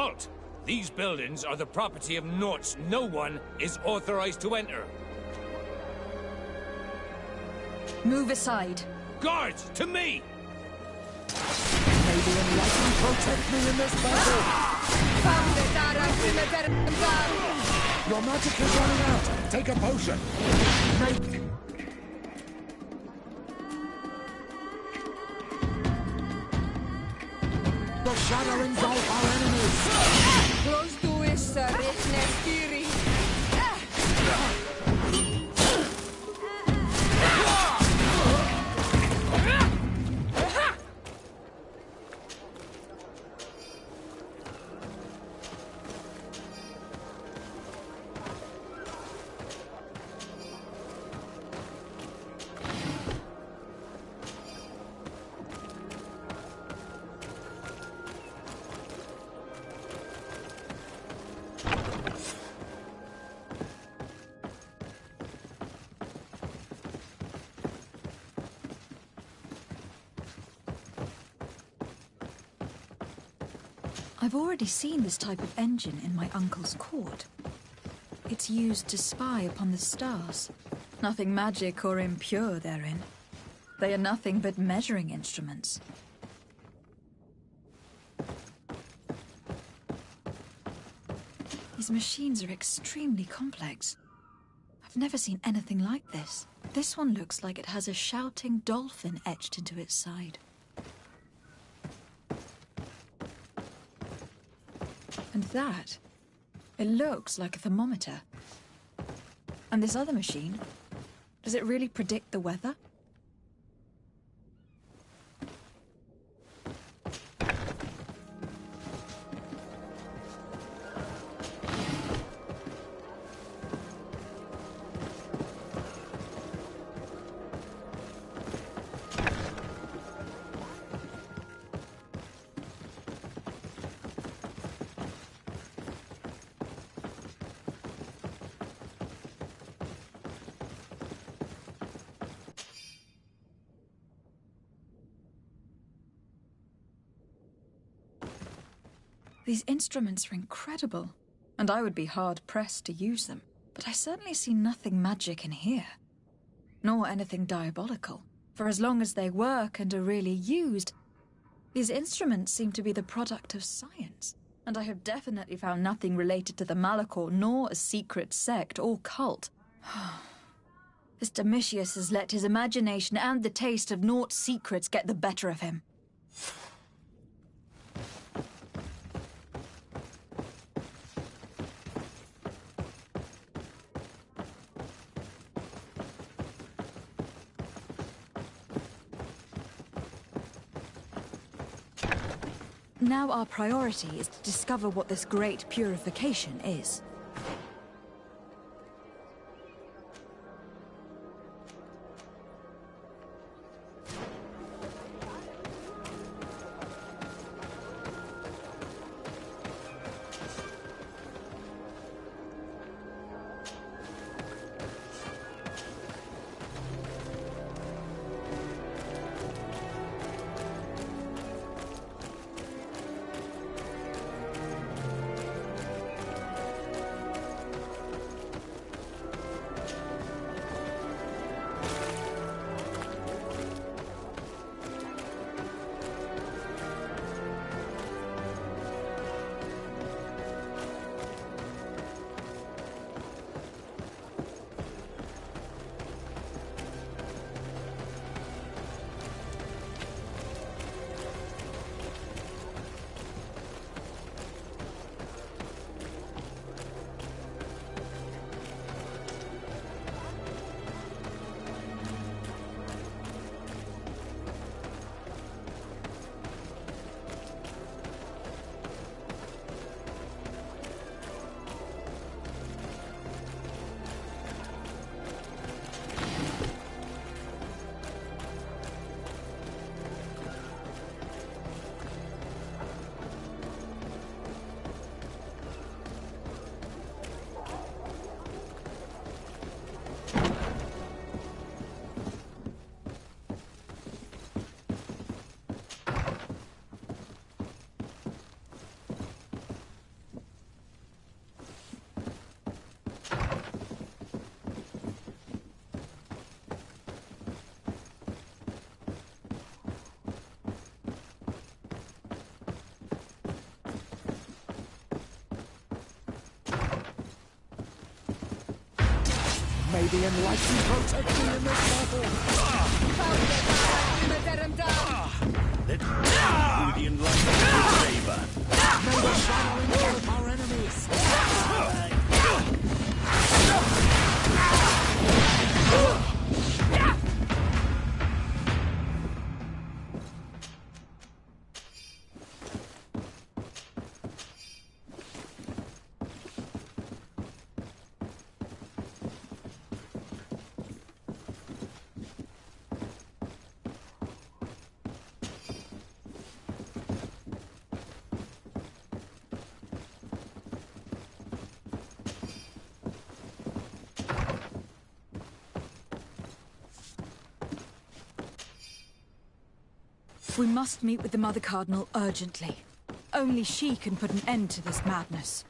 halt! These buildings are the property of Norts no one is authorized to enter. Move aside. Guards, to me! Maybe enlighten protect me in this battle! Your magic is running out! Take a potion! The shadow engulf our enemies! Close to is Retnestiri. I've already seen this type of engine in my uncle's court. It's used to spy upon the stars. Nothing magic or impure therein. They are nothing but measuring instruments. These machines are extremely complex. I've never seen anything like this. This one looks like it has a shouting dolphin etched into its side. And that, it looks like a thermometer. And this other machine, does it really predict the weather? These instruments are incredible, and I would be hard-pressed to use them. But I certainly see nothing magic in here, nor anything diabolical. For as long as they work and are really used, these instruments seem to be the product of science. And I have definitely found nothing related to the Malachor, nor a secret sect or cult. This Domitius has let his imagination and the taste of Nort's secrets get the better of him. Now our priority is to discover what this great purification is. May the enlightened protect thee in this battle! Let the enlightened favor. May the shadow engulf our enemies! We must meet with the Mother Cardinal urgently. Only she can put an end to this madness.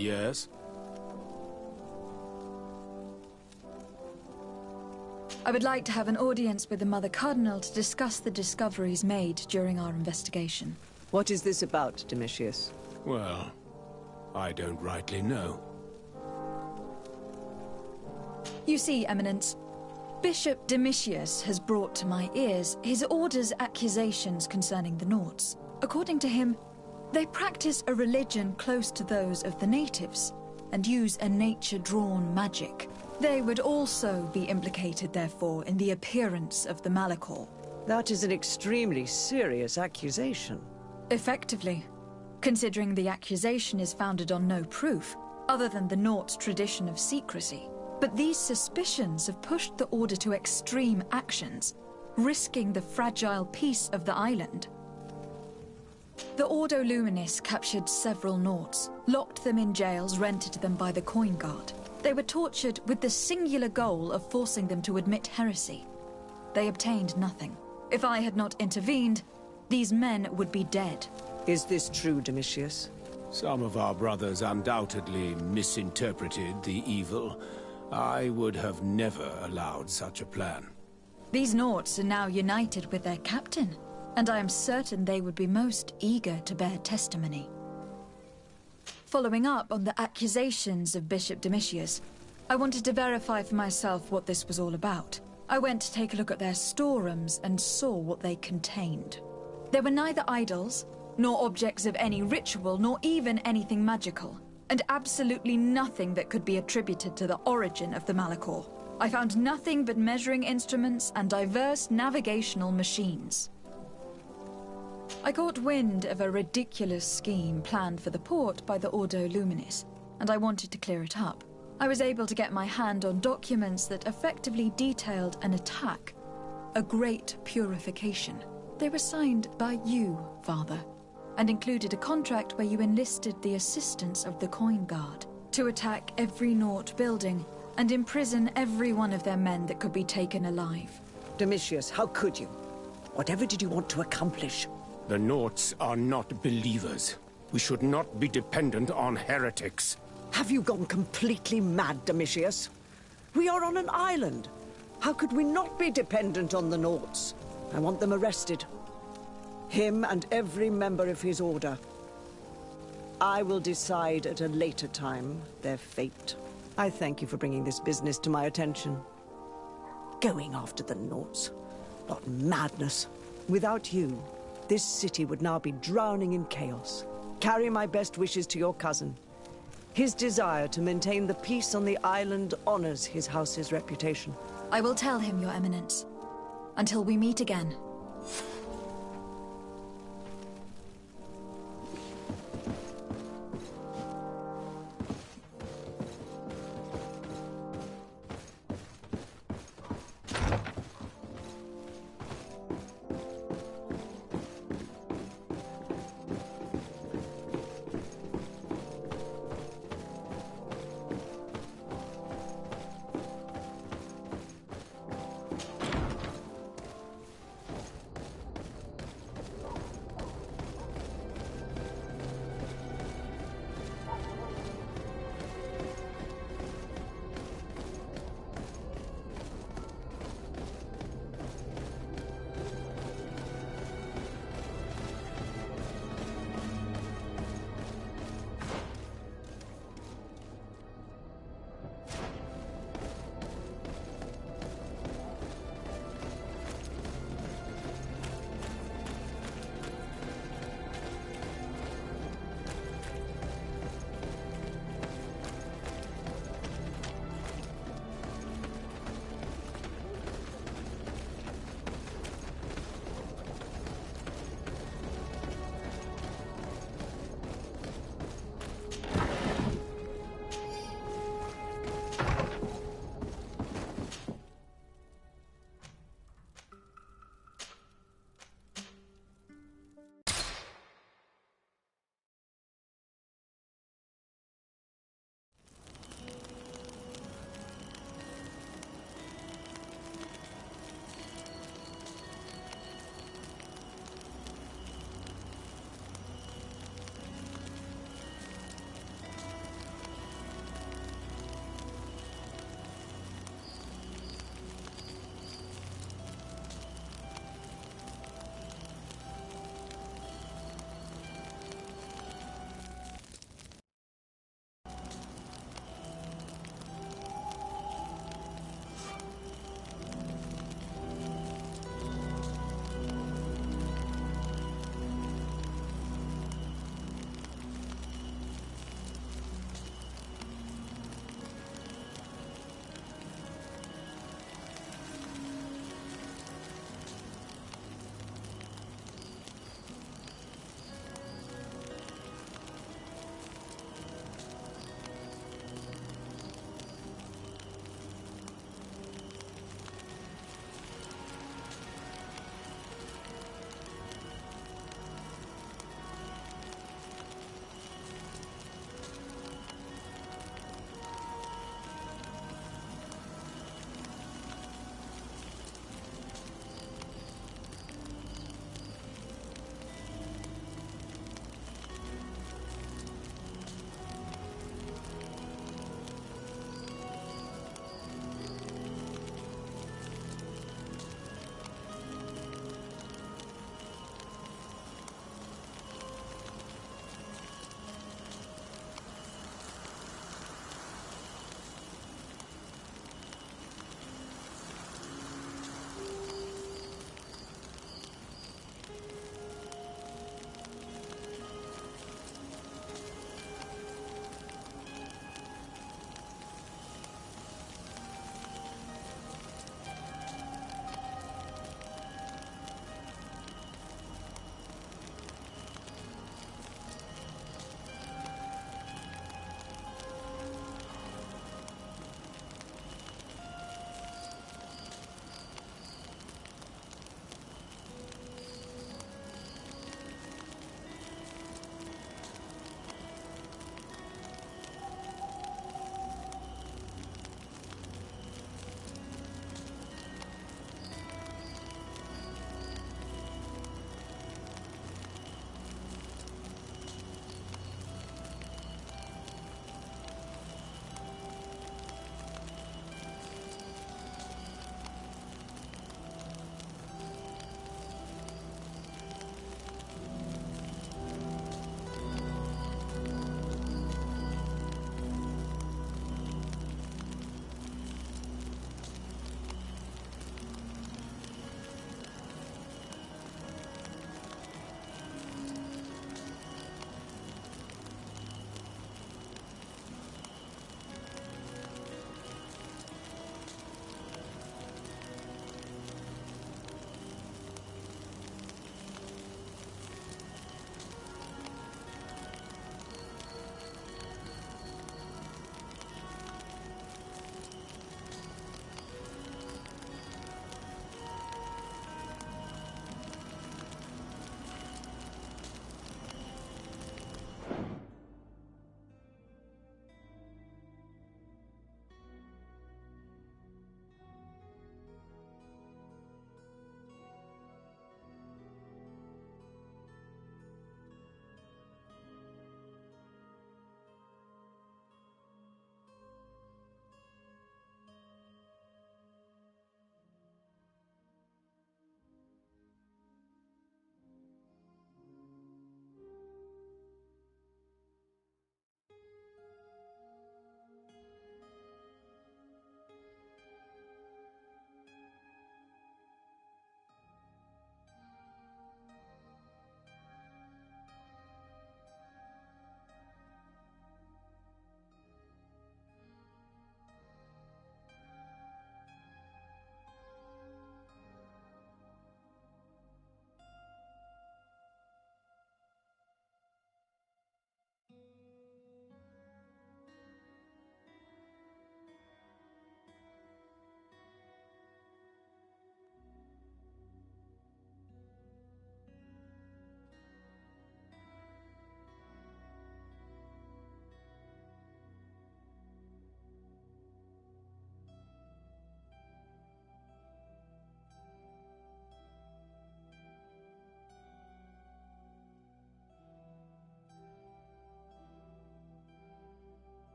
Yes? I would like to have an audience with the Mother Cardinal to discuss the discoveries made during our investigation. What is this about, Domitius? Well, I don't rightly know. You see, Eminence, Bishop Domitius has brought to my ears his order's accusations concerning the Nauts. According to him, they practice a religion close to those of the natives, and use a nature-drawn magic. They would also be implicated, therefore, in the appearance of the Malachor. That is an extremely serious accusation. Effectively, considering the accusation is founded on no proof, other than the Nauts' tradition of secrecy. But these suspicions have pushed the Order to extreme actions, risking the fragile peace of the island. The Ordo Luminis captured several Nauts, locked them in jails rented to them by the Coin Guard. They were tortured with the singular goal of forcing them to admit heresy. They obtained nothing. If I had not intervened, these men would be dead. Is this true, Domitius? Some of our brothers undoubtedly misinterpreted the evil. I would have never allowed such a plan. These Nauts are now united with their captain, and I am certain they would be most eager to bear testimony. Following up on the accusations of Bishop Domitius, I wanted to verify for myself what this was all about. I went to take a look at their storerooms and saw what they contained. There were neither idols, nor objects of any ritual, nor even anything magical, and absolutely nothing that could be attributed to the origin of the Malachor. I found nothing but measuring instruments and diverse navigational machines. I caught wind of a ridiculous scheme planned for the port by the Ordo Luminis, and I wanted to clear it up. I was able to get my hand on documents that effectively detailed an attack, a great purification. They were signed by you, Father, and included a contract where you enlisted the assistance of the Coin Guard to attack every Naut building and imprison every one of their men that could be taken alive. Domitius, how could you? Whatever did you want to accomplish? The Nauts are not believers. We should not be dependent on heretics. Have you gone completely mad, Domitius? We are on an island. How could we not be dependent on the Nauts? I want them arrested. Him and every member of his order. I will decide at a later time their fate. I thank you for bringing this business to my attention. Going after the Nauts. What madness. Without you, this city would now be drowning in chaos. Carry my best wishes to your cousin. His desire to maintain the peace on the island honors his house's reputation. I will tell him, Your Eminence. Until we meet again.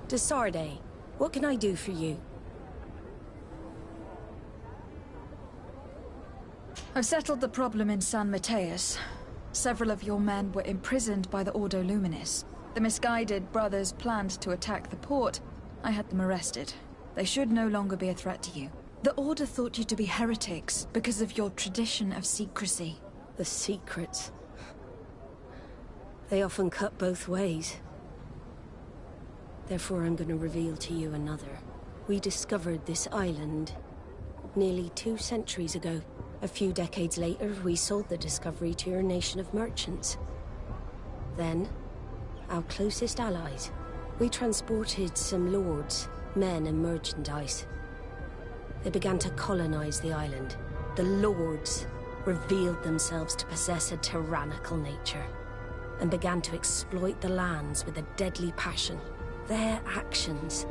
Desarde, what can I do for you? I've settled the problem in San Mateus. Several of your men were imprisoned by the Ordo Luminis. The misguided brothers planned to attack the port. I had them arrested. They should no longer be a threat to you. The Order thought you to be heretics because of your tradition of secrecy. The secrets. They often cut both ways. Therefore, I'm going to reveal to you another. We discovered this island nearly 2 centuries ago. A few decades later, we sold the discovery to your nation of merchants. Then, our closest allies. We transported some lords, men and merchandise. They began to colonize the island. The lords revealed themselves to possess a tyrannical nature, and began to exploit the lands with a deadly passion. Their actions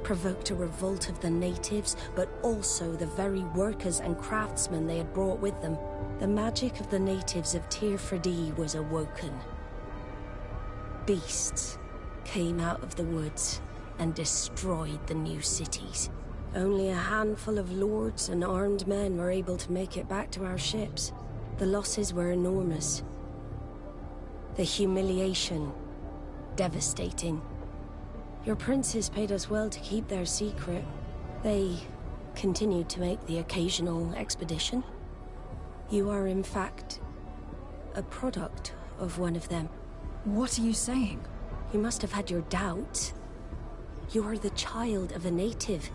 provoked a revolt of the natives, but also the very workers and craftsmen they had brought with them. The magic of the natives of Tir Freddy was awoken. Beasts came out of the woods and destroyed the new cities. Only a handful of lords and armed men were able to make it back to our ships. The losses were enormous. The humiliation, devastating. Your princes paid us well to keep their secret. They continued to make the occasional expedition. You are, in fact, a product of one of them. What are you saying? You must have had your doubts. You are the child of a native.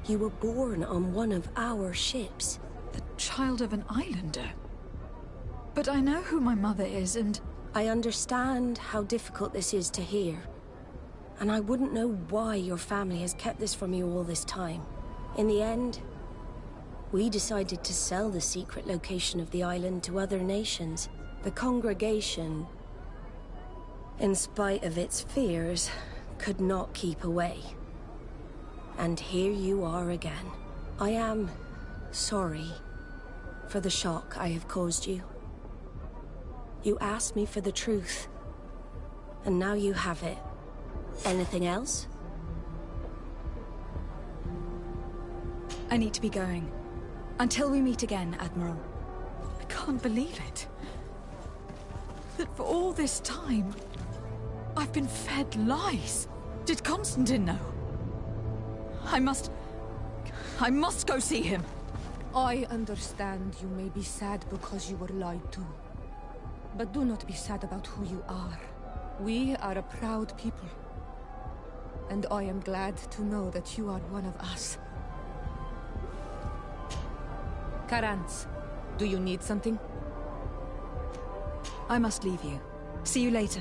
You were born on one of our ships. The child of an islander? But I know who my mother is, and... I understand how difficult this is to hear. And I wouldn't know why your family has kept this from you all this time. In the end, we decided to sell the secret location of the island to other nations. The congregation, in spite of its fears, could not keep away. And here you are again. I am sorry for the shock I have caused you. You asked me for the truth, and now you have it. Anything else? I need to be going. Until we meet again, Admiral. I can't believe it. That for all this time, I've been fed lies. Did Constantine know? I must go see him. I understand you may be sad because you were lied to. But do not be sad about who you are. We are a proud people. And I am glad to know that you are one of us. Karans, do you need something? I must leave you. See you later.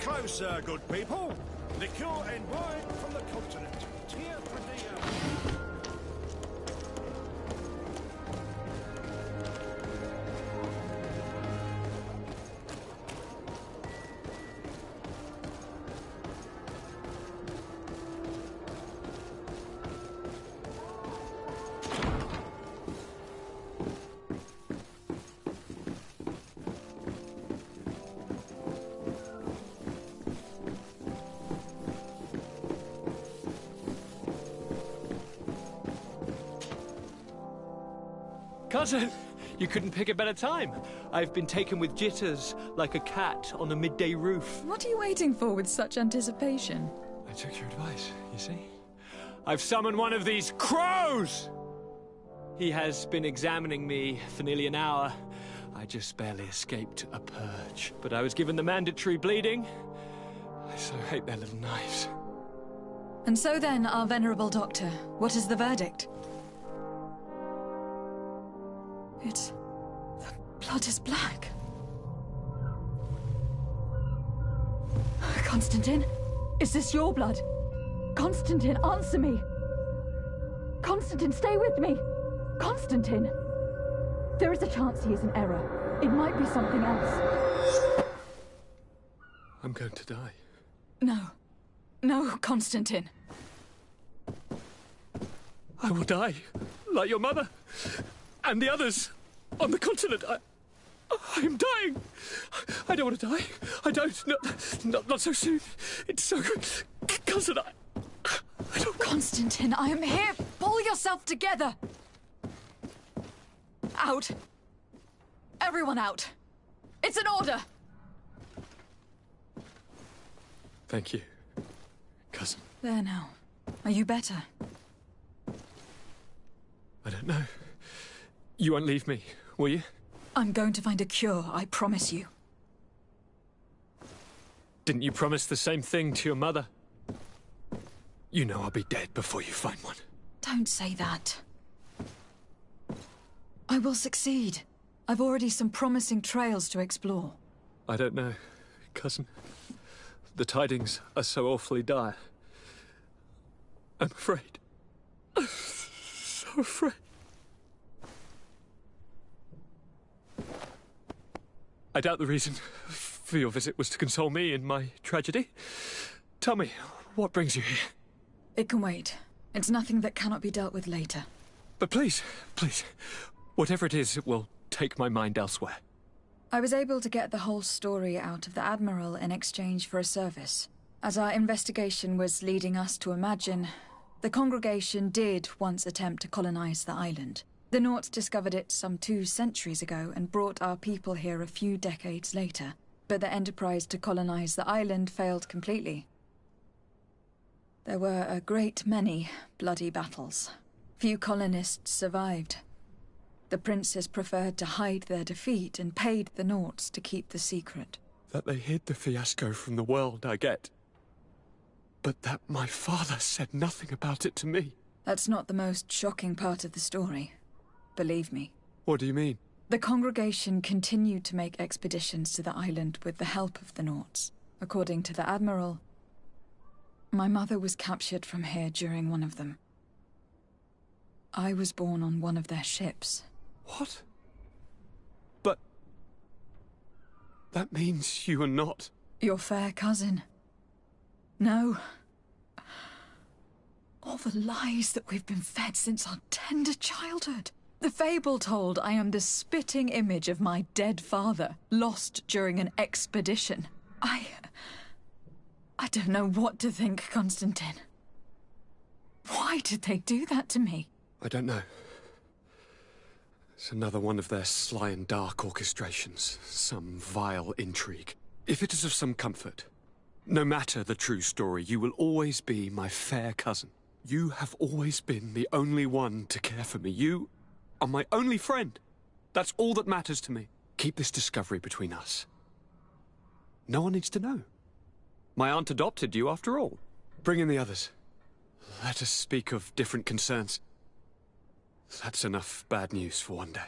closer, good people. Liquor and wine from the continent. Tear for the Cousin, you couldn't pick a better time. I've been taken with jitters, like a cat on a midday roof. What are you waiting for with such anticipation? I took your advice, you see? I've summoned one of these crows! He has been examining me for nearly an hour. I just barely escaped a purge. But I was given the mandatory bleeding. I so hate their little knives. And so then, our venerable doctor, what is the verdict? The blood is black. Constantine, is this your blood? Constantine, answer me! Constantine, stay with me! Constantine! There is a chance he is in error. It might be something else. I'm going to die. No. No, Constantine. I will die, like your mother, and the others on the continent. I am dying. I don't want to die. I don't. Not so soon. It's so good. Cousin, I don't... Constantine, I am here. Pull yourself together. Out. Everyone out. It's an order. Thank you, cousin. There now. Are you better? I don't know. You won't leave me, will you? I'm going to find a cure, I promise you. Didn't you promise the same thing to your mother? You know I'll be dead before you find one. Don't say that. I will succeed. I've already some promising trails to explore. I don't know, cousin. The tidings are so awfully dire. I'm afraid. I'm so afraid. I doubt the reason for your visit was to console me in my tragedy. Tell me, what brings you here? It can wait. It's nothing that cannot be dealt with later. But please, whatever it is, it will take my mind elsewhere. I was able to get the whole story out of the Admiral in exchange for a service. As our investigation was leading us to imagine, the congregation did once attempt to colonize the island. The Nauts discovered it some 2 centuries ago and brought our people here a few decades later. But the enterprise to colonize the island failed completely. There were a great many bloody battles. Few colonists survived. The princes preferred to hide their defeat and paid the Nauts to keep the secret. That they hid the fiasco from the world, I get. But that my father said nothing about it to me. That's not the most shocking part of the story. Believe me. What do you mean? The congregation continued to make expeditions to the island with the help of the Nauts. According to the Admiral, my mother was captured from here during one of them. I was born on one of their ships. What? But... that means you are not... Your fair cousin. No. All the lies that we've been fed since our tender childhood. The fable told I am the spitting image of my dead father, lost during an expedition. I don't know what to think, Constantine. Why did they do that to me? I don't know. It's another one of their sly and dark orchestrations. Some vile intrigue. If it is of some comfort, no matter the true story, you will always be my fair cousin. You have always been the only one to care for me. You are my only friend. That's all that matters to me. Keep this discovery between us. No one needs to know. My aunt adopted you after all. Bring in the others. Let us speak of different concerns. That's enough bad news for one day.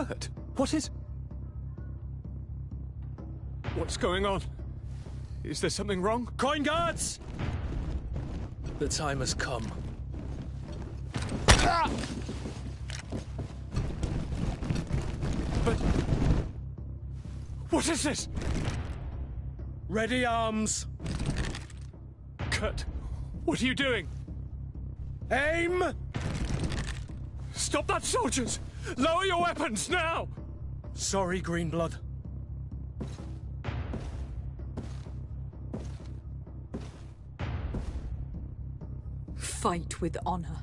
Kurt, what is... What's going on? Is there something wrong? Coin guards! The time has come. But... what is this? Ready arms. Kurt, what are you doing? Aim! Stop that, soldiers! Lower your weapons, now! Sorry, Greenblood. Fight with honor.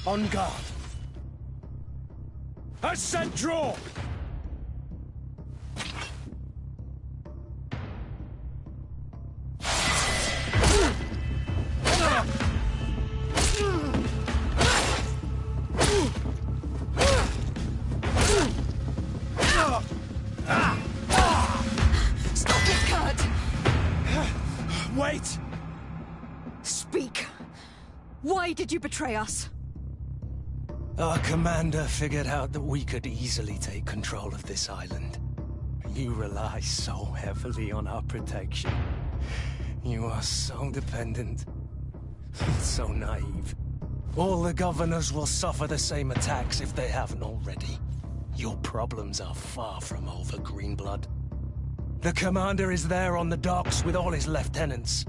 On guard. I said draw! Stop it, Kurt! Wait! Speak. Why did you betray us? Our commander figured out that we could easily take control of this island. You rely so heavily on our protection. You are so dependent. So naive. All the governors will suffer the same attacks if they haven't already. Your problems are far from over, Greenblood. The commander is there on the docks with all his lieutenants.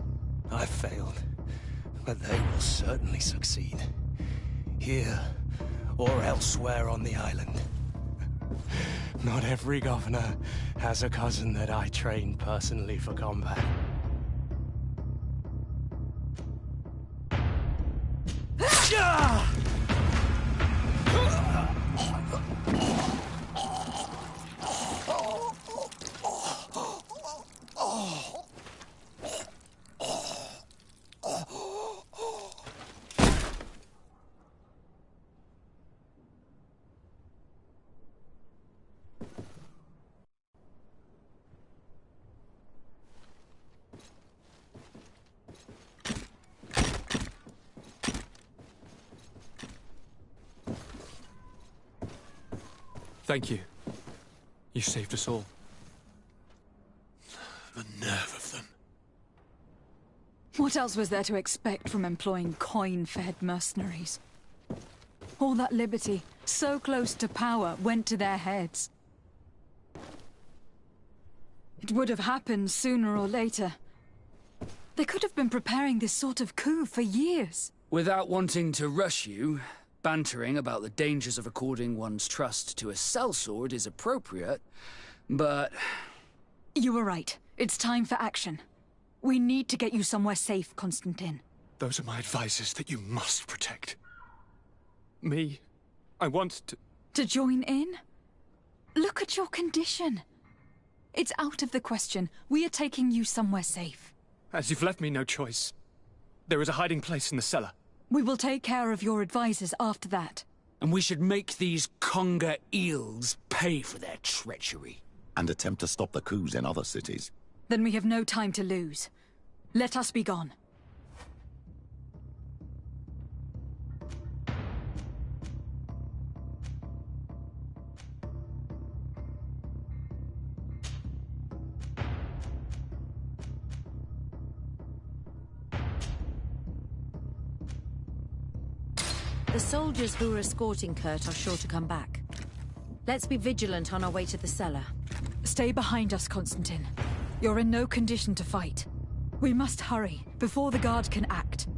I failed, but they will certainly succeed. Here, or elsewhere on the island. Not every governor has a cousin that I trained personally for combat. Thank you. You saved us all. The nerve of them. What else was there to expect from employing coin-fed mercenaries? All that liberty, so close to power, went to their heads. It would have happened sooner or later. They could have been preparing this sort of coup for years. Without wanting to rush you, bantering about the dangers of according one's trust to a sellsword is appropriate, but... You were right. It's time for action. We need to get you somewhere safe, Constantine. Those are my advisors that you must protect. Me, I want to... To join in? Look at your condition. It's out of the question. We are taking you somewhere safe. As you've left me no choice. There is a hiding place in the cellar. We will take care of your advisors after that. And we should make these conger eels pay for their treachery. And attempt to stop the coups in other cities. Then we have no time to lose. Let us be gone. The soldiers who are escorting Kurt are sure to come back. Let's be vigilant on our way to the cellar. Stay behind us, Constantine. You're in no condition to fight. We must hurry, before the guard can act.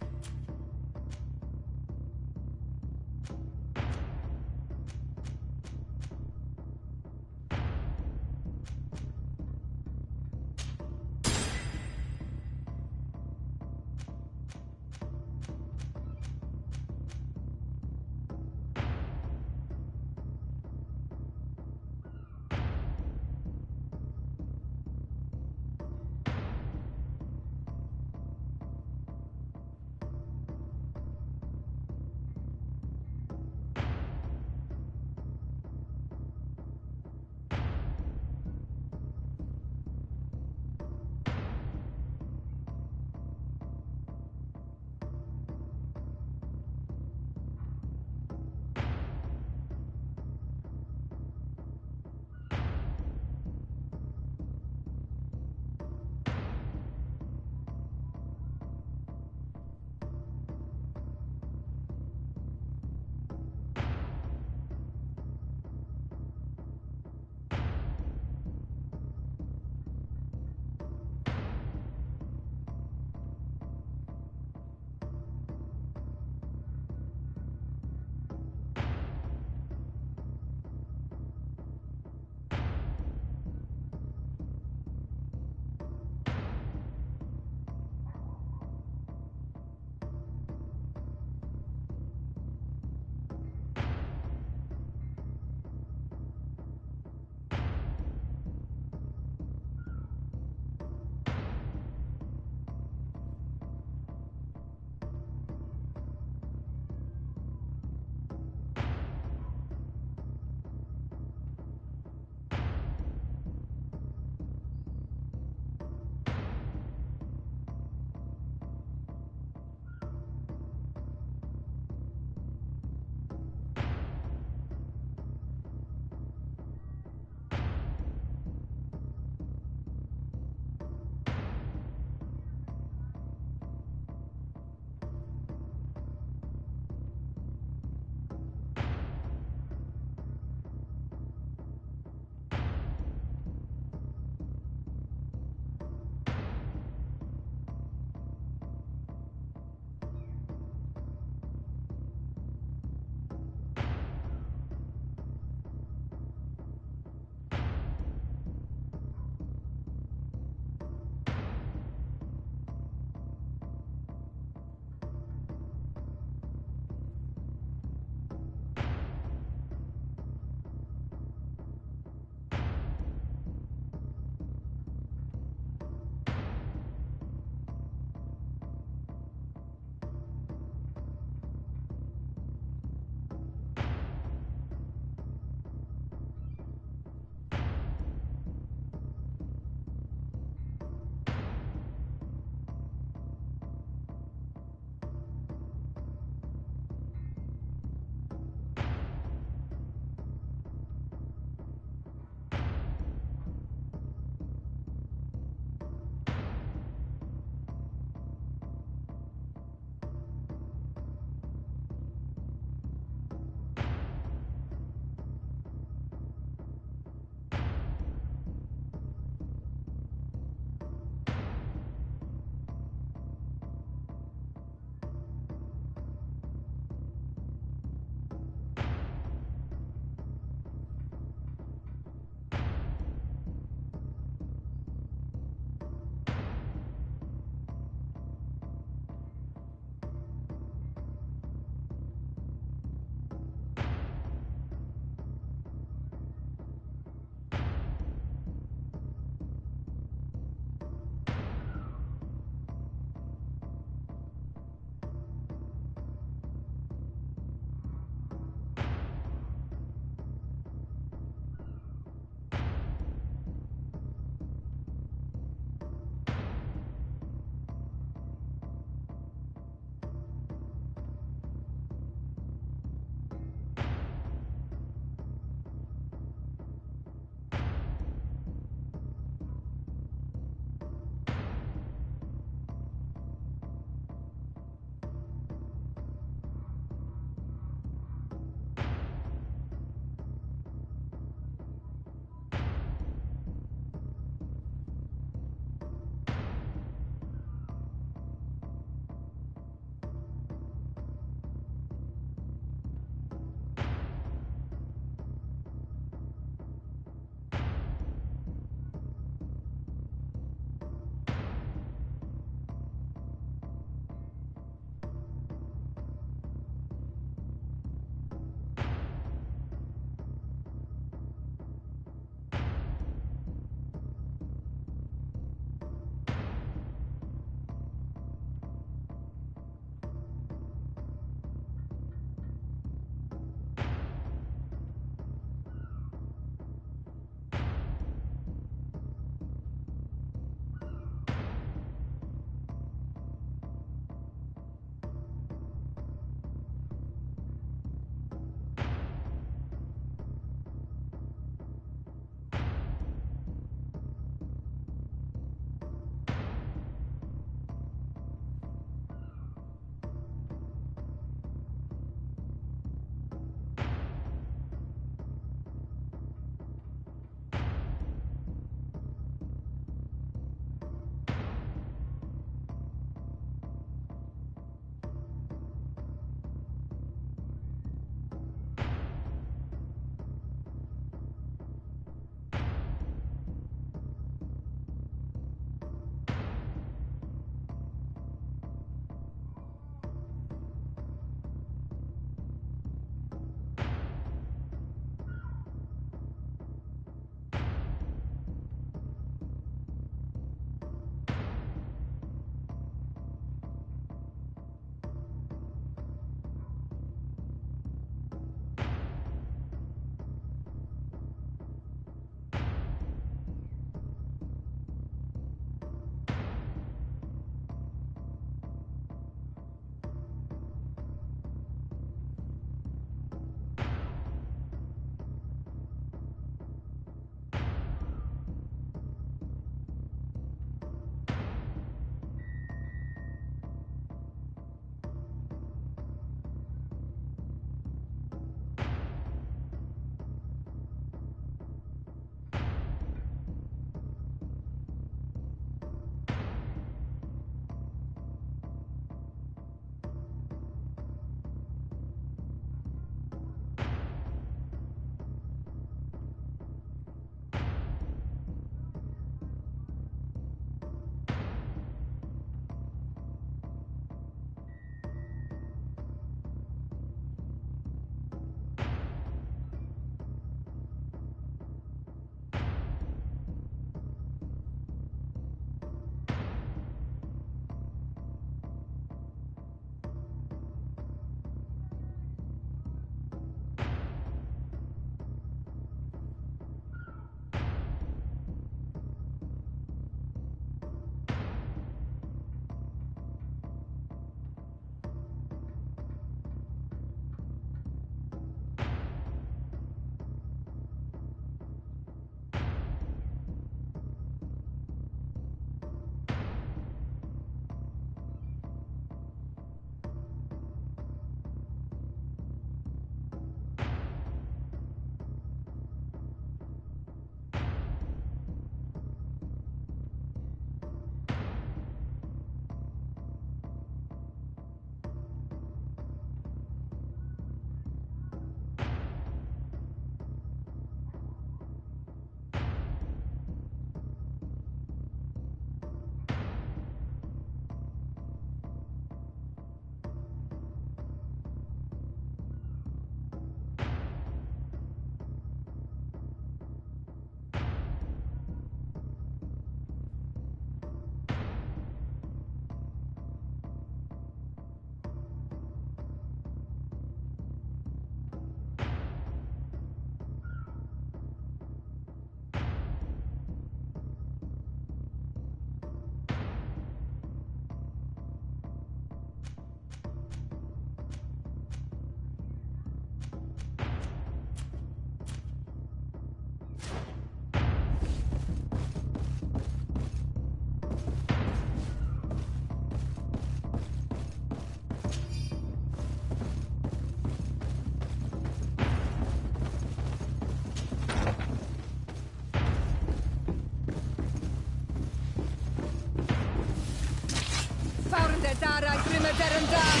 Dara Grimaderandam.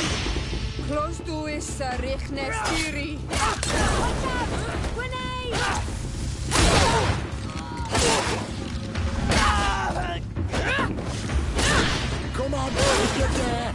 Close to is Richnes Tiri. Watch out! Grenade! Come on, boys, get there!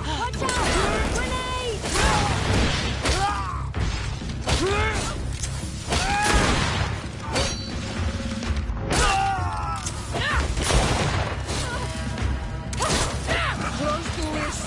Watch out! Grenade! Close to is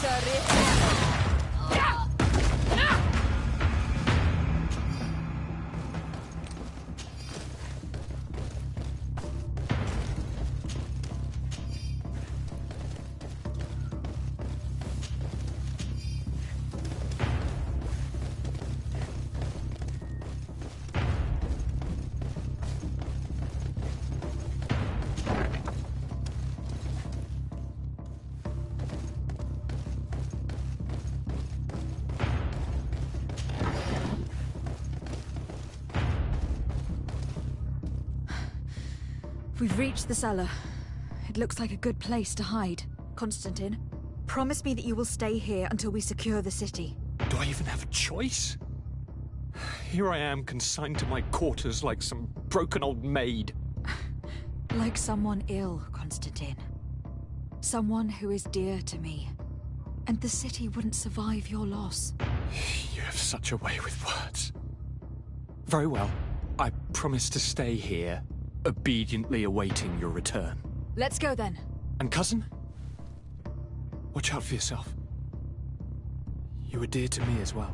We've reached the cellar. It looks like a good place to hide. Constantine, promise me that you will stay here until we secure the city. Do I even have a choice? Here I am, consigned to my quarters like some broken old maid. Like someone ill, Constantine. Someone who is dear to me. And the city wouldn't survive your loss. You have such a way with words. Very well. I promise to stay here, obediently awaiting your return. Let's go then. And cousin? Watch out for yourself. You were dear to me as well.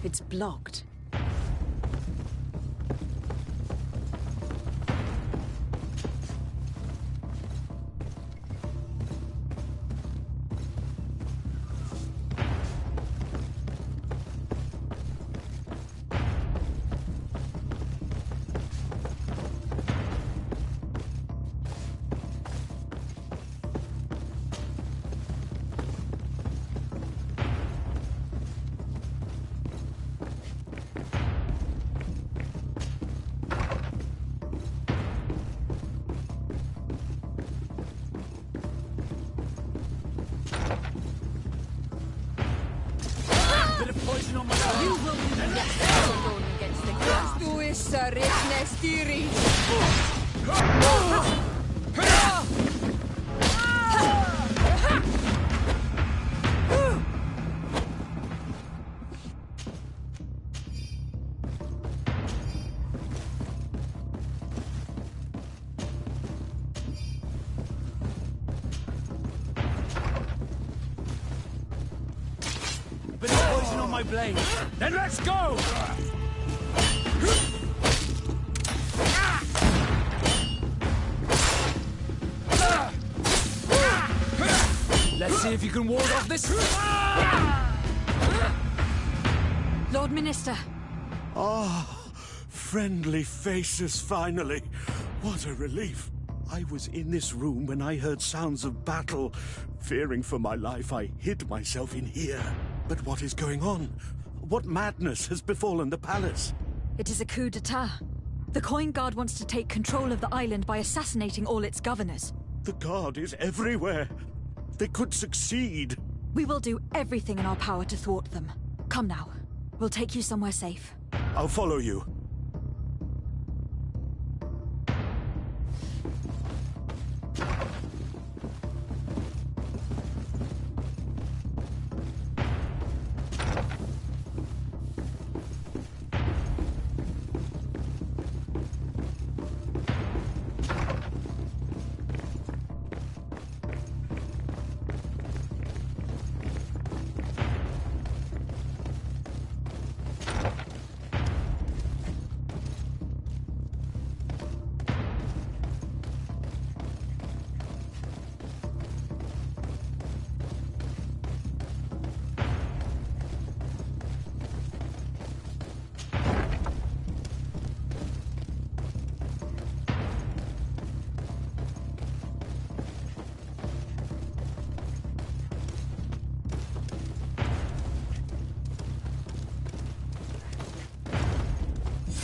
It's blocked. Bit of poison on my blade. Then let's go! Let's see if you can ward off this. Lord Minister. Ah, friendly faces finally. What a relief. I was in this room when I heard sounds of battle. Fearing for my life, I hid myself in here. But what is going on? What madness has befallen the palace? It is a coup d'etat. The Coin Guard wants to take control of the island by assassinating all its governors. The Guard is everywhere. They could succeed. We will do everything in our power to thwart them. Come now. We'll take you somewhere safe. I'll follow you.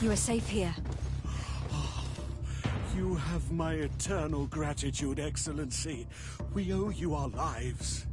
You are safe here. You have my eternal gratitude, Excellency. We owe you our lives.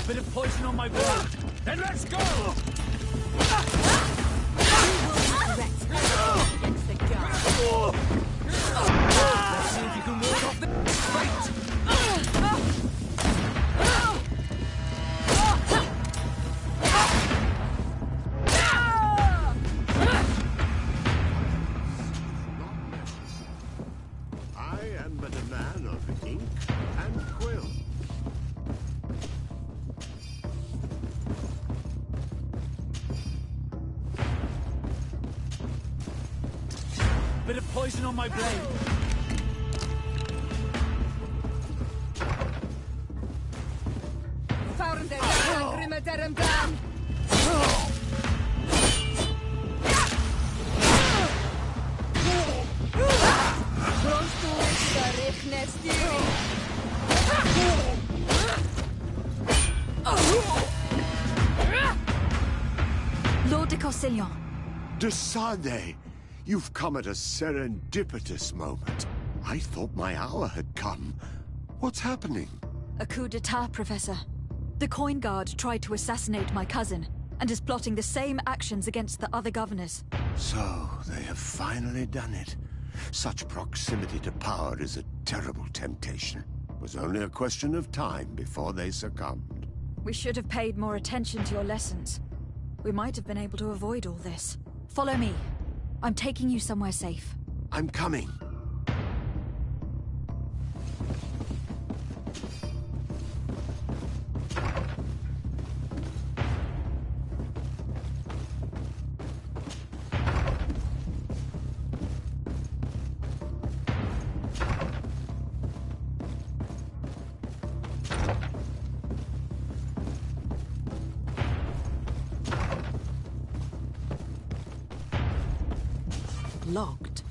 Bit of poison on my blade. Then let's go! Against the guard. Let's see if you can ward off the fate! I am but a man of ink and quill. Bit of poison on my blade. Found it, Grimaderum down! Lord de Corsillon. De Sade, you've come at a serendipitous moment. I thought my hour had come. What's happening? A coup d'etat, Professor. The Coin Guard tried to assassinate my cousin, and is plotting the same actions against the other governors. So, they have finally done it. Such proximity to power is a terrible temptation. It was only a question of time before they succumbed. We should have paid more attention to your lessons. We might have been able to avoid all this. Follow me. I'm taking you somewhere safe. I'm coming. Locked.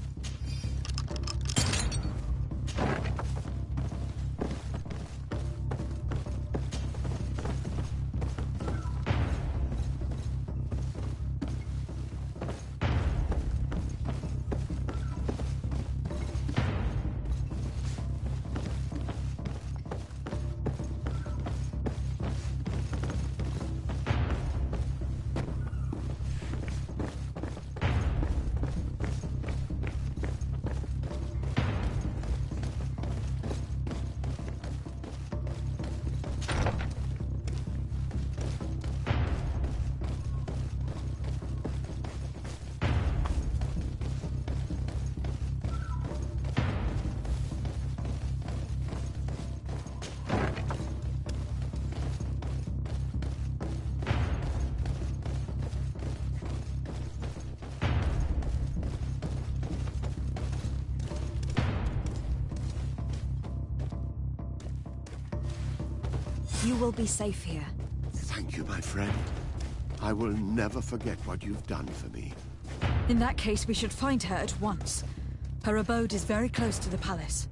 You will be safe here. Thank you, my friend. I will never forget what you've done for me. In that case, we should find her at once. Her abode is very close to the palace.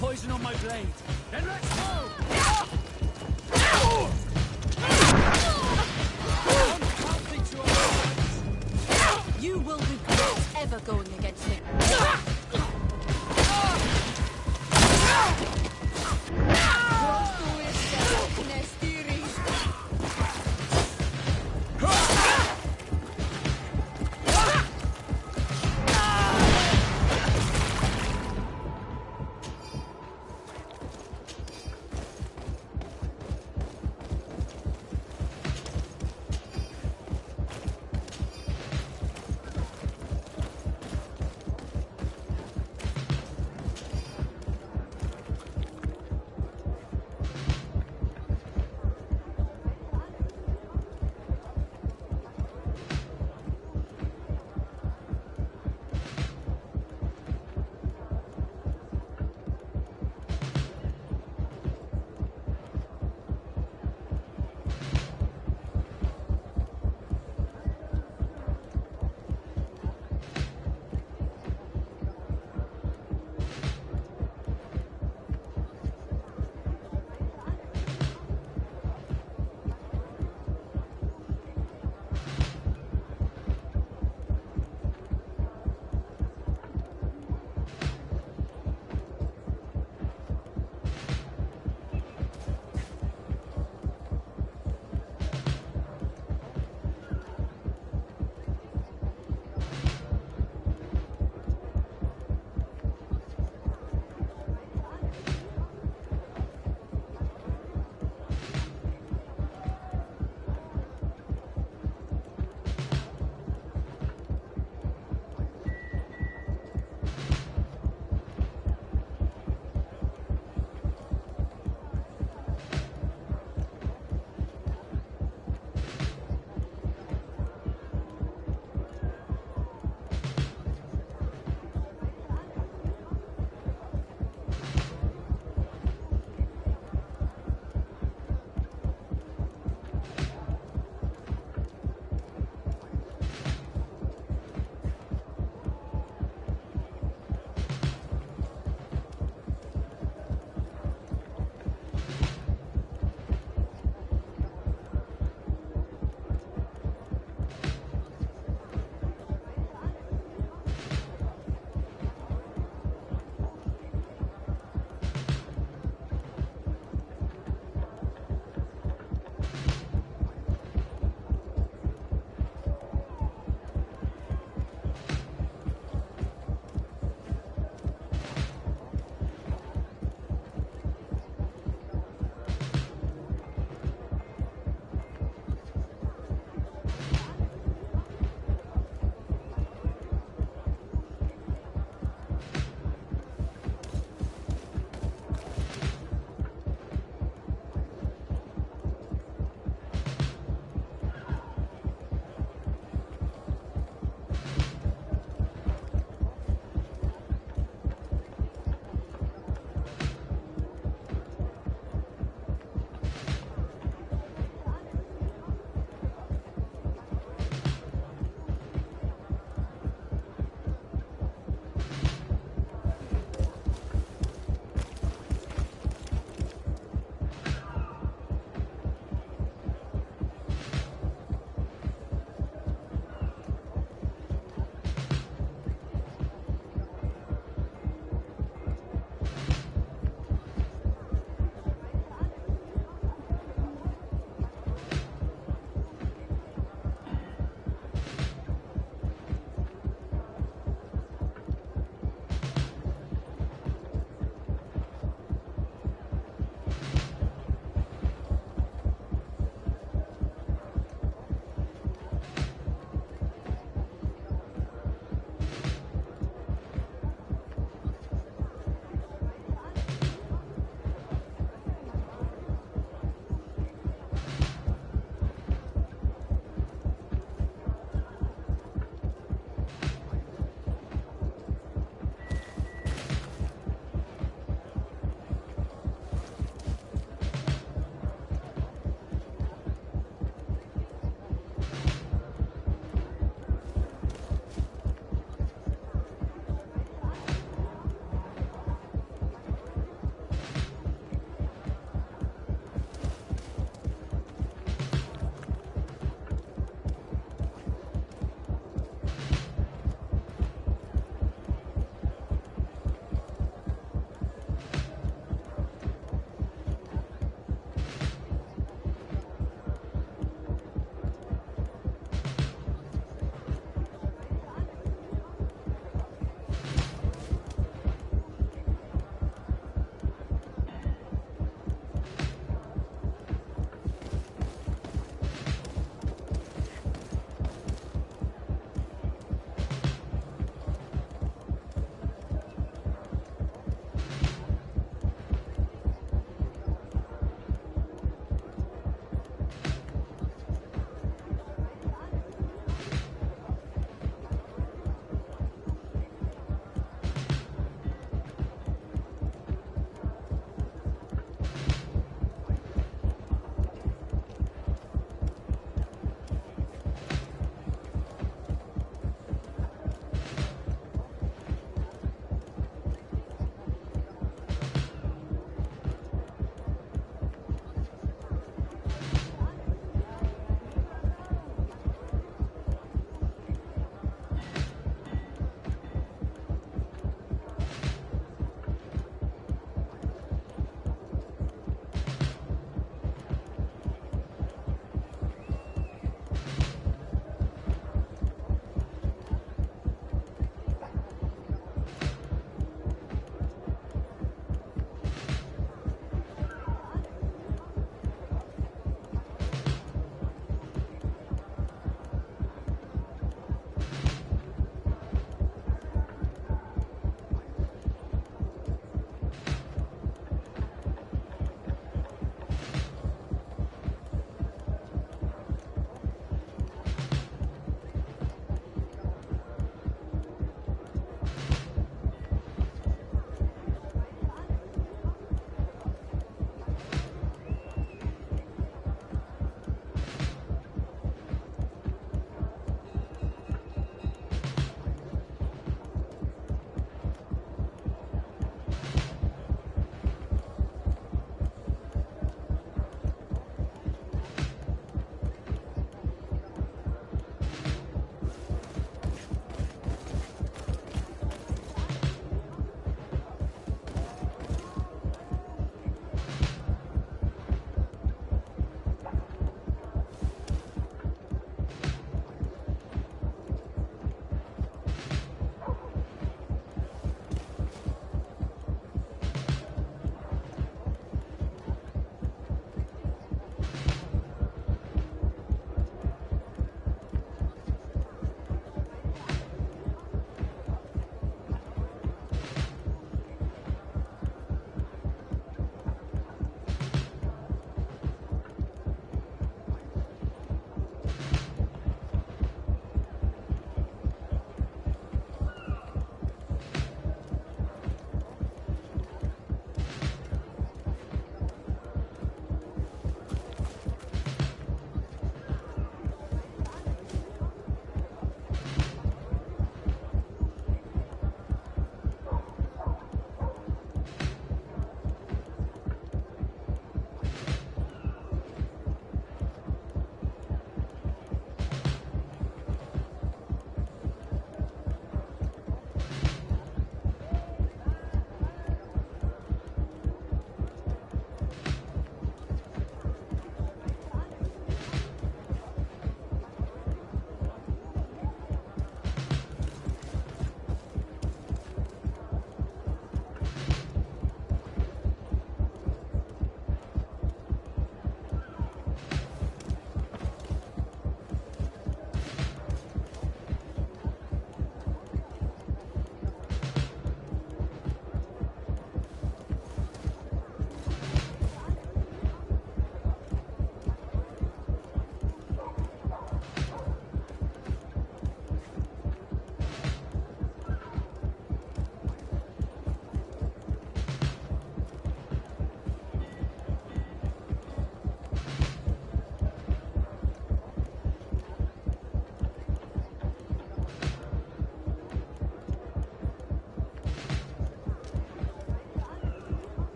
Poison on my blade. Then let's go! You will regret ever going against me.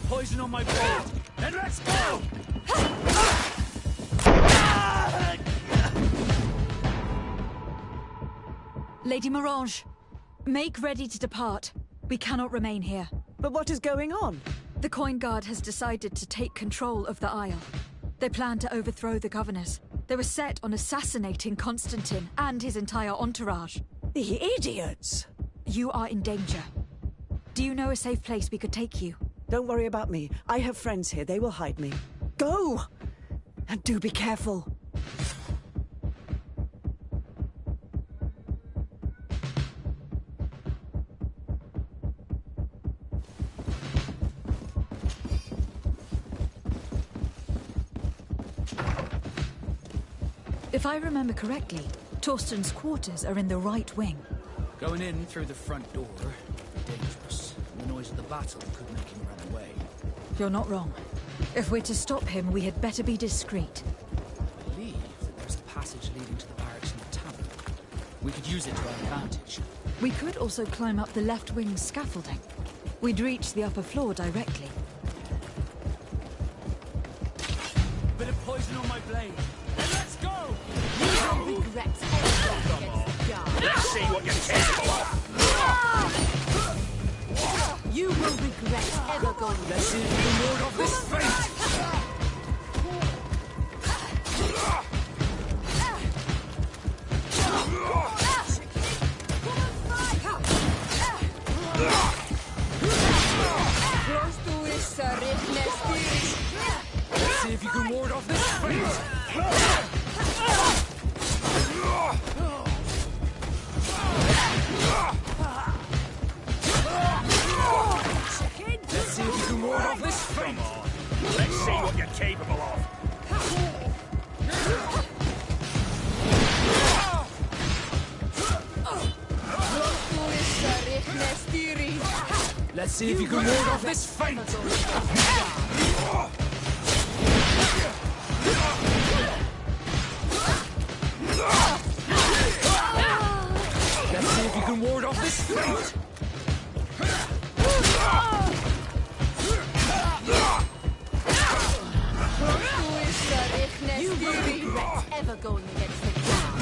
poison on my blade, then let's go! Lady Morange, make ready to depart. We cannot remain here. But what is going on? The Coin Guard has decided to take control of the Isle. They plan to overthrow the governors. They were set on assassinating Constantine and his entire entourage. The idiots! You are in danger. Do you know a safe place we could take you? Don't worry about me. I have friends here. They will hide me. Go! And do be careful. If I remember correctly, Torsten's quarters are in the right wing. Going in through the front door would be dangerous. The noise of the battle could make him run away. You're not wrong. If we're to stop him, we had better be discreet. I believe that there's a passage leading to the barracks in the tavern. We could use it to our advantage. We could also climb up the left wing scaffolding. We'd reach the upper floor directly. Bit of poison on my blade. Then let's go! Regrets everything against the guard. Let's see what you're capable of! You will regret ever going. Let's see if you can ward off this fate! Let's see if you can ward off this fate! Let's see if you can ward off this fate! Come on, let's see what you're capable of! Let's see if you can ward off this fate! Let's see if you can ward off this fate! You will regret ever going against the guard.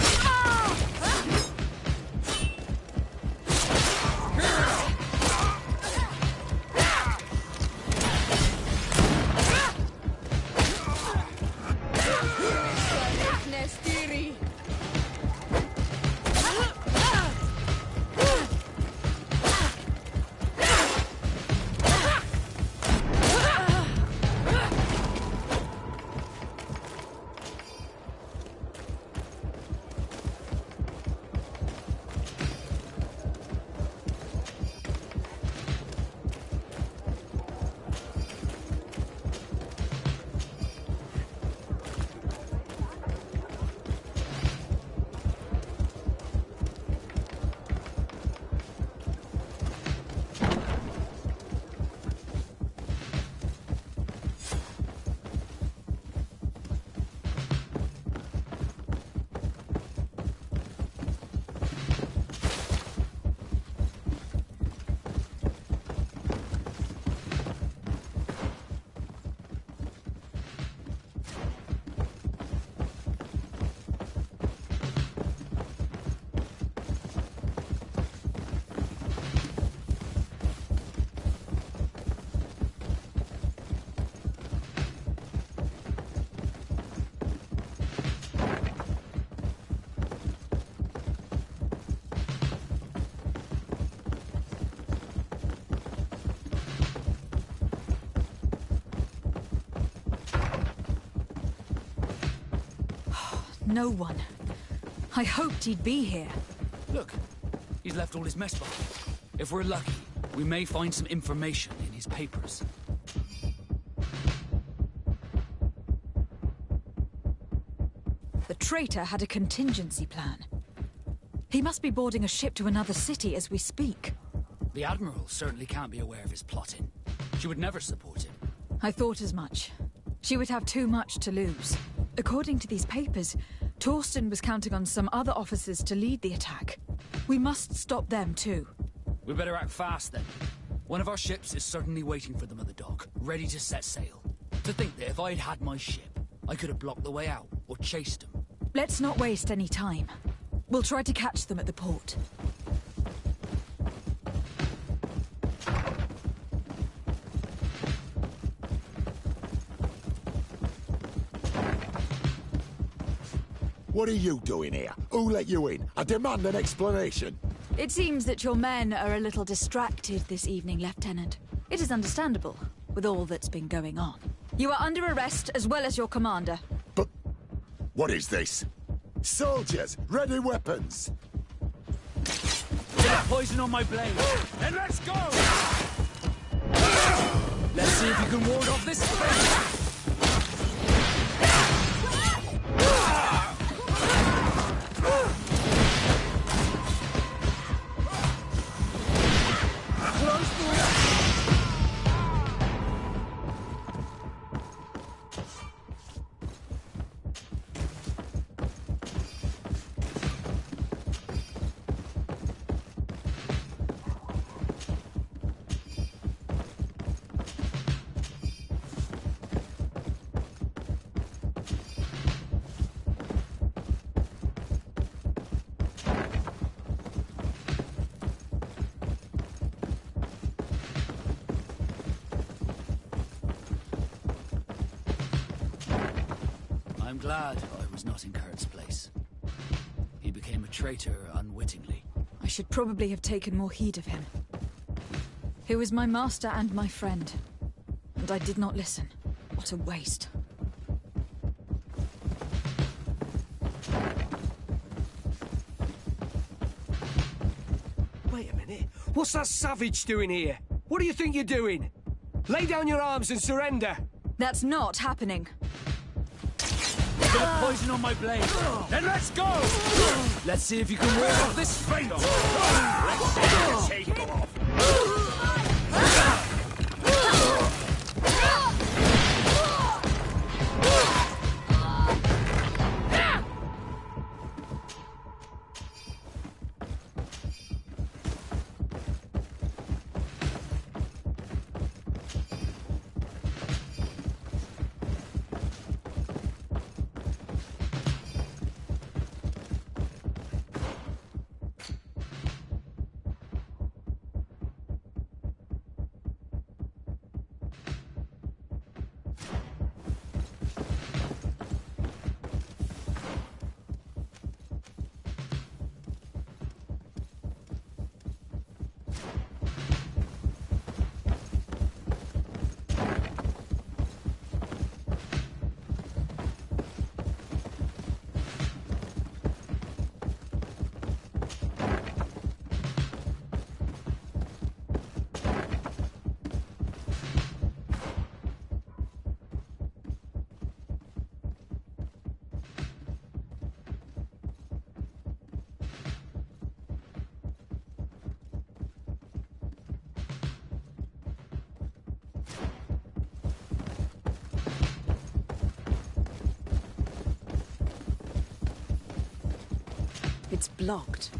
No one. I hoped he'd be here. Look, he's left all his mess behind. If we're lucky, we may find some information in his papers. The traitor had a contingency plan. He must be boarding a ship to another city as we speak. The Admiral certainly can't be aware of his plotting. She would never support him. I thought as much. She would have too much to lose. According to these papers, Torsten was counting on some other officers to lead the attack. We must stop them too. We better act fast then. One of our ships is certainly waiting for them at the dock, ready to set sail. To think that if I'd had my ship, I could have blocked the way out, or chased them. Let's not waste any time. We'll try to catch them at the port. What are you doing here? Who let you in? I demand an explanation. It seems that your men are a little distracted this evening, Lieutenant. It is understandable, with all that's been going on. You are under arrest, as well as your commander. But what is this? Soldiers, ready weapons! Get poison on my blade, and let's go! Let's see if you can ward off this fate! I'm glad I was not in Kurt's place. He became a traitor unwittingly. I should probably have taken more heed of him. He was my master and my friend, and I did not listen. What a waste. Wait a minute. What's that savage doing here? What do you think you're doing? Lay down your arms and surrender. That's not happening. Get poison on my blade. Then let's go! Let's see if you can ward off this fate. Let's take it off. It's blocked.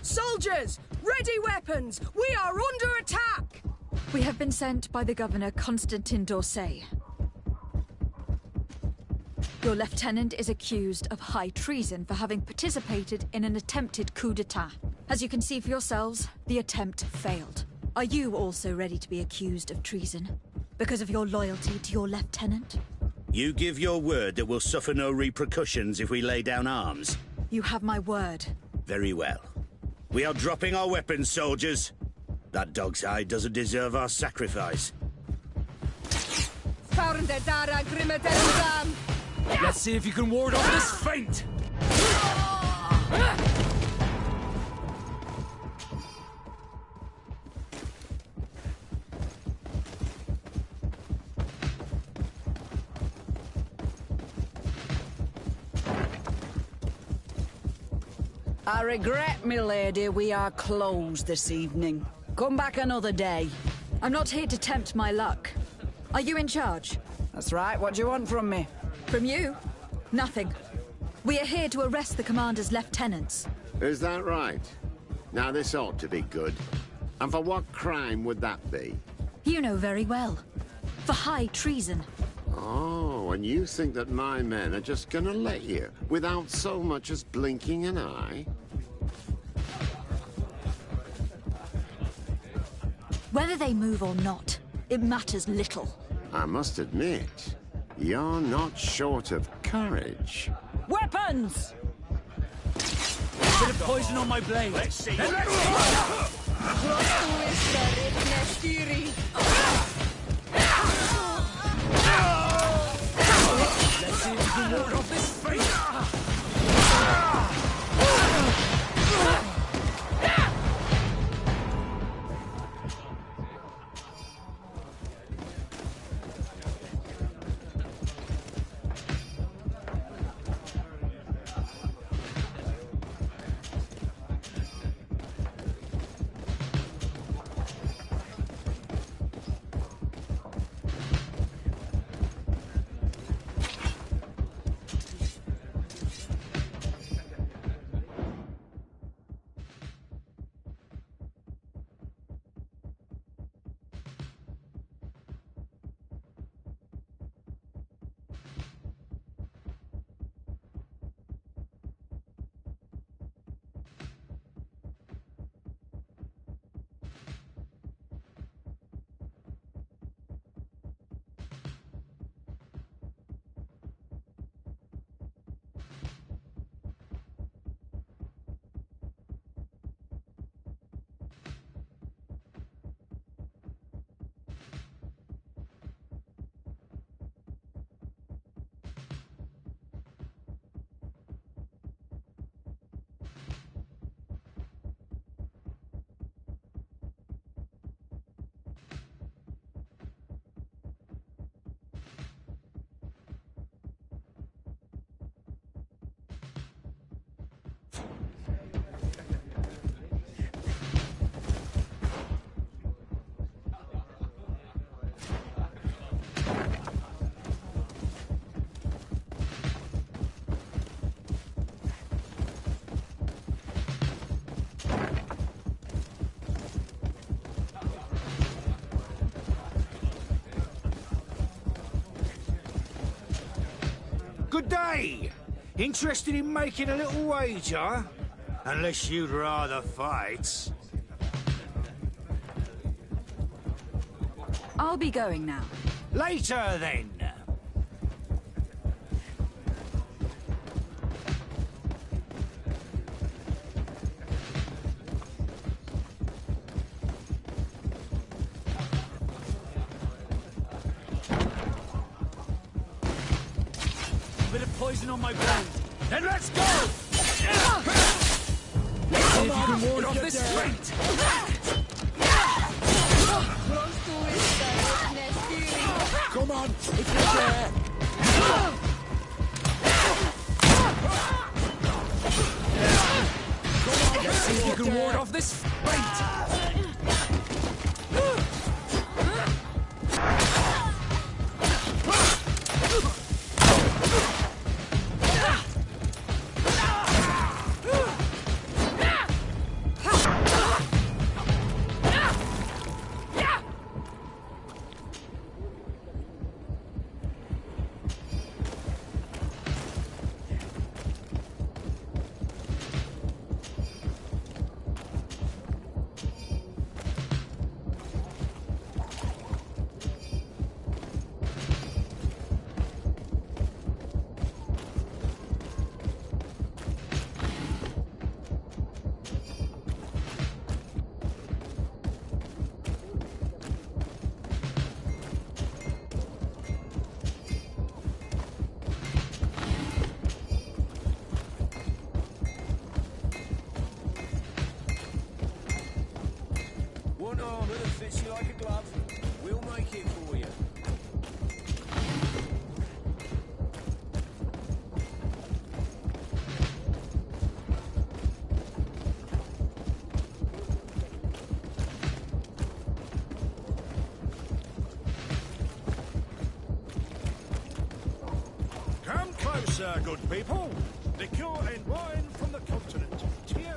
Soldiers! Ready weapons! We are under attack! We have been sent by the Governor Constantin d'Orsay. Your lieutenant is accused of high treason for having participated in an attempted coup d'etat. As you can see for yourselves, the attempt failed. Are you also ready to be accused of treason? Because of your loyalty to your lieutenant? You give your word that we'll suffer no repercussions if we lay down arms? You have my word. Very well. We are dropping our weapons, soldiers. That dog's hide doesn't deserve our sacrifice. Let's see if you can ward off this feint! I regret, milady, we are closed this evening. Come back another day. I'm not here to tempt my luck. Are you in charge? That's right. What do you want from me? From you? Nothing. We are here to arrest the commander's lieutenants. Is that right? Now this ought to be good. And for what crime would that be? You know very well. For high treason. Oh, and you think that my men are just gonna let you, without so much as blinking an eye? Whether they move or not, it matters little. I must admit, you're not short of courage. Weapons! Bit of poison on my blade. Let's see. Let's see if we can ward off this fate. Good day. Interested in making a little wager? Unless you'd rather fight. I'll be going now. Later, then. Bit of poison on my blade. Then let's go! Let's see if you can ward off this fate! Come on, if you're there! Let's see if you can ward off this fate! sir, good people. Liqueur and wine from the continent. Cheer.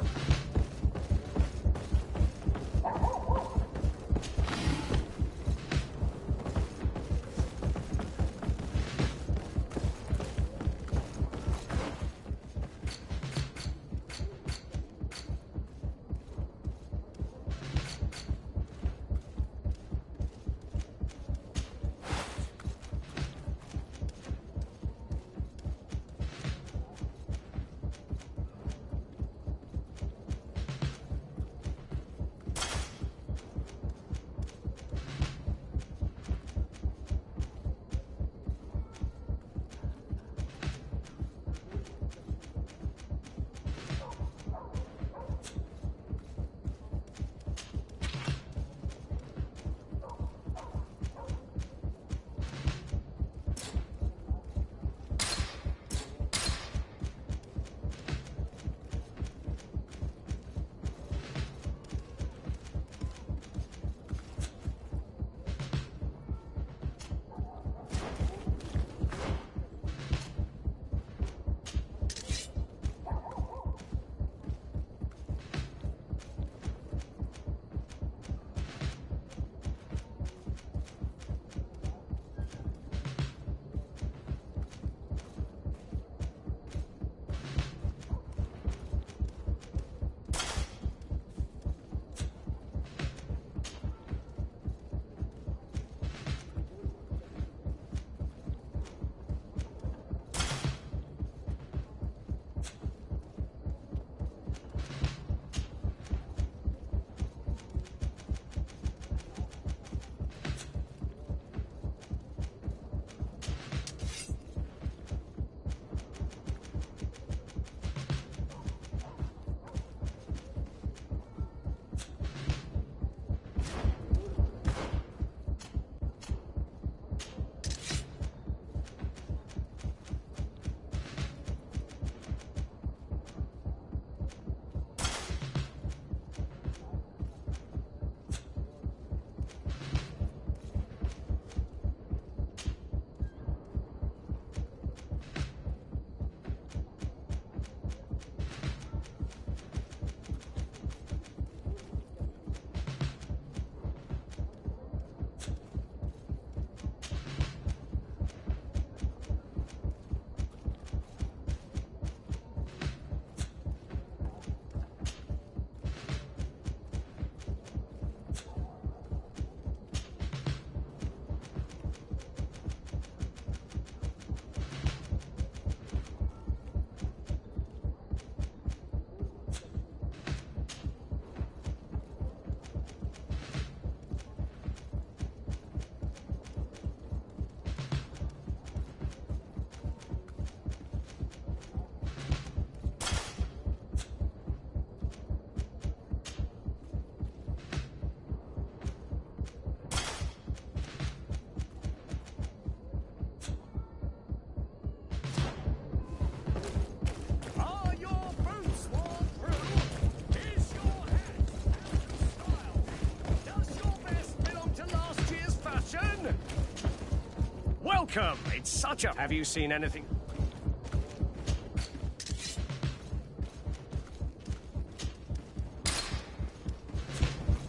Welcome! It's such a... Have you seen anything?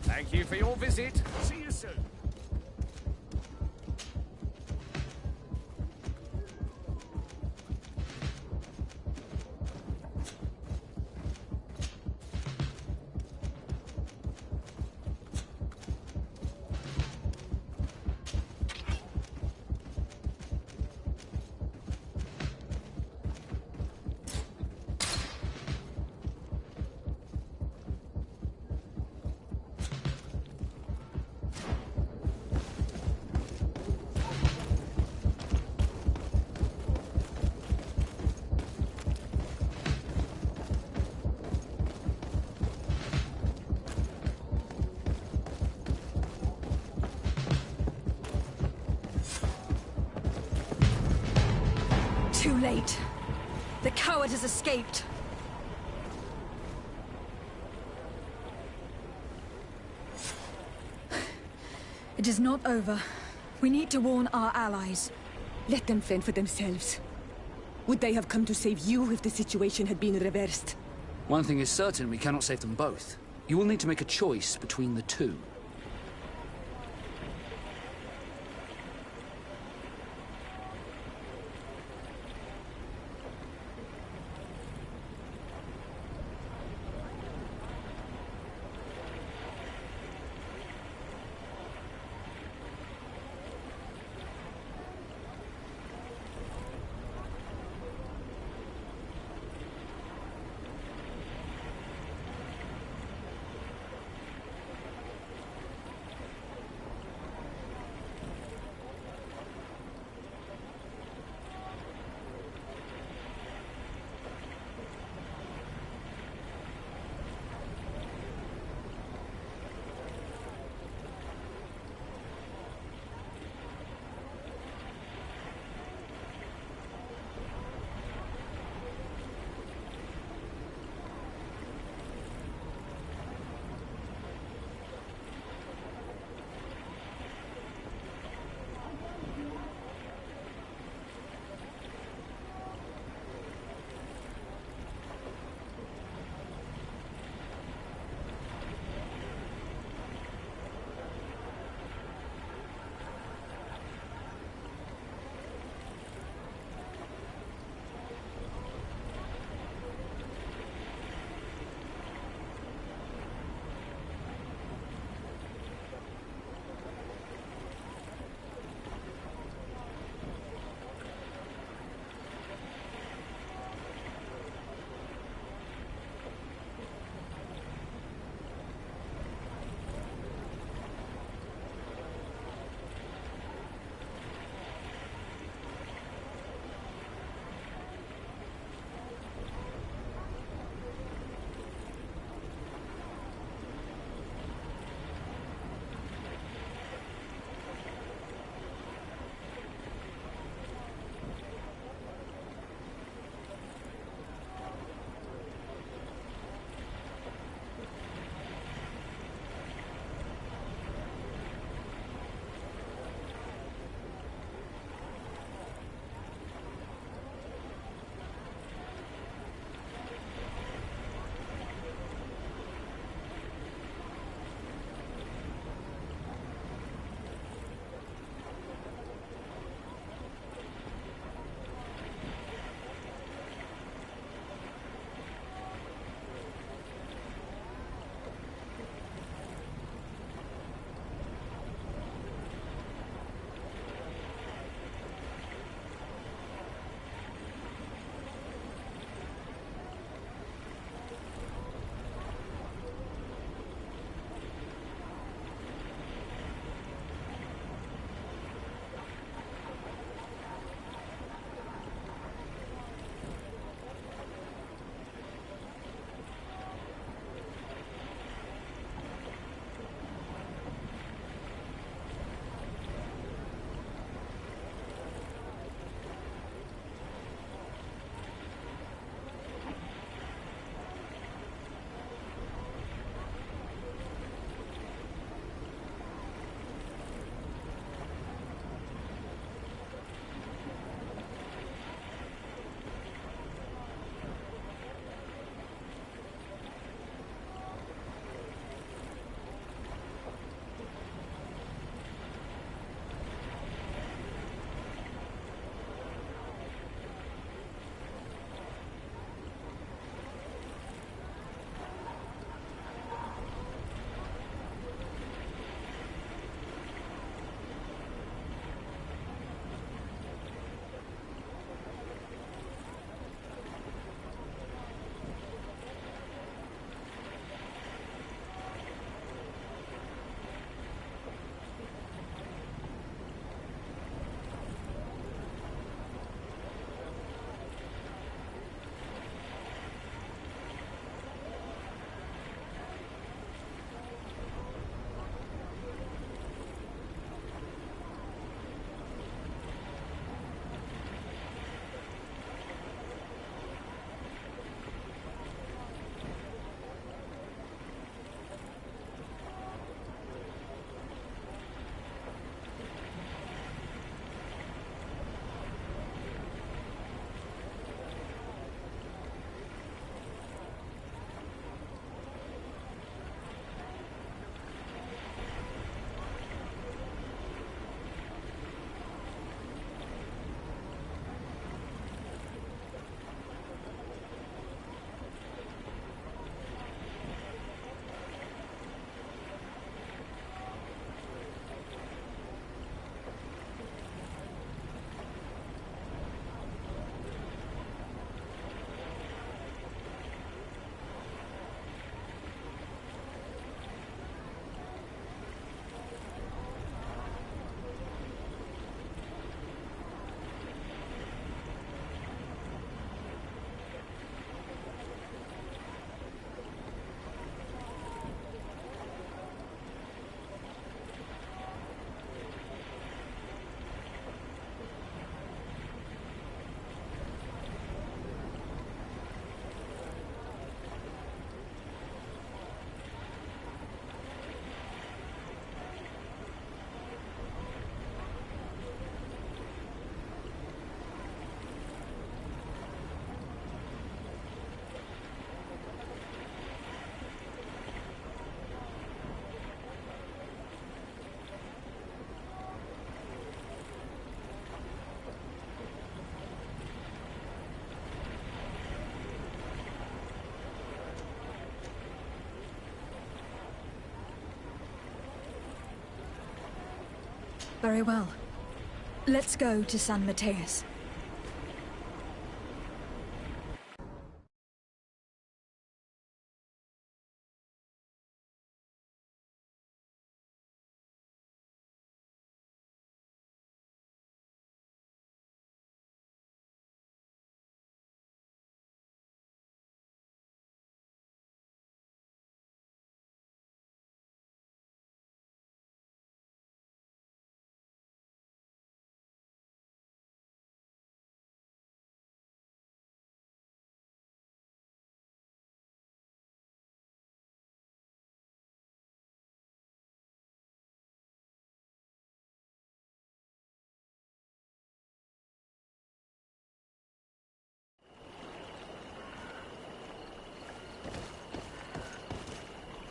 Thank you for your visit. See you soon. Too late. The coward has escaped. It is not over. We need to warn our allies. Let them fend for themselves. Would they have come to save you if the situation had been reversed? One thing is certain, we cannot save them both. You will need to make a choice between the two. Very well. Let's go to San Mateus.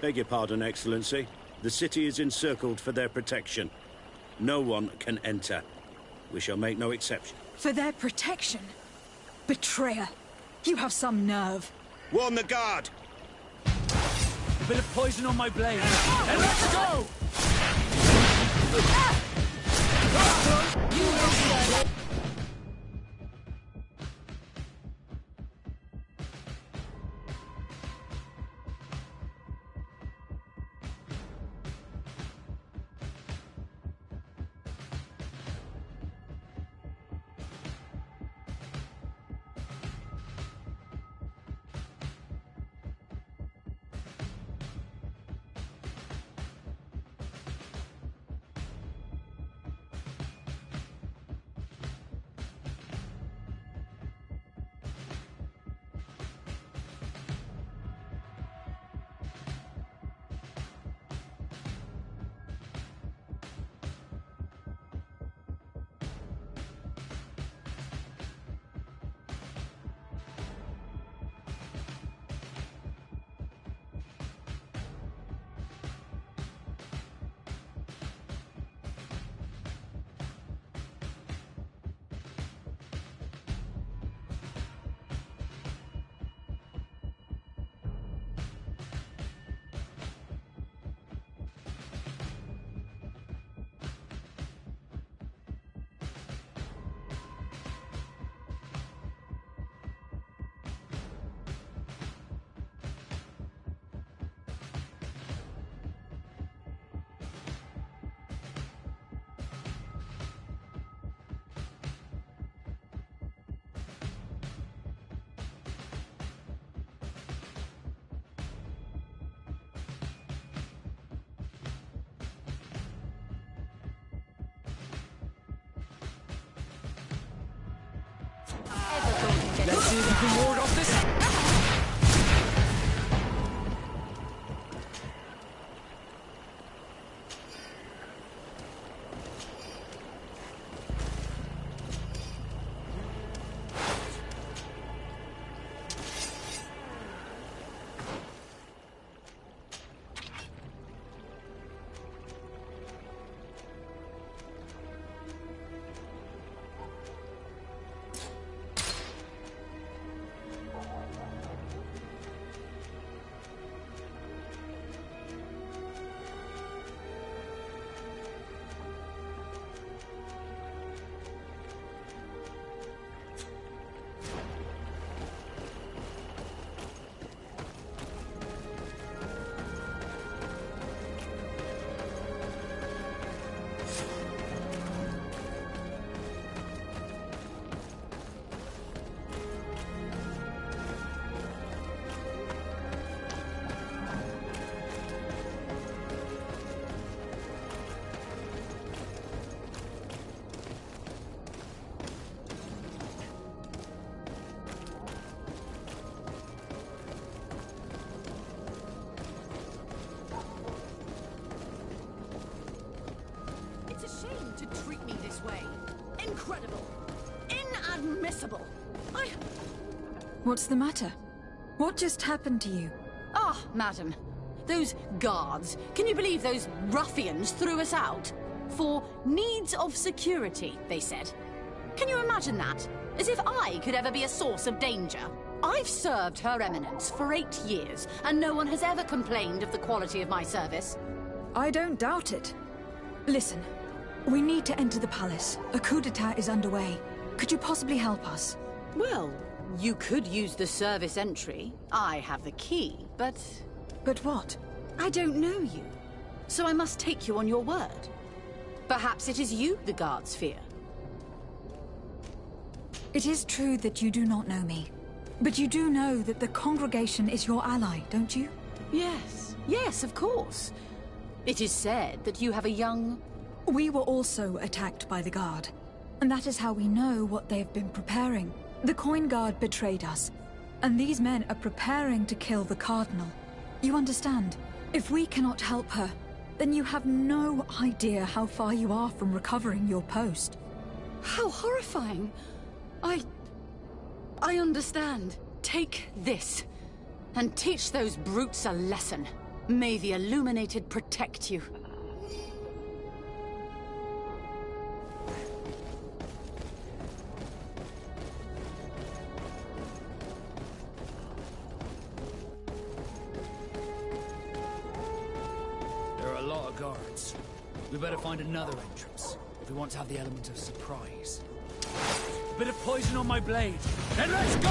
Beg your pardon, Excellency. The city is encircled for their protection. No one can enter. We shall make no exception. For their protection? Betrayer! You have some nerve. Warn the guard! A bit of poison on my blade. And let's go! You will it. Let's see if you can ward off this. Incredible! Inadmissible! What's the matter? What just happened to you? Ah, madam. Those guards. Can you believe those ruffians threw us out? For needs of security, they said. Can you imagine that? As if I could ever be a source of danger. I've served Her Eminence for 8 years, and no one has ever complained of the quality of my service. I don't doubt it. Listen, We need to enter the palace. A coup d'etat is underway. Could you possibly help us? Well, you could use the service entry. I have the key, but... But what? I don't know you, so I must take you on your word. Perhaps it is you the guards fear. It is true that you do not know me. But you do know that the congregation is your ally, don't you? Yes, of course. It is said that you have a young... We were also attacked by the Guard. And that is how we know what they have been preparing. The Coin Guard betrayed us. And these men are preparing to kill the Cardinal. You understand? If we cannot help her, then you have no idea how far you are from recovering your post. How horrifying! I understand. Take this, and teach those brutes a lesson. May the Illuminated protect you. There are a lot of guards. We better find another entrance, if we want to have the element of surprise. A bit of poison on my blade, and let's go!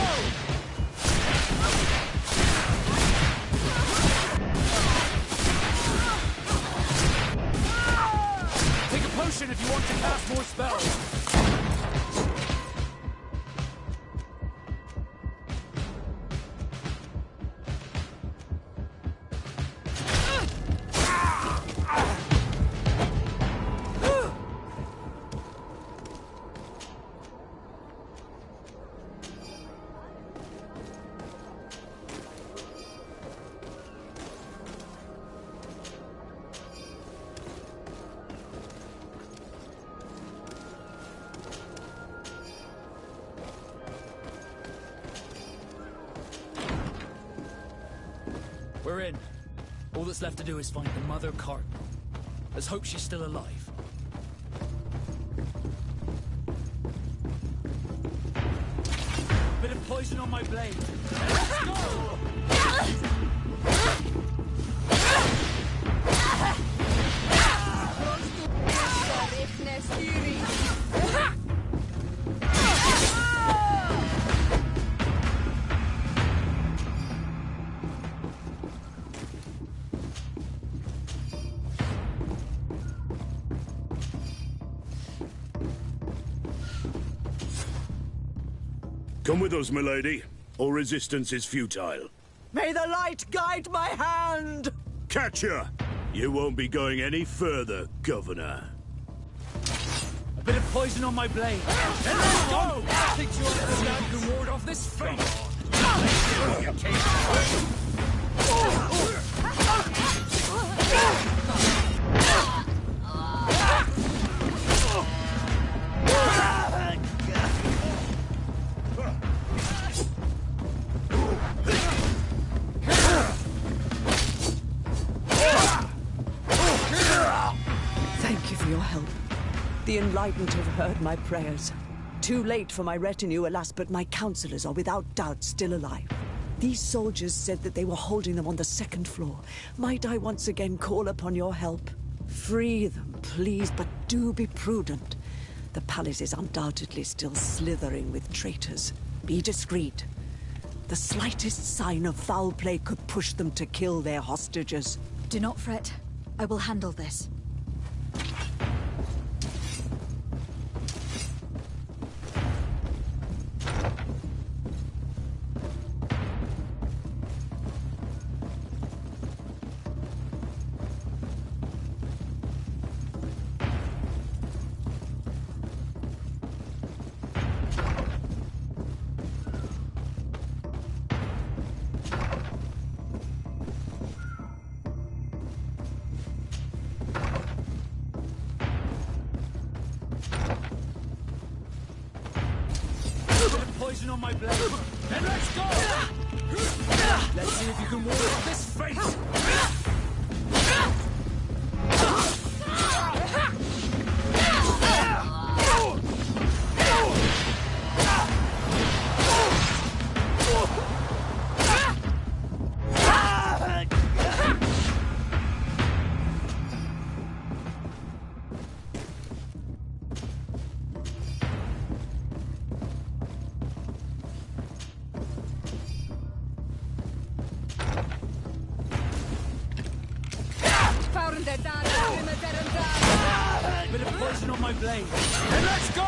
Take a potion if you want to cast more spells. We're in. All that's left to do is find the Mother Cardinal. Let's hope she's still alive. Bit of poison on my blade. Let's go! Come with us, milady. All resistance is futile. May the light guide my hand! Catch her! You won't be going any further, Governor. A bit of poison on my blade. And let's go! Think you understand you can ward off this fate? Thank you for your help. The Enlightened have heard my prayers. Too late for my retinue, alas, but my counselors are without doubt still alive. These soldiers said that they were holding them on the second floor. Might I once again call upon your help? Free them, please, but do be prudent. The palace is undoubtedly still slithering with traitors. Be discreet. The slightest sign of foul play could push them to kill their hostages. Do not fret. I will handle this. Poison on my blade. Then let's go! Let's see if you can ward off this fate! poison on my blade. Then let's go!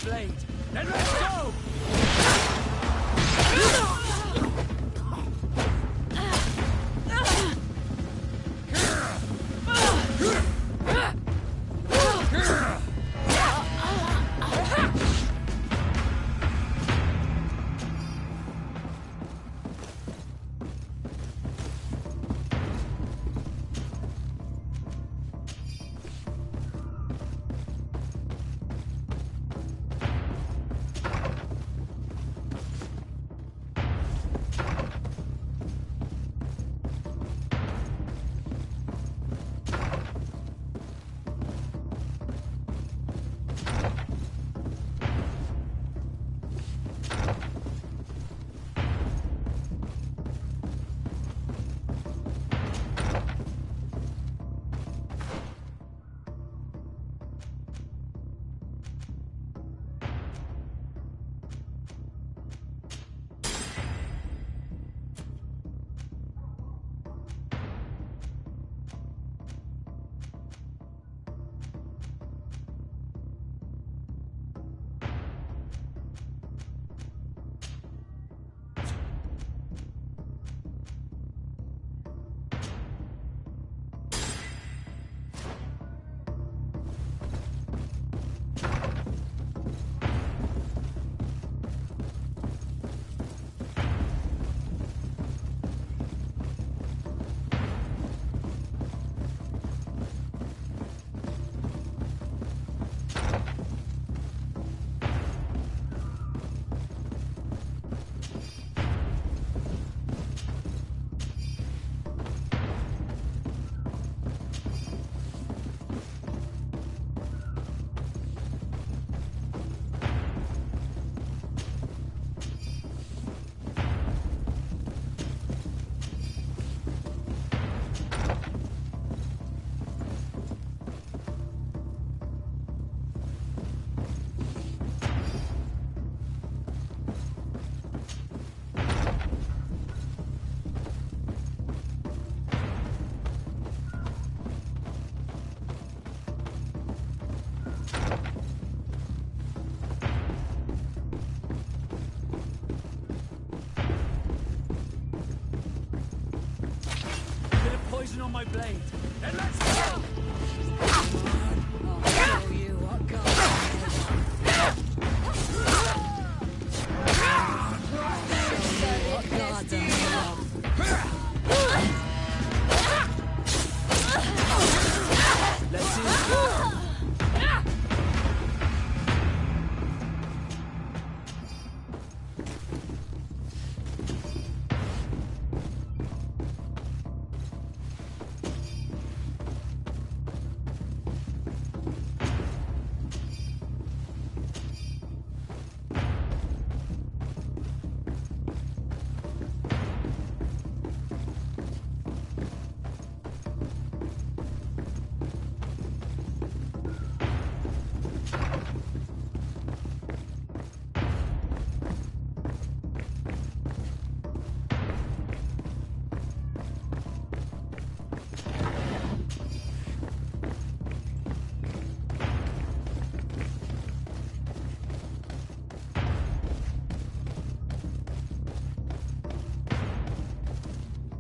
Blade. Then let's go! Poison on my blade. Then let's go! I'll show you what God's Let's see it go.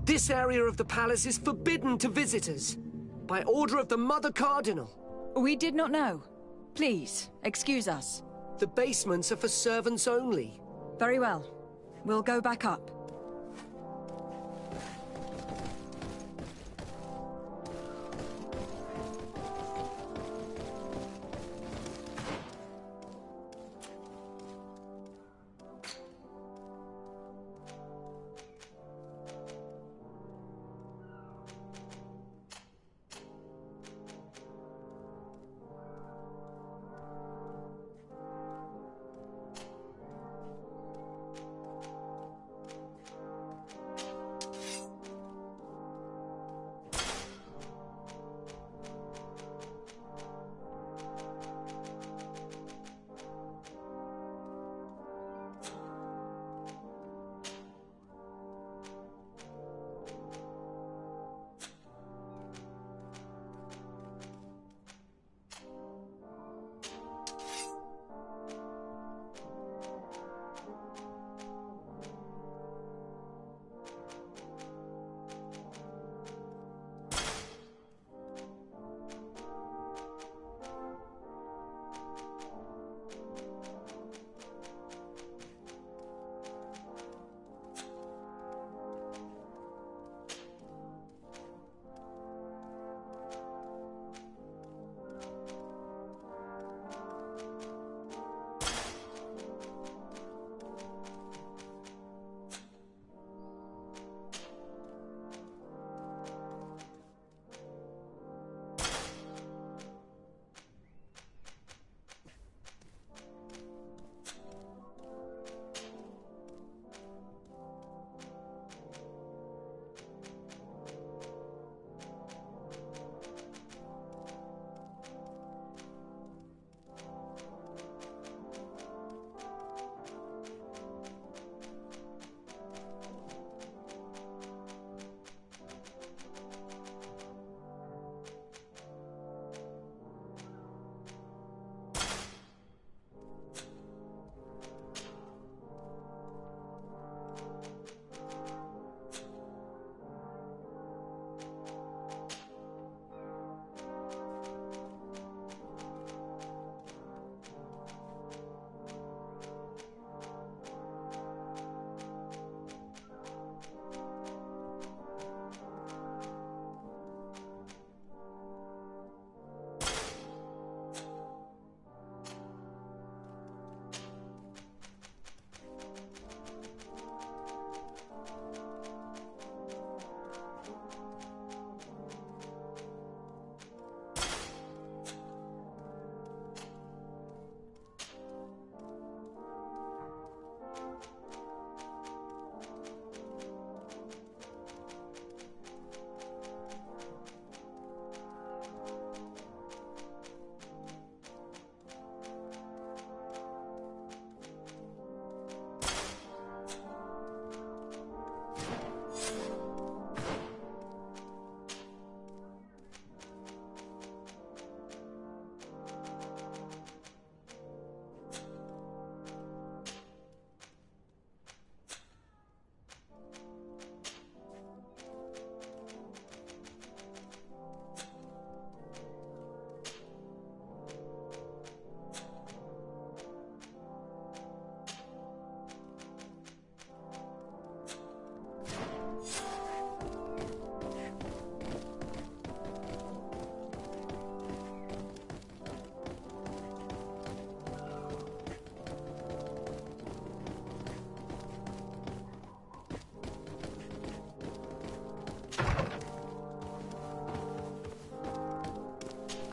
This area of the palace is forbidden to visitors. By order of the Mother Cardinal. We did not know. Please, excuse us. The basements are for servants only. Very well. We'll go back up.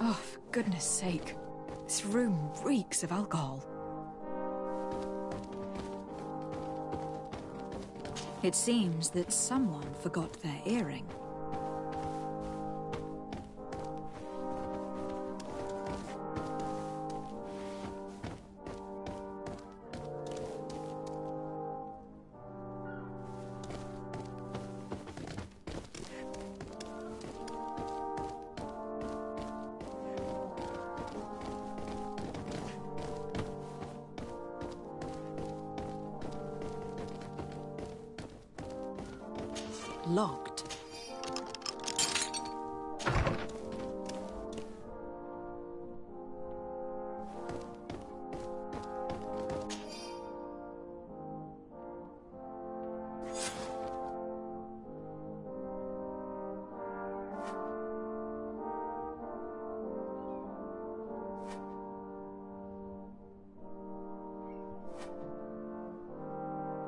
Oh, for goodness sake. This room reeks of alcohol. It seems that someone forgot their earring. Locked.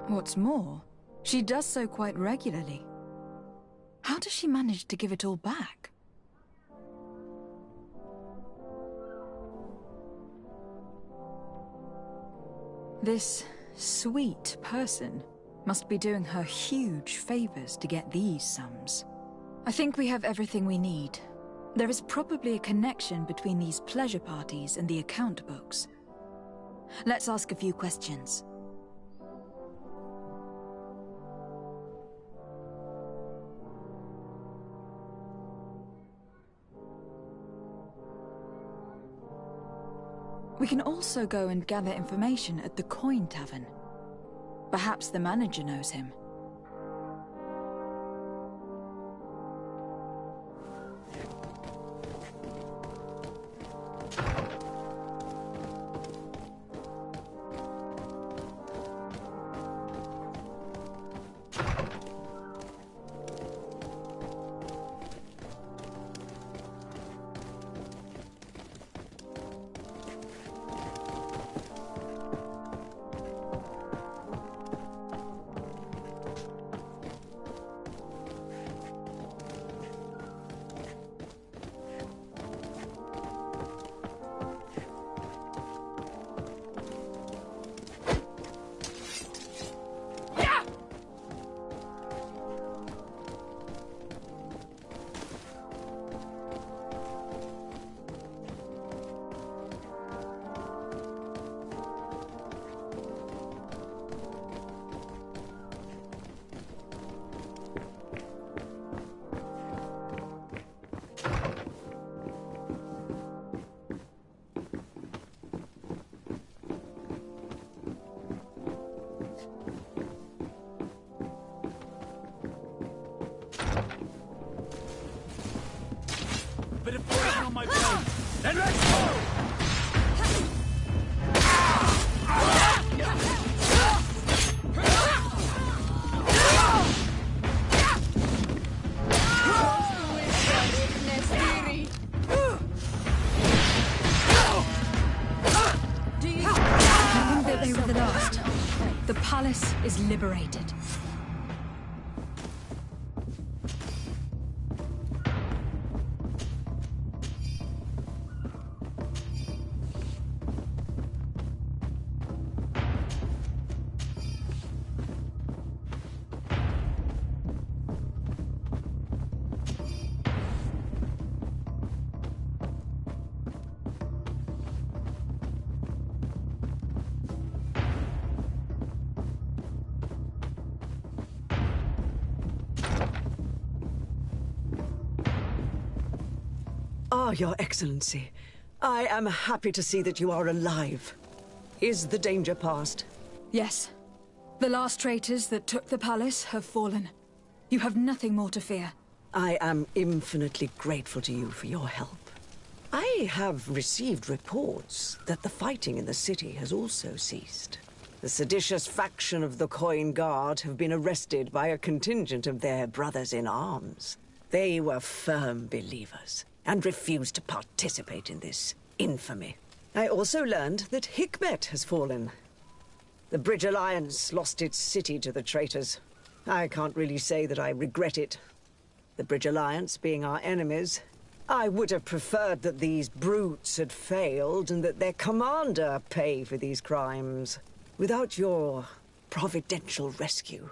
What's more, she does so quite regularly. How does she manage to give it all back? This sweet person must be doing her huge favors to get these sums. I think we have everything we need. There is probably a connection between these pleasure parties and the account books. Let's ask a few questions. We can also go and gather information at the Coin Tavern. Perhaps the manager knows him. Bit of poison on my blade. Then let's go! I think that they were the last. The palace is liberated. Ah, Your Excellency. I am happy to see that you are alive. Is the danger past? Yes. The last traitors that took the palace have fallen. You have nothing more to fear. I am infinitely grateful to you for your help. I have received reports that the fighting in the city has also ceased. The seditious faction of the Coin Guard have been arrested by a contingent of their brothers in arms. They were firm believers and refused to participate in this infamy. I also learned that Hikmet has fallen. The Bridge Alliance lost its city to the traitors. I can't really say that I regret it. The Bridge Alliance being our enemies, I would have preferred that these brutes had failed and that their commander pay for these crimes. Without your providential rescue,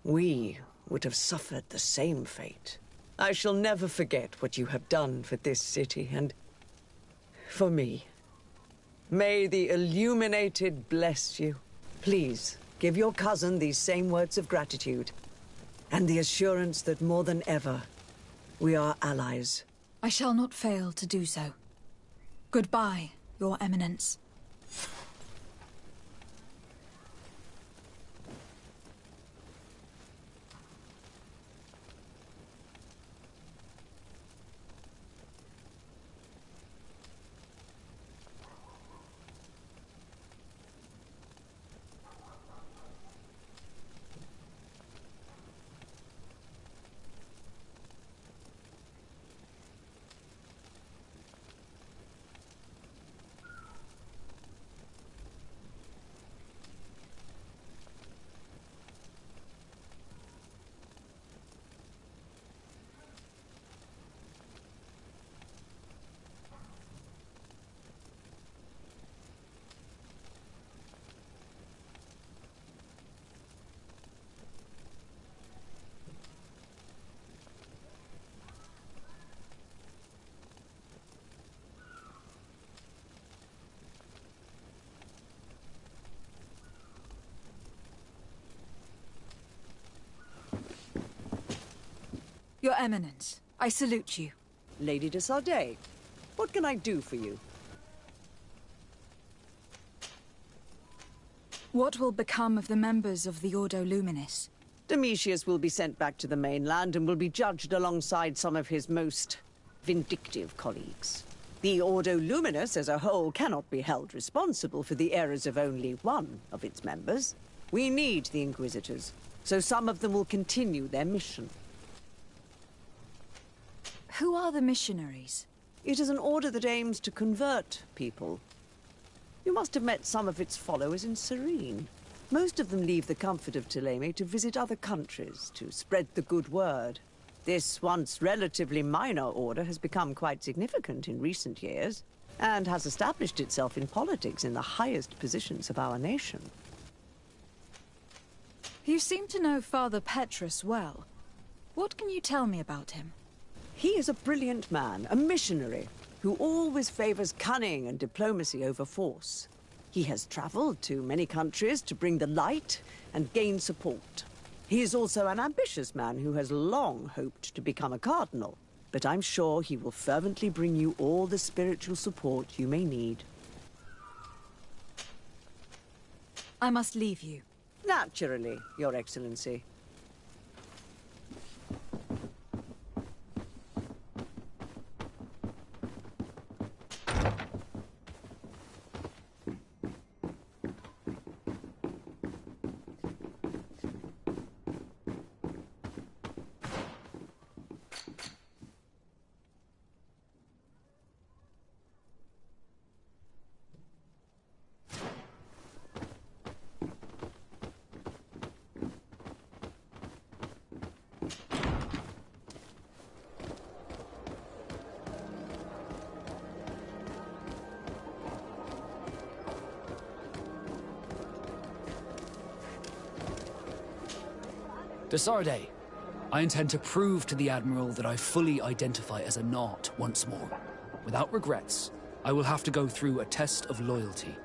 we would have suffered the same fate. I shall never forget what you have done for this city and for me. May the Illuminated bless you. Please, give your cousin these same words of gratitude and the assurance that more than ever, we are allies. I shall not fail to do so. Goodbye, Your Eminence. Your Eminence, I salute you. Lady de Sardet, what can I do for you? What will become of the members of the Ordo Luminis? Domitius will be sent back to the mainland and will be judged alongside some of his most vindictive colleagues. The Ordo Luminis as a whole cannot be held responsible for the errors of only one of its members. We need the Inquisitors, so some of them will continue their mission. Who are the missionaries? It is an order that aims to convert people. You must have met some of its followers in Serene. Most of them leave the comfort of Thélème to visit other countries, to spread the good word. This once relatively minor order has become quite significant in recent years, and has established itself in politics in the highest positions of our nation. You seem to know Father Petrus well. What can you tell me about him? He is a brilliant man, a missionary, who always favors cunning and diplomacy over force. He has traveled to many countries to bring the light and gain support. He is also an ambitious man who has long hoped to become a cardinal, but I'm sure he will fervently bring you all the spiritual support you may need. I must leave you. Naturally, Your Excellency. De Sardet, I intend to prove to the Admiral that I fully identify as a Naut once more. Without regrets, I will have to go through a test of loyalty.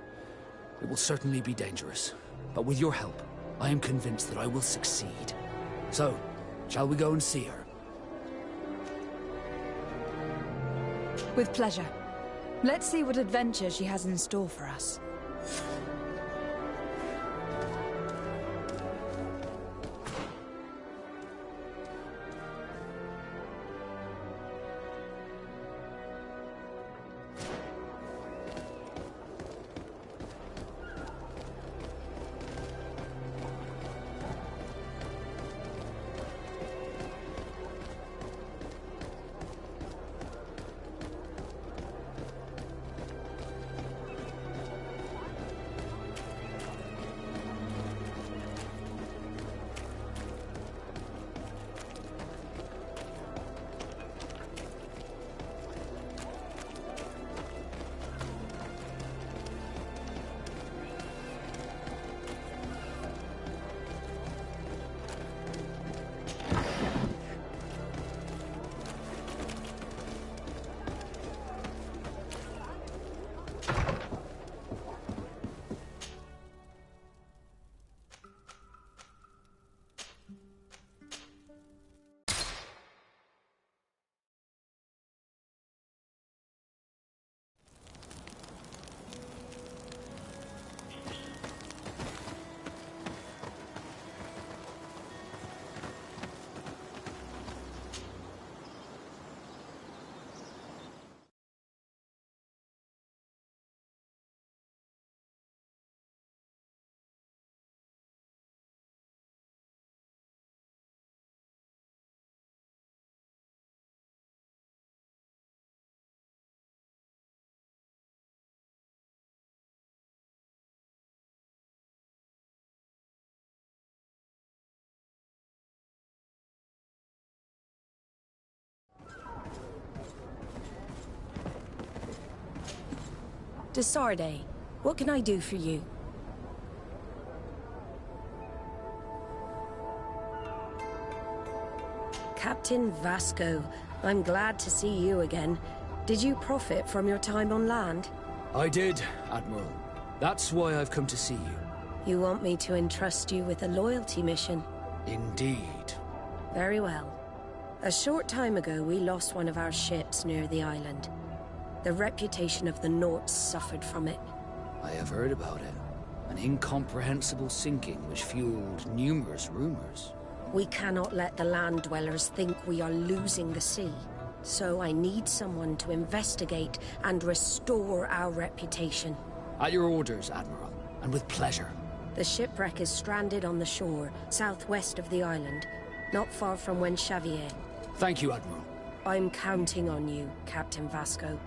It will certainly be dangerous, but with your help, I am convinced that I will succeed. So, shall we go and see her? With pleasure. Let's see what adventure she has in store for us. De Sardet, what can I do for you? Captain Vasco, I'm glad to see you again. Did you profit from your time on land? I did, Admiral. That's why I've come to see you. You want me to entrust you with a loyalty mission? Indeed. Very well. A short time ago, we lost one of our ships near the island. The reputation of the Norts suffered from it. I have heard about it. An incomprehensible sinking which fueled numerous rumors. We cannot let the land dwellers think we are losing the sea. So I need someone to investigate and restore our reputation. At your orders, Admiral, and with pleasure. The shipwreck is stranded on the shore, southwest of the island, not far from when Xavier. Thank you, Admiral. I'm counting on you, Captain Vasco.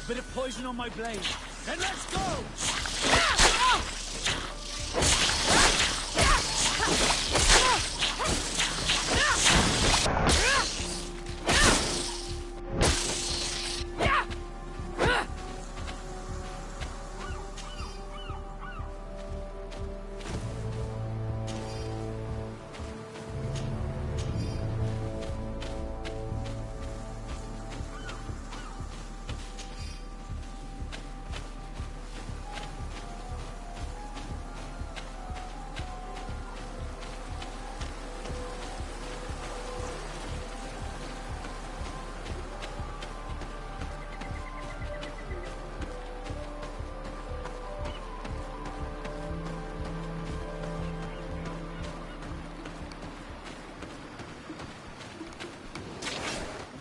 Bit of poison on my blade. Then let's go!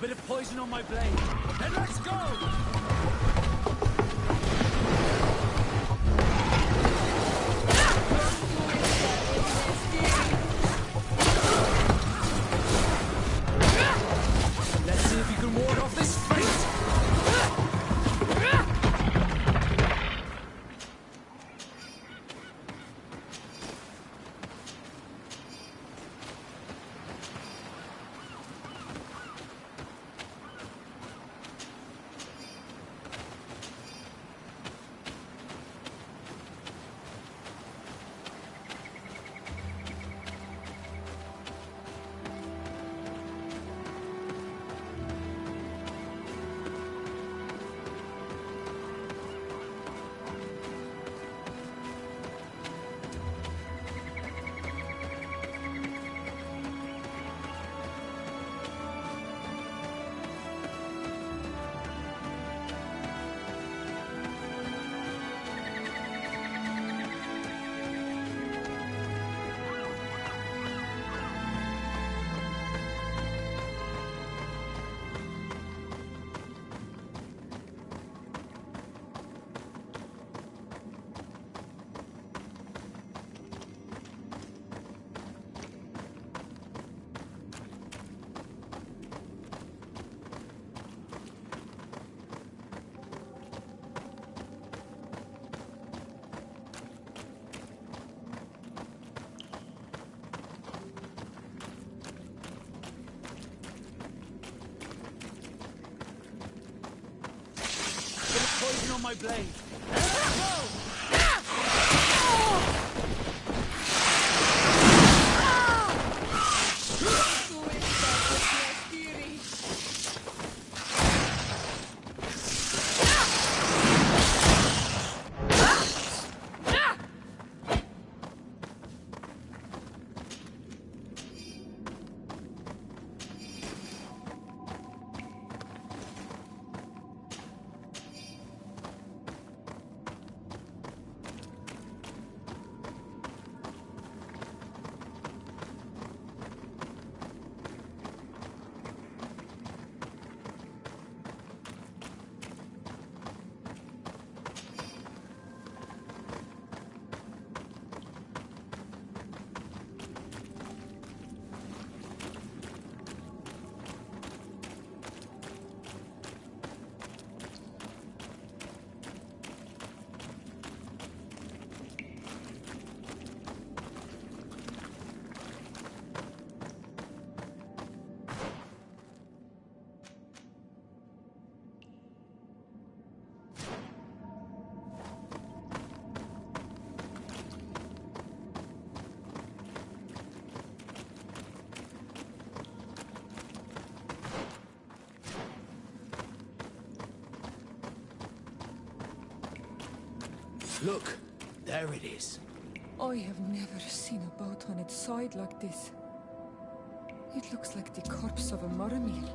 Bit of poison on my blade. Then let's go! Let's see if you can ward off this fate! Poison on my blade. Let's go! Look, there it is. I have never seen a boat on its side like this. It looks like the corpse of a Moramir.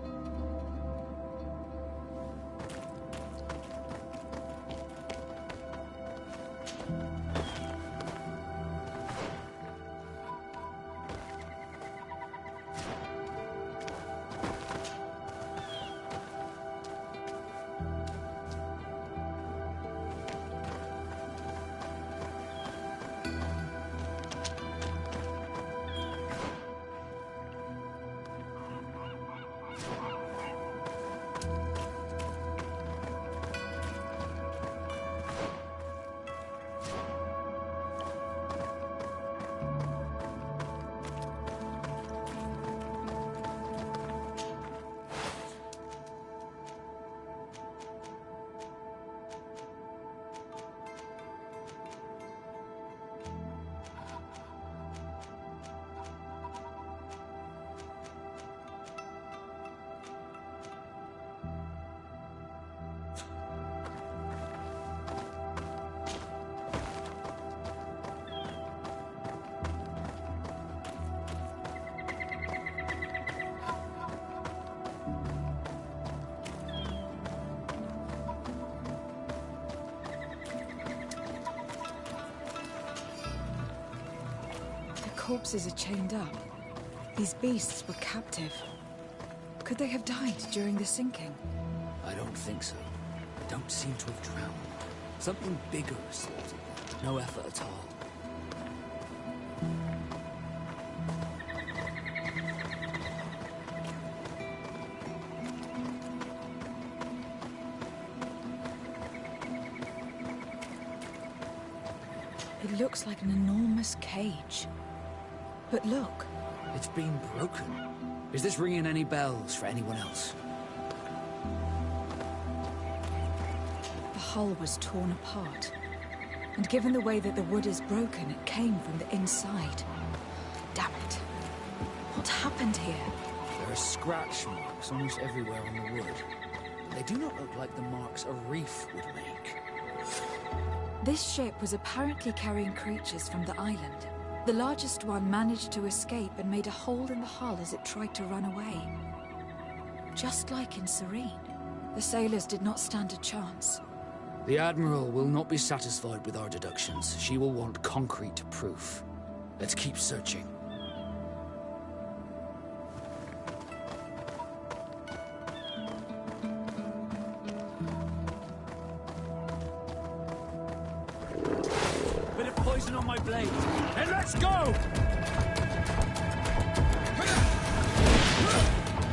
corpses are chained up. These beasts were captive. Could they have died during the sinking? I don't think so. They don't seem to have drowned. Something bigger slaughtered them. No effort at all. It looks like an enormous cage. But look. It's been broken. Is this ringing any bells for anyone else? The hull was torn apart. And given the way that the wood is broken, it came from the inside. Damn it. What happened here? There are scratch marks almost everywhere on the wood. They do not look like the marks a reef would make. This ship was apparently carrying creatures from the island. The largest one managed to escape and made a hole in the hull as it tried to run away. Just like in Serene, the sailors did not stand a chance. The Admiral will not be satisfied with our deductions. She will want concrete proof. Let's keep searching. Bit of poison on my blade. And let's go!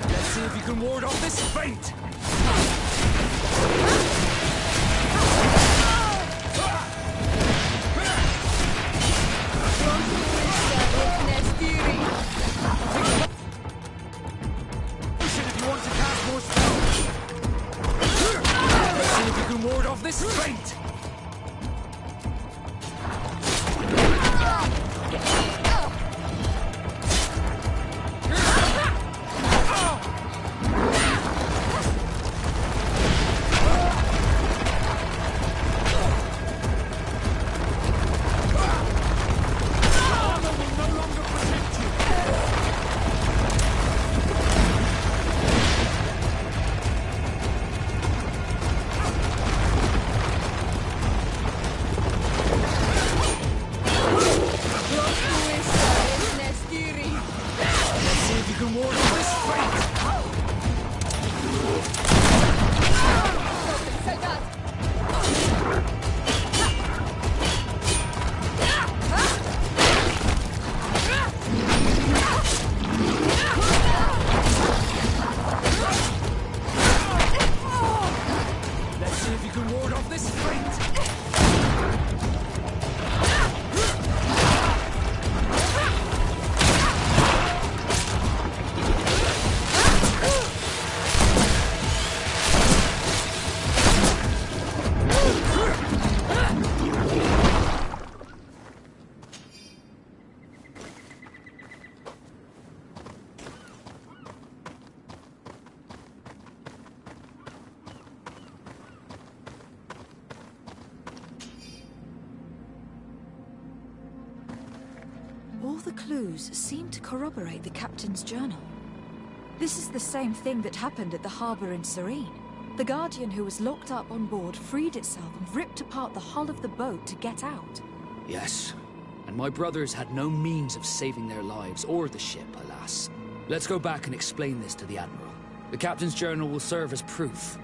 Let's see if you can ward off this feint! If you want to cast more spells. Let's see if you can ward off this feint! All the clues seem to corroborate the captain's journal. This is the same thing that happened at the harbor in Serene. The Guardian who was locked up on board freed itself and ripped apart the hull of the boat to get out. Yes. And my brothers had no means of saving their lives or the ship, alas. Let's go back and explain this to the Admiral. The captain's journal will serve as proof.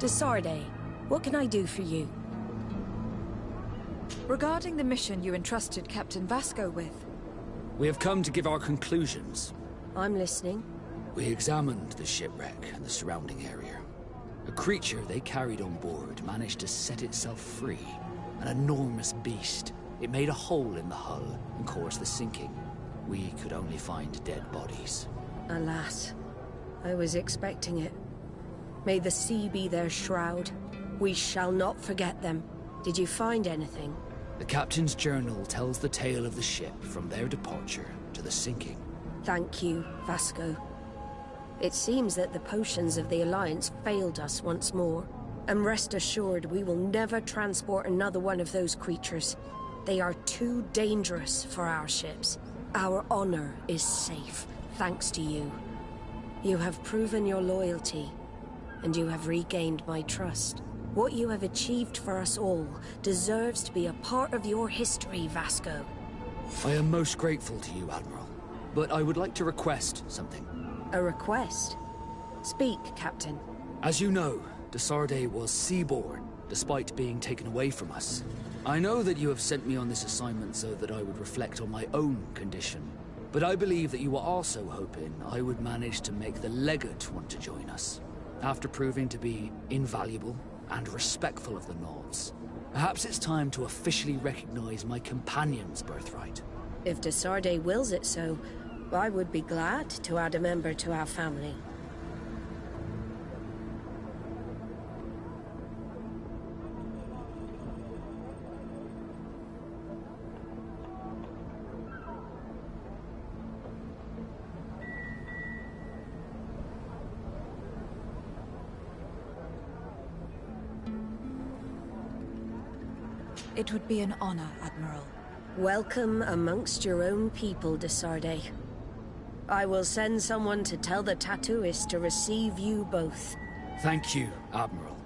Desarde, what can I do for you? Regarding the mission you entrusted Captain Vasco with. We have come to give our conclusions. I'm listening. We examined the shipwreck and the surrounding area. A creature they carried on board managed to set itself free. An enormous beast. It made a hole in the hull and caused the sinking. We could only find dead bodies. Alas, I was expecting it. May the sea be their shroud. We shall not forget them. Did you find anything? The captain's journal tells the tale of the ship from their departure to the sinking. Thank you, Vasco. It seems that the potions of the Alliance failed us once more. And rest assured, we will never transport another one of those creatures. They are too dangerous for our ships. Our honor is safe, thanks to you. You have proven your loyalty, and you have regained my trust. What you have achieved for us all deserves to be a part of your history, Vasco. I am most grateful to you, Admiral. But I would like to request something. A request? Speak, Captain. As you know, Desarde was seaborn, despite being taken away from us. I know that you have sent me on this assignment so that I would reflect on my own condition. But I believe that you were also hoping I would manage to make the legate want to join us. After proving to be invaluable and respectful of the Nords, perhaps it's time to officially recognize my companion's birthright. If Desarde wills it so, I would be glad to add a member to our family. It would be an honor, Admiral. Welcome amongst your own people, Desarde. I will send someone to tell the tattooist to receive you both. Thank you, Admiral.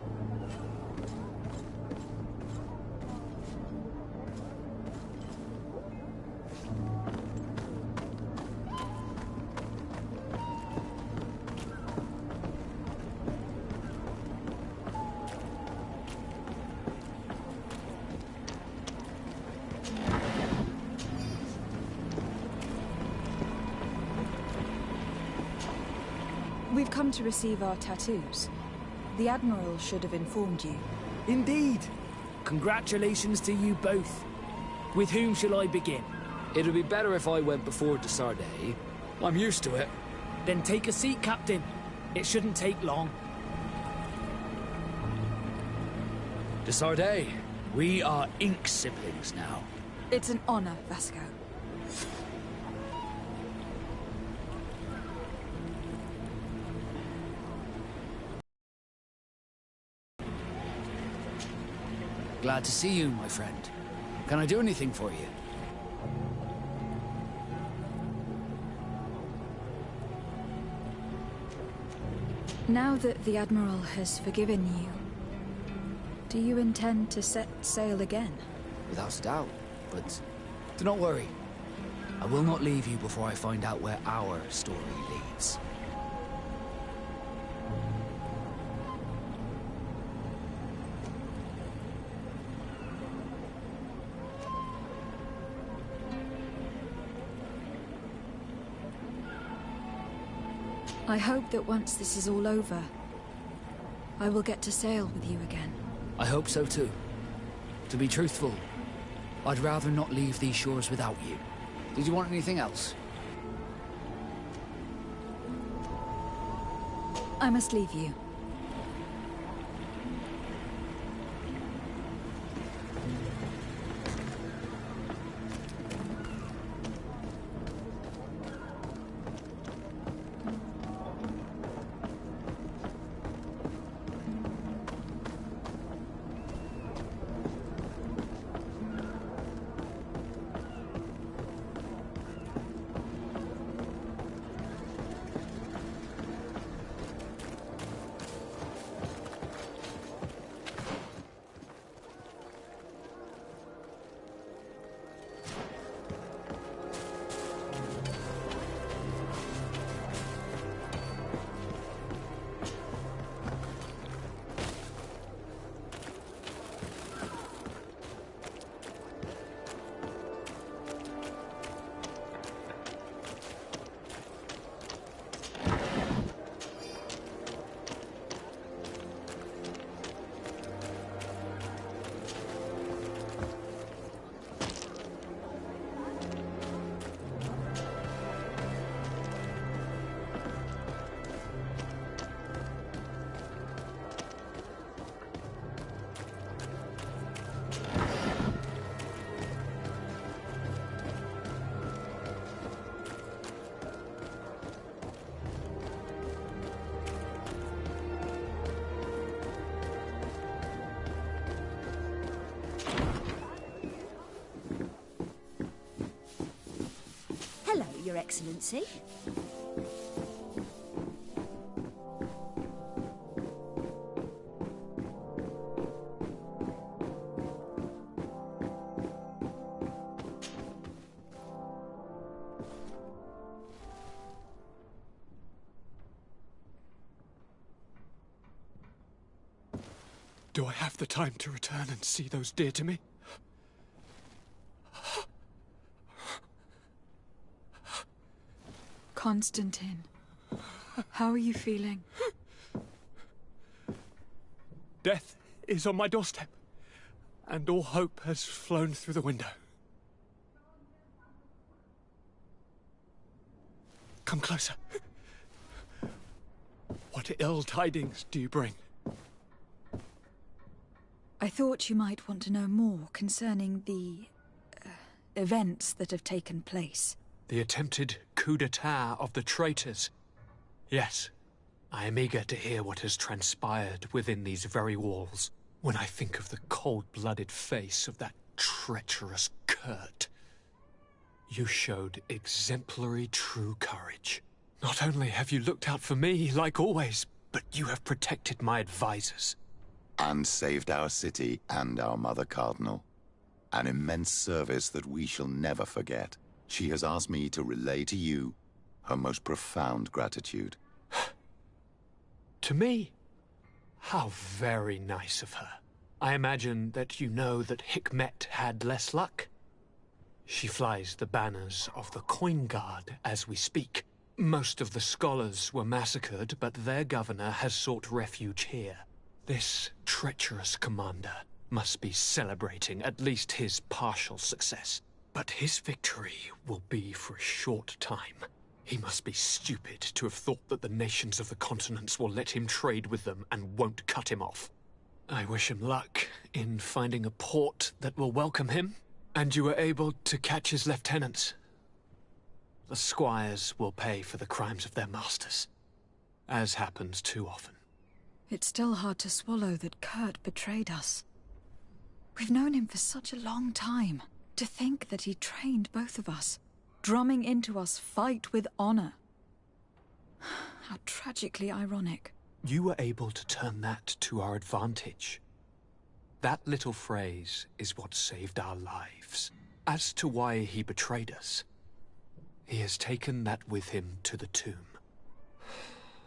We've come to receive our tattoos. The Admiral should have informed you. Indeed. Congratulations to you both. With whom shall I begin? It would be better if I went before Desarde. I'm used to it. Then take a seat, Captain. It shouldn't take long. Desarde, we are ink siblings now. It's an honor, Vasco. Glad to see you, my friend. Can I do anything for you? Now that the Admiral has forgiven you, do you intend to set sail again? Without a doubt, but do not worry. I will not leave you before I find out where our story leads. I hope that once this is all over, I will get to sail with you again. I hope so too. To be truthful, I'd rather not leave these shores without you. Did you want anything else? I must leave you. Excellency. Do I have the time to return and see those dear to me? Constantine, how are you feeling? Death is on my doorstep, and all hope has flown through the window. Come closer. What ill tidings do you bring? I thought you might want to know more concerning the events that have taken place. The attempted coup d'etat of the traitors. Yes, I am eager to hear what has transpired within these very walls. When I think of the cold-blooded face of that treacherous Kurt. You showed exemplary true courage. Not only have you looked out for me, like always, but you have protected my advisors. And saved our city and our Mother Cardinal. An immense service that we shall never forget. She has asked me to relay to you her most profound gratitude. To me? How very nice of her. I imagine that you know that Hikmet had less luck. She flies the banners of the Coin Guard as we speak. Most of the scholars were massacred, but their governor has sought refuge here. This treacherous commander must be celebrating at least his partial success. But his victory will be for a short time. He must be stupid to have thought that the nations of the continents will let him trade with them and won't cut him off. I wish him luck in finding a port that will welcome him, and you are able to catch his lieutenants. The squires will pay for the crimes of their masters, as happens too often. It's still hard to swallow that Kurt betrayed us. We've known him for such a long time. To think that he trained both of us, drumming into us fight with honor. How tragically ironic. You were able to turn that to our advantage. That little phrase is what saved our lives. As to why he betrayed us, he has taken that with him to the tomb.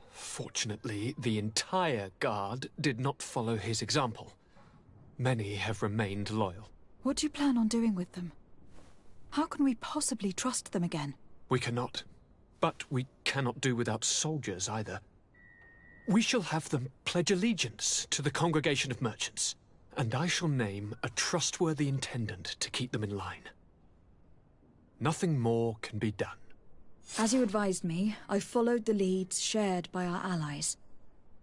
Fortunately, the entire guard did not follow his example. Many have remained loyal. What do you plan on doing with them? How can we possibly trust them again? We cannot. But we cannot do without soldiers either. We shall have them pledge allegiance to the Congregation of Merchants, and I shall name a trustworthy intendant to keep them in line. Nothing more can be done. As you advised me, I followed the leads shared by our allies,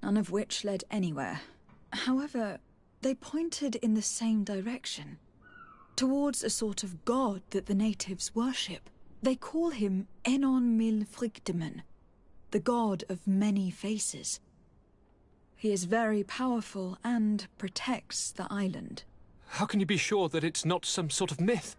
none of which led anywhere. However, they pointed in the same direction, towards a sort of god that the natives worship. They call him Enon Mil Frichtemen, the god of many faces. He is very powerful and protects the island. How can you be sure that it's not some sort of myth?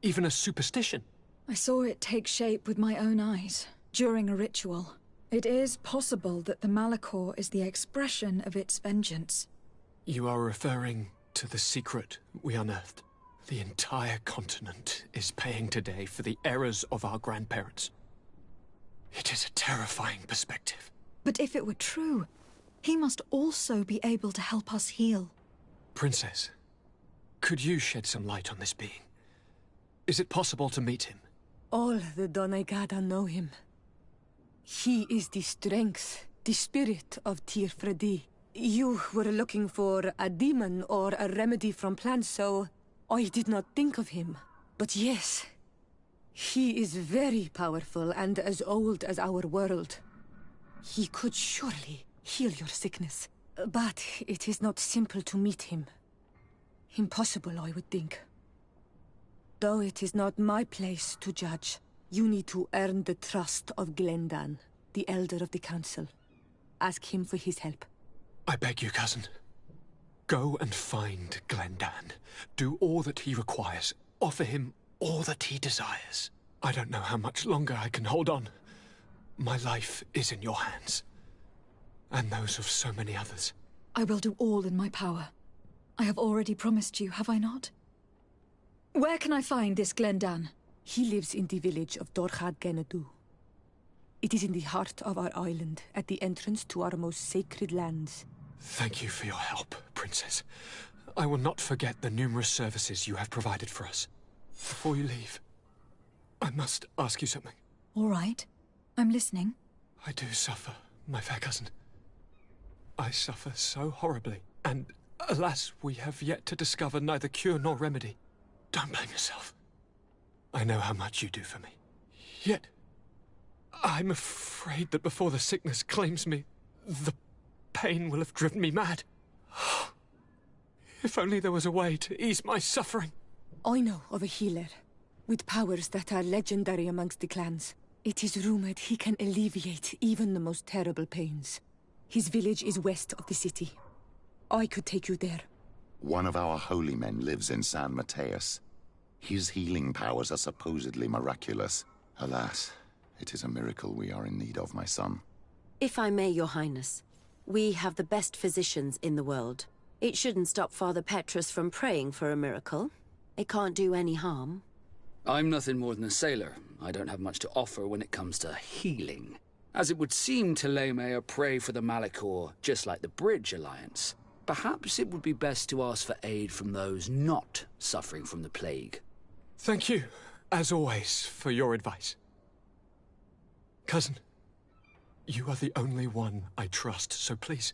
Even a superstition? I saw it take shape with my own eyes, during a ritual. It is possible that the Malachor is the expression of its vengeance. You are referring to the secret we unearthed. The entire continent is paying today for the errors of our grandparents. It is a terrifying perspective. But if it were true, he must also be able to help us heal. Princess, could you shed some light on this being? Is it possible to meet him? All the Donegada know him. He is the strength, the spirit of Tirfredi. You were looking for a demon or a remedy from plants, so I did not think of him. But yes, he is very powerful and as old as our world. He could surely heal your sickness. But it is not simple to meet him. Impossible, I would think. Though it is not my place to judge, you need to earn the trust of Glendan, the Elder of the Council. Ask him for his help. I beg you, cousin. Go and find Glendan. Do all that he requires. Offer him all that he desires. I don't know how much longer I can hold on. My life is in your hands. And those of so many others. I will do all in my power. I have already promised you, have I not? Where can I find this Glendan? He lives in the village of Dorchad Genadu. It is in the heart of our island, at the entrance to our most sacred lands. Thank you for your help, Princess. I will not forget the numerous services you have provided for us. Before you leave, I must ask you something. All right. I'm listening. I do suffer, my fair cousin. I suffer so horribly, and alas, we have yet to discover neither cure nor remedy. Don't blame yourself. I know how much you do for me. Yet, I'm afraid that before the sickness claims me, the pain will have driven me mad. If only there was a way to ease my suffering. I know of a healer, with powers that are legendary amongst the clans. It is rumored he can alleviate even the most terrible pains. His village is west of the city. I could take you there. One of our holy men lives in San Mateus. His healing powers are supposedly miraculous. Alas, it is a miracle we are in need of, my son. If I may, Your Highness, we have the best physicians in the world. It shouldn't stop Father Petrus from praying for a miracle. It can't do any harm. I'm nothing more than a sailor. I don't have much to offer when it comes to healing. As it would seem Teleme are prey for the Malachor, just like the Bridge Alliance. Perhaps it would be best to ask for aid from those not suffering from the plague. Thank you, as always, for your advice. Cousin, you are the only one I trust, so please,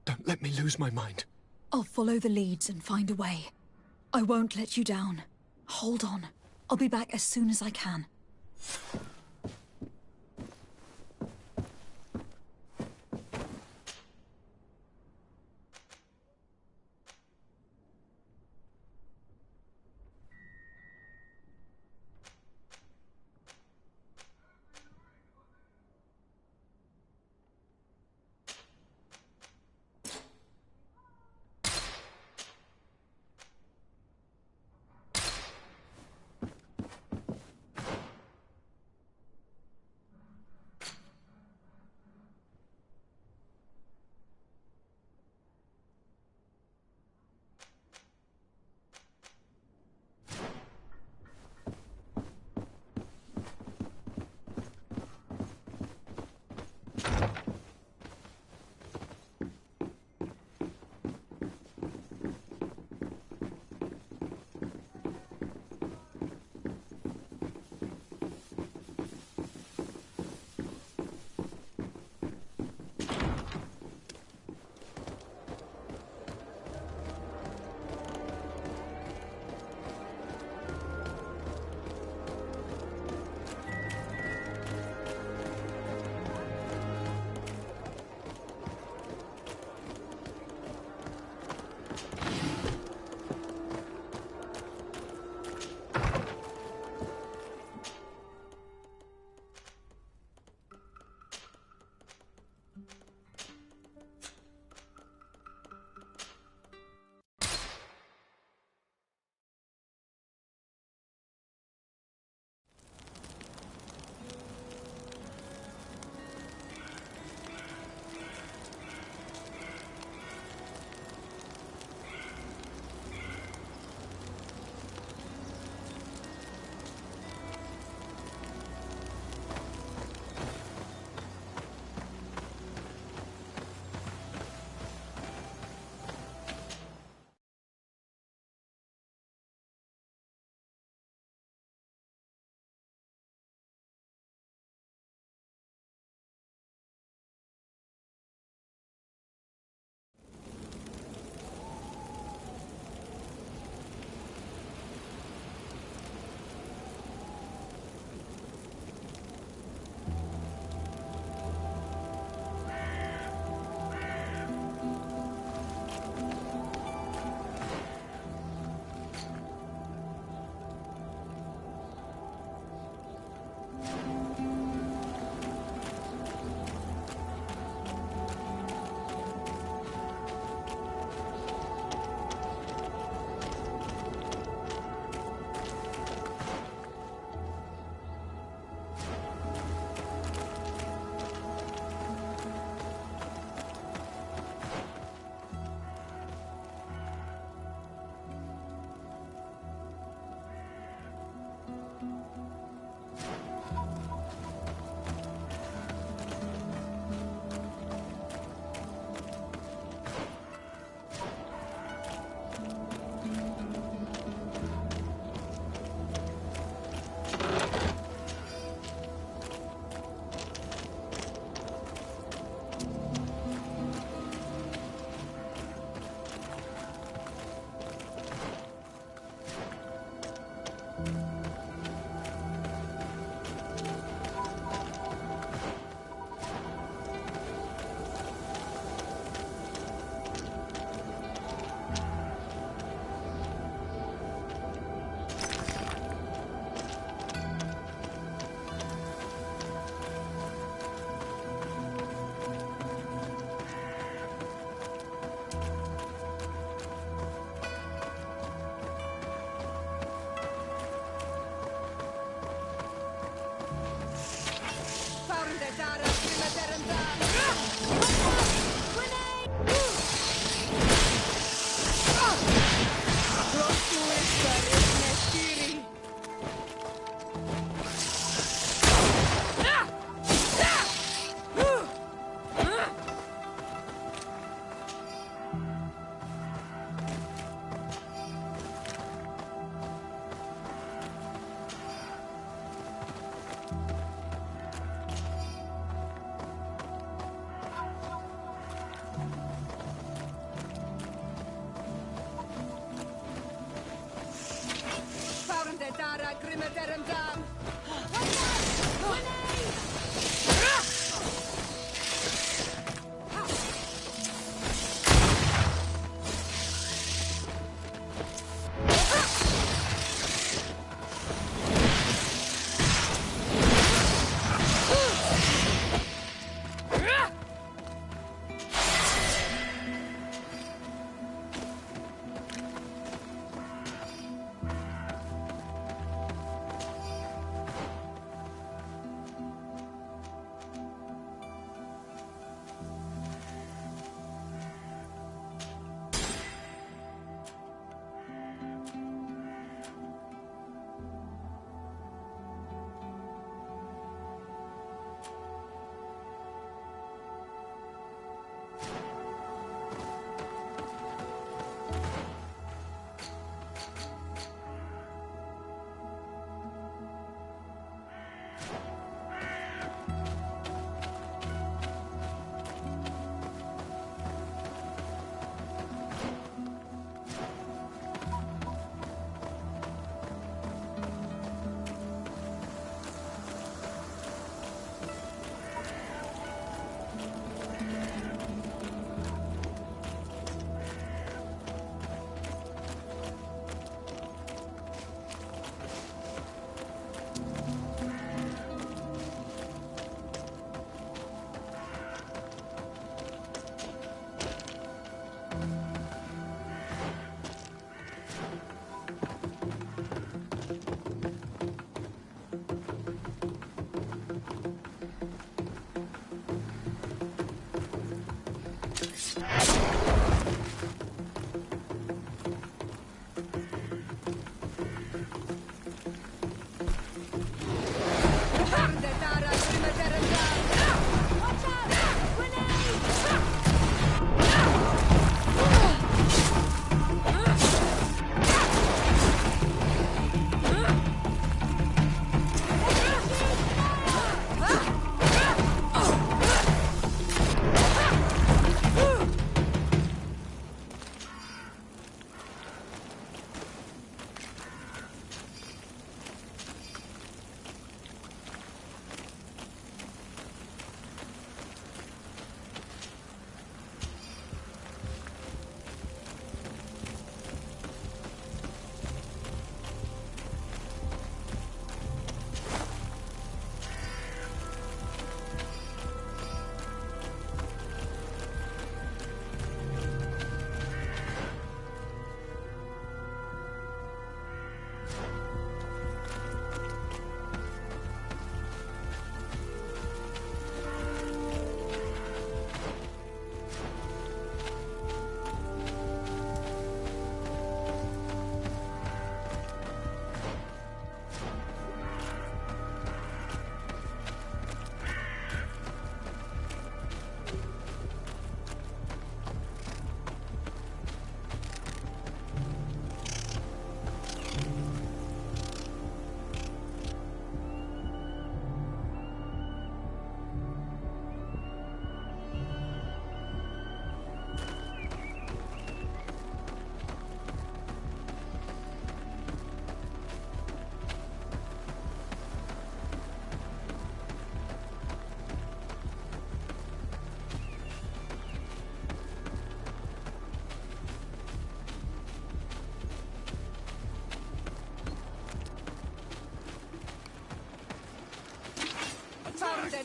don't let me lose my mind. I'll follow the leads and find a way. I won't let you down. Hold on. I'll be back as soon as I can.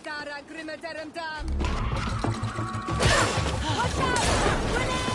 Dara Grimaderum Dam! Watch out! Grenade!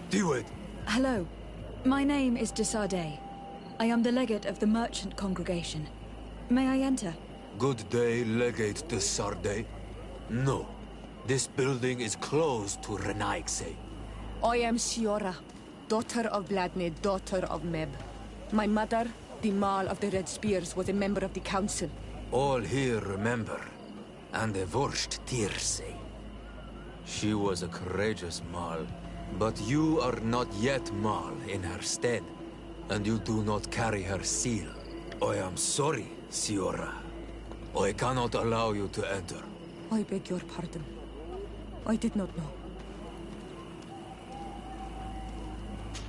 Do it! Hello. My name is de Sardet. I am the legate of the merchant congregation. May I enter? Good day, Legate de Sardet. No. This building is closed to Renaigse. I am Siora, daughter of Bladne, daughter of Meb. My mother, the Mal of the Red Spears, was a member of the council. All here remember. And the Vorsht Tirse. She was a courageous Mal. But you are not yet Mal in her stead. And you do not carry her seal. I am sorry, Siora. I cannot allow you to enter. I beg your pardon. I did not know.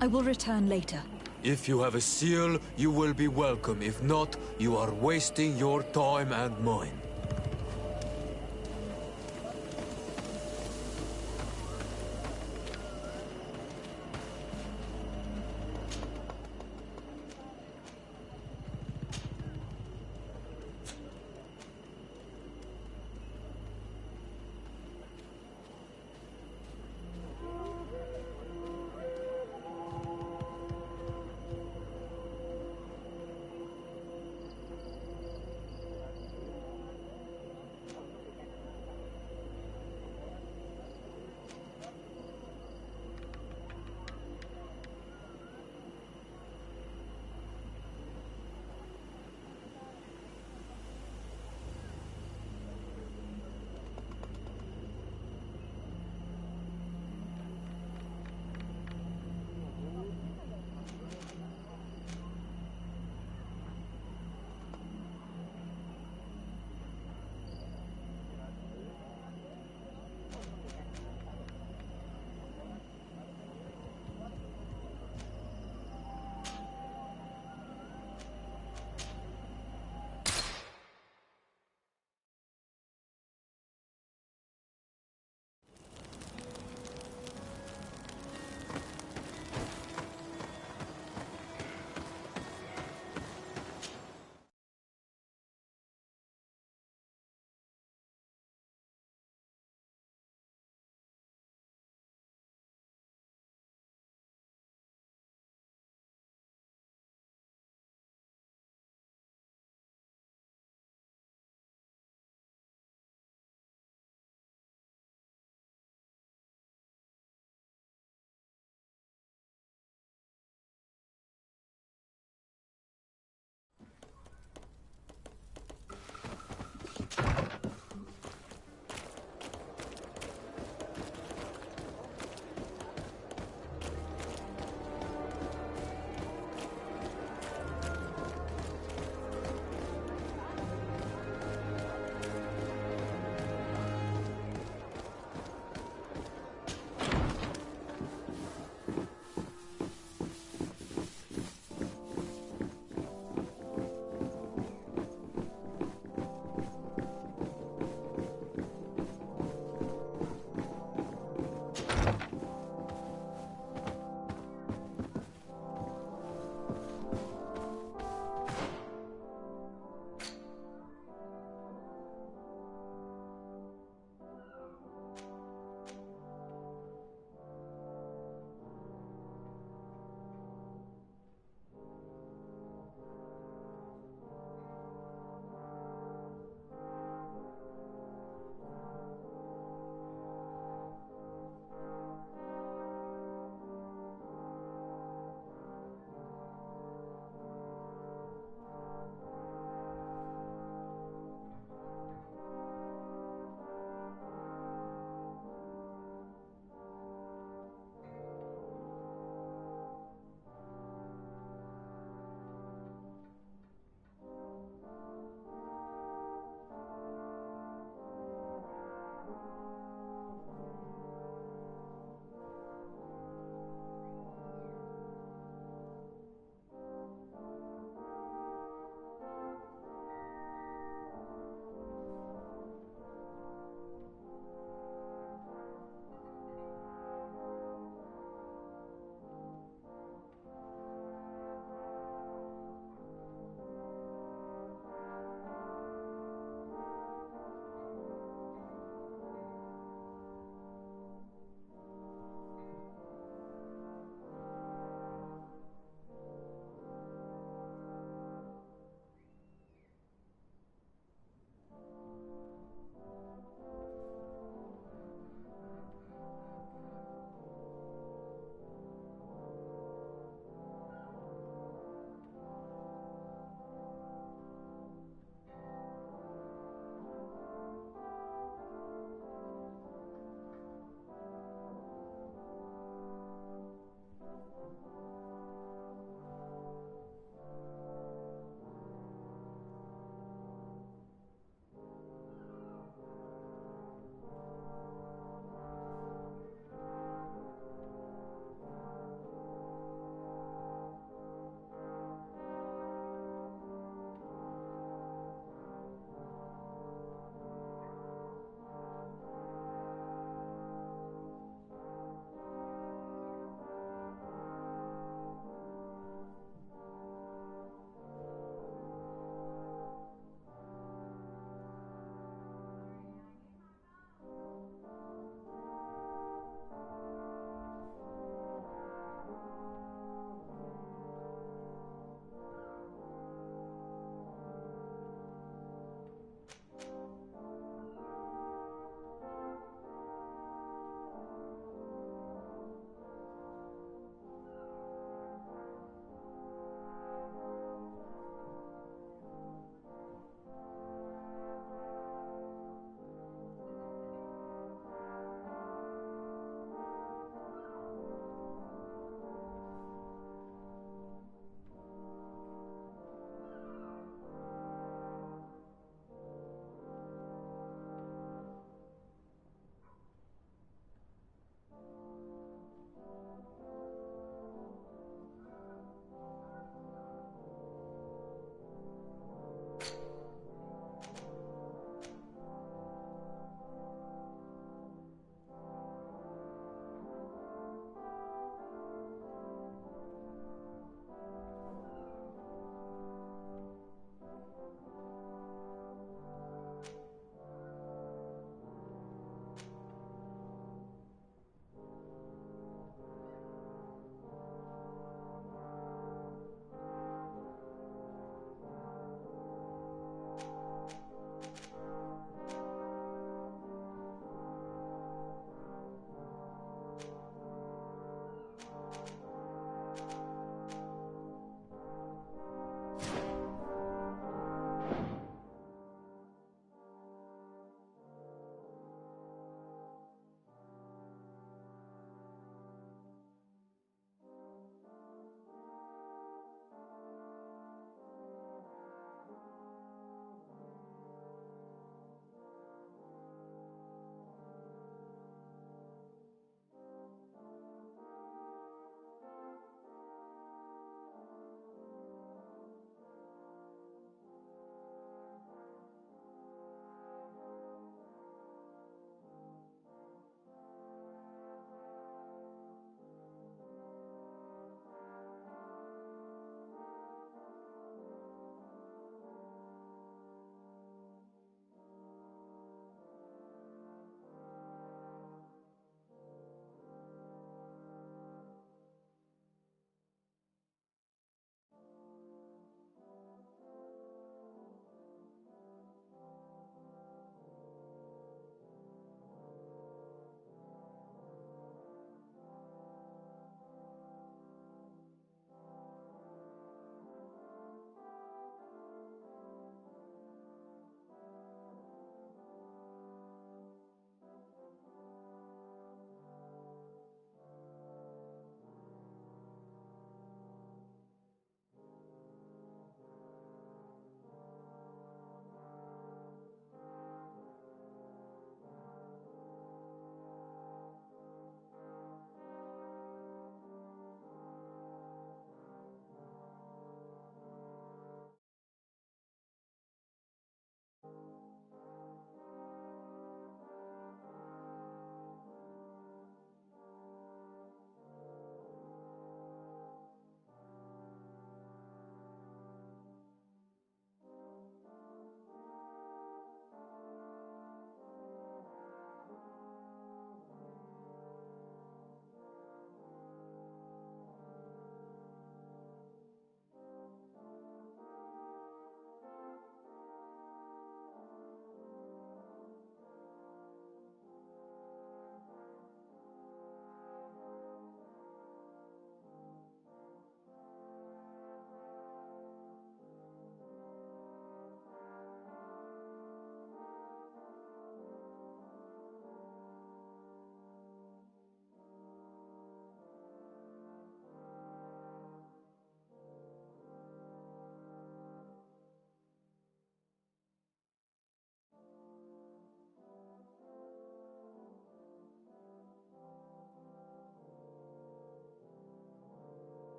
I will return later. If you have a seal, you will be welcome. If not, you are wasting your time and mine.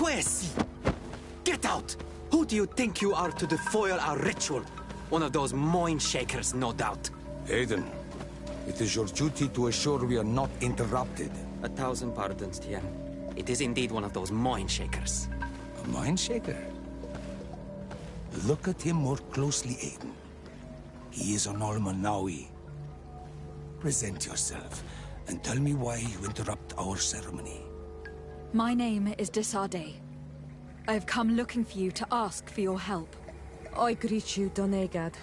Pues! Get out! Who do you think you are to defoil our ritual? One of those mind shakers, no doubt. Aiden, it is your duty to assure we are not interrupted. 1,000 pardons, Tien. It is indeed one of those mind shakers. A mind shaker? Look at him more closely, Aiden. He is an Almanawi. Present yourself, and tell me why you interrupt our ceremony. My name is Desarde. I have come looking for you to ask for your help. I greet you, Donegad.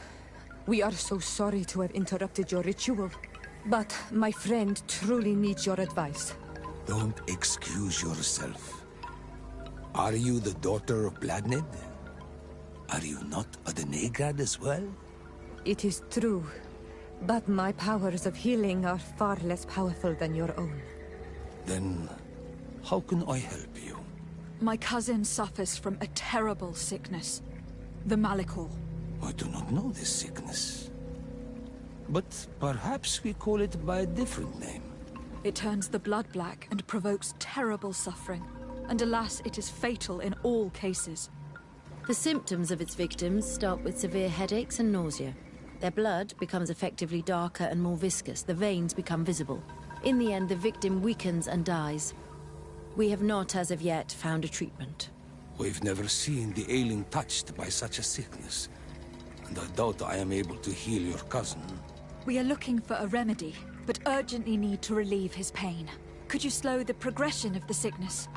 We are so sorry to have interrupted your ritual. But my friend truly needs your advice. Don't excuse yourself. Are you the daughter of Bladnid? Are you not a Donegad as well? It is true. But my powers of healing are far less powerful than your own. Then, how can I help you? My cousin suffers from a terrible sickness. The Malikor. I do not know this sickness. But perhaps we call it by a different name. It turns the blood black and provokes terrible suffering. And alas, it is fatal in all cases. The symptoms of its victims start with severe headaches and nausea. Their blood becomes effectively darker and more viscous. The veins become visible. In the end, the victim weakens and dies. We have not, as of yet, found a treatment. We've never seen the ailing touched by such a sickness. And I doubt I am able to heal your cousin. We are looking for a remedy, but urgently need to relieve his pain. Could you slow the progression of the sickness?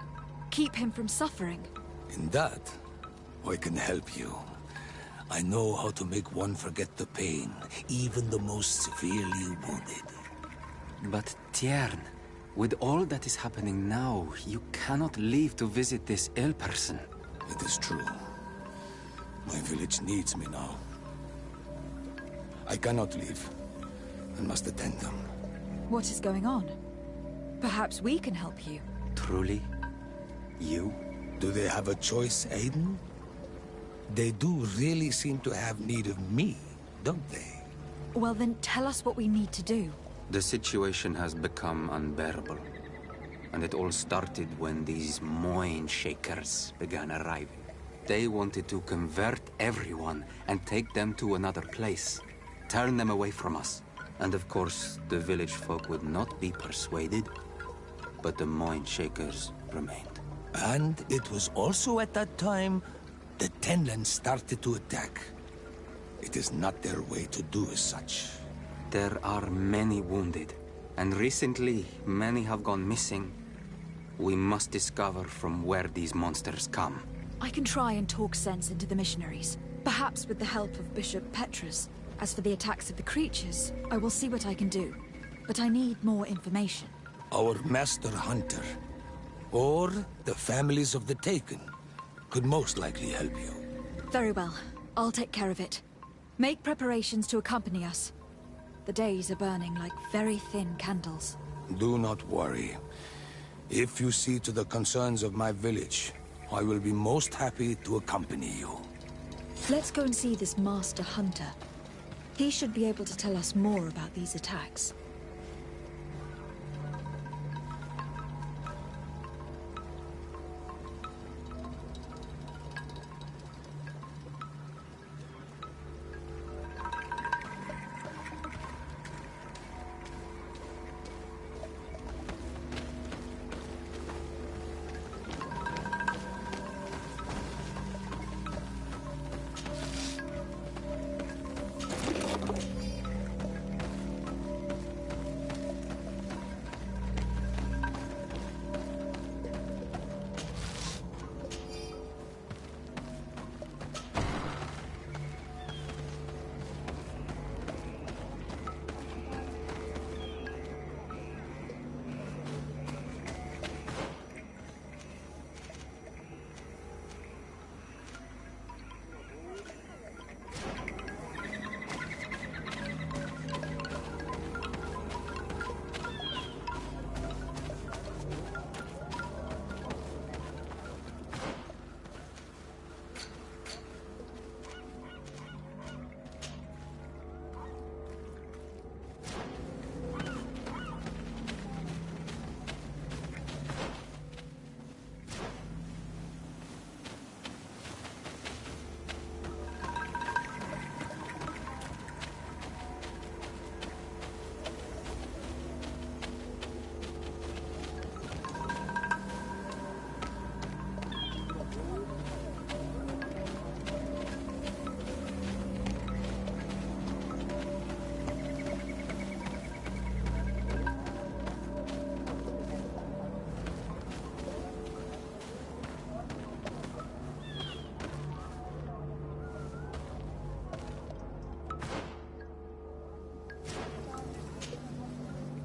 Keep him from suffering? In that, I can help you. I know how to make one forget the pain, even the most severely wounded. But Tiern, with all that is happening now, you cannot leave to visit this ill person. It is true. My village needs me now. I cannot leave. I must attend them. What is going on? Perhaps we can help you. Truly? You? Do they have a choice, Aiden? They do really seem to have need of me, don't they? Well then, tell us what we need to do. The situation has become unbearable. And it all started when these mind shakers began arriving. They wanted to convert everyone and take them to another place. Turn them away from us. And of course, the village folk would not be persuaded. But the mind shakers remained. And it was also at that time the Tenland started to attack. It is not their way to do as such. There are many wounded, and recently many have gone missing. We must discover from where these monsters come. I can try and talk sense into the missionaries, perhaps with the help of Bishop Petrus. As for the attacks of the creatures, I will see what I can do. But I need more information. Our master hunter, or the families of the Taken, could most likely help you. Very well. I'll take care of it. Make preparations to accompany us. The days are burning like very thin candles. Do not worry. If you see to the concerns of my village, I will be most happy to accompany you. Let's go and see this master hunter. He should be able to tell us more about these attacks.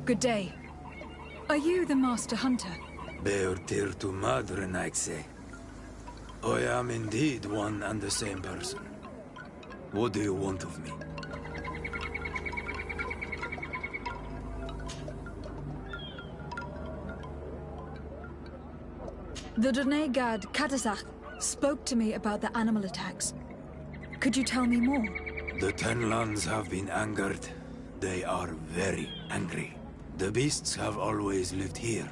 Good day. Are you the Master Hunter? Beortir tu madre, Naixe. I am indeed one and the same person. What do you want of me? The Donegad Katazak spoke to me about the animal attacks. Could you tell me more? The Tenlands have been angered. They are very angry. The beasts have always lived here.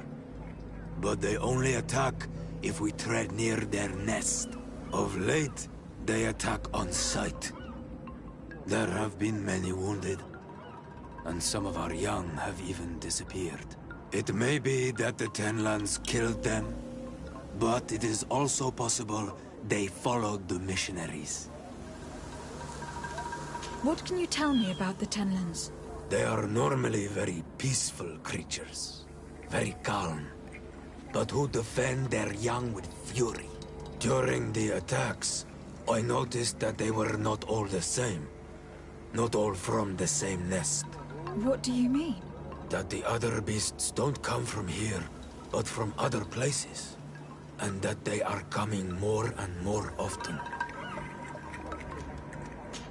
But they only attack if we tread near their nest. Of late, they attack on sight. There have been many wounded, and some of our young have even disappeared. It may be that the Tenlands killed them, but it is also possible they followed the missionaries. What can you tell me about the Tenlands? They are normally very peaceful creatures, very calm, but who defend their young with fury. During the attacks, I noticed that they were not all the same. Not all from the same nest. What do you mean? That the other beasts don't come from here, but from other places. And that they are coming more and more often.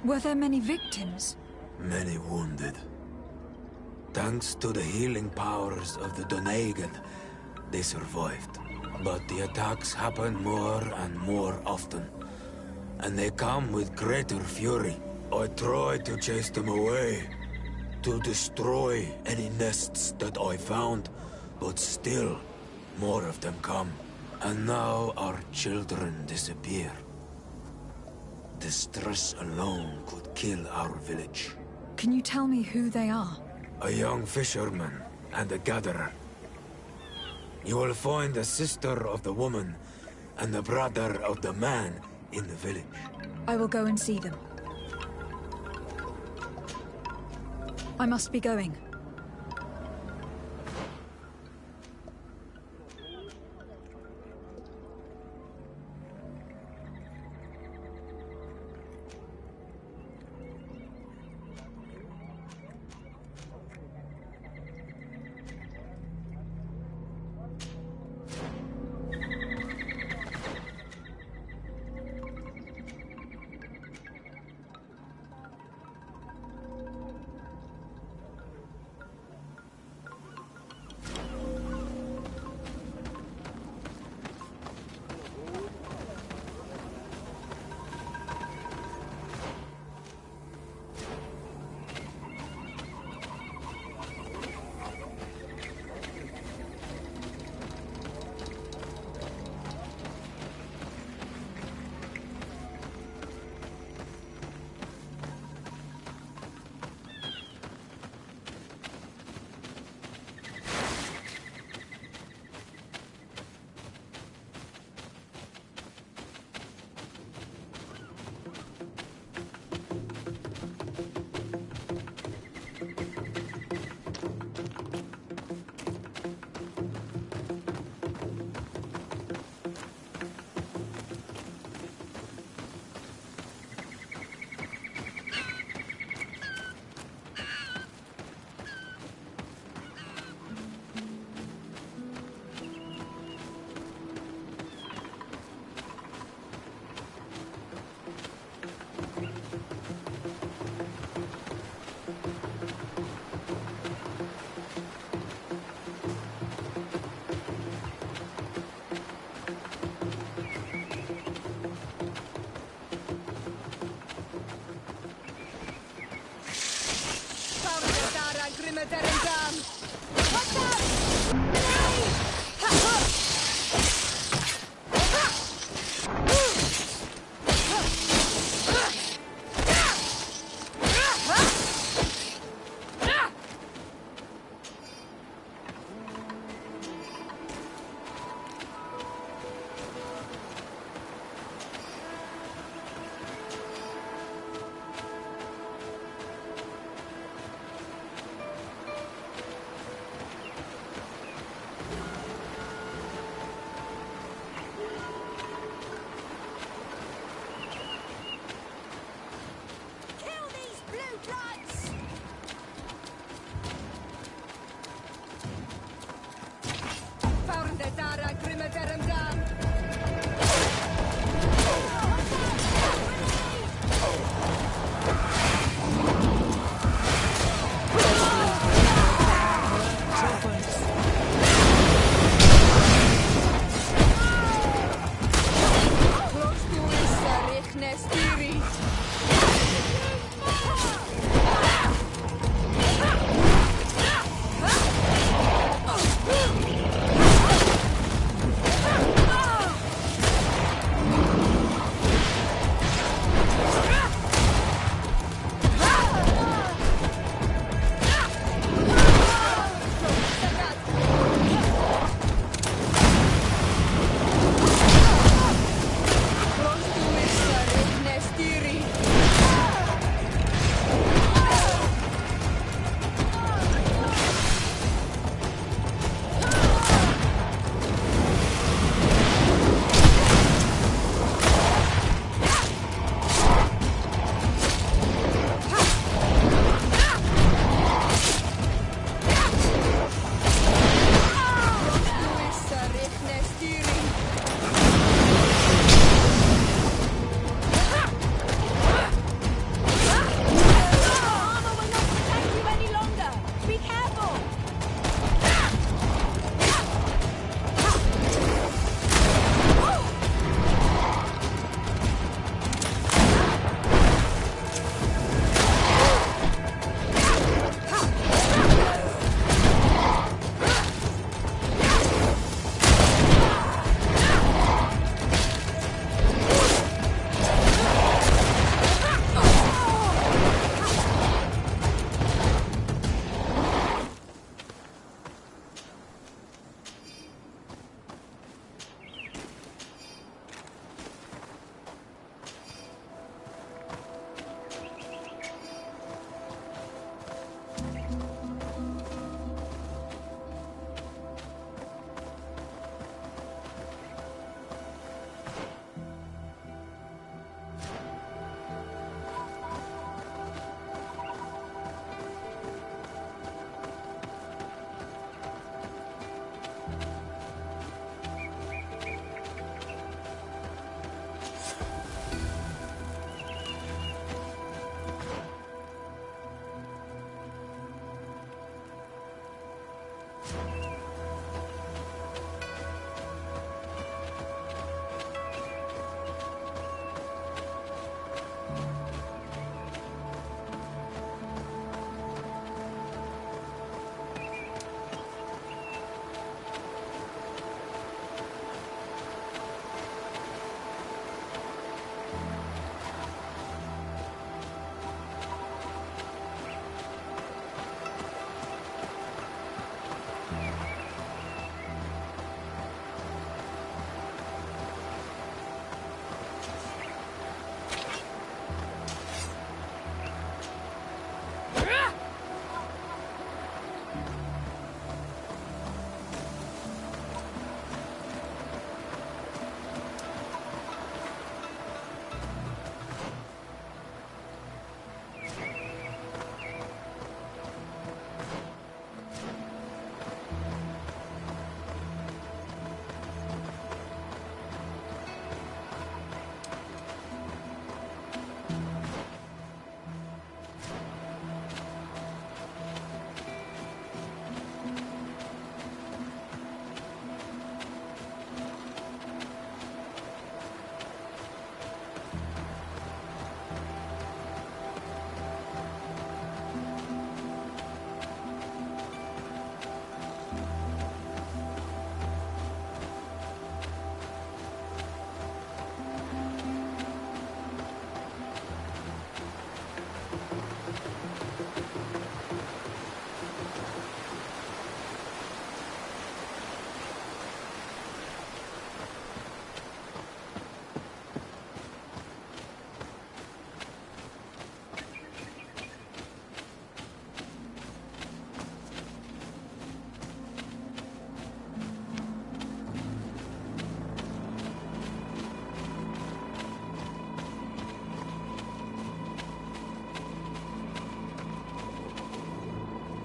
Were there many victims? Many wounded. Thanks to the healing powers of the Donegad, they survived. But the attacks happen more and more often. And they come with greater fury. I try to chase them away, to destroy any nests that I found, but still, more of them come. And now our children disappear. The stress alone could kill our village. Can you tell me who they are? A young fisherman and a gatherer. You will find the sister of the woman and the brother of the man in the village. I will go and see them. I must be going.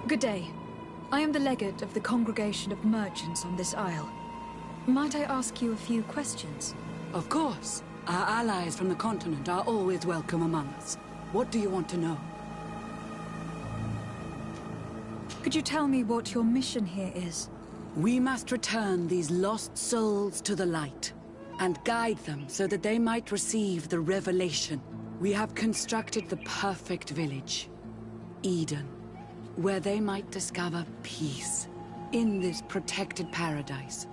Good day. I am the legate of the Congregation of Merchants on this isle. Might I ask you a few questions? Of course. Our allies from the continent are always welcome among us. What do you want to know? Could you tell me what your mission here is? We must return these lost souls to the light, and guide them so that they might receive the revelation. We have constructed the perfect village, Eden, where they might discover peace. In this protected paradise,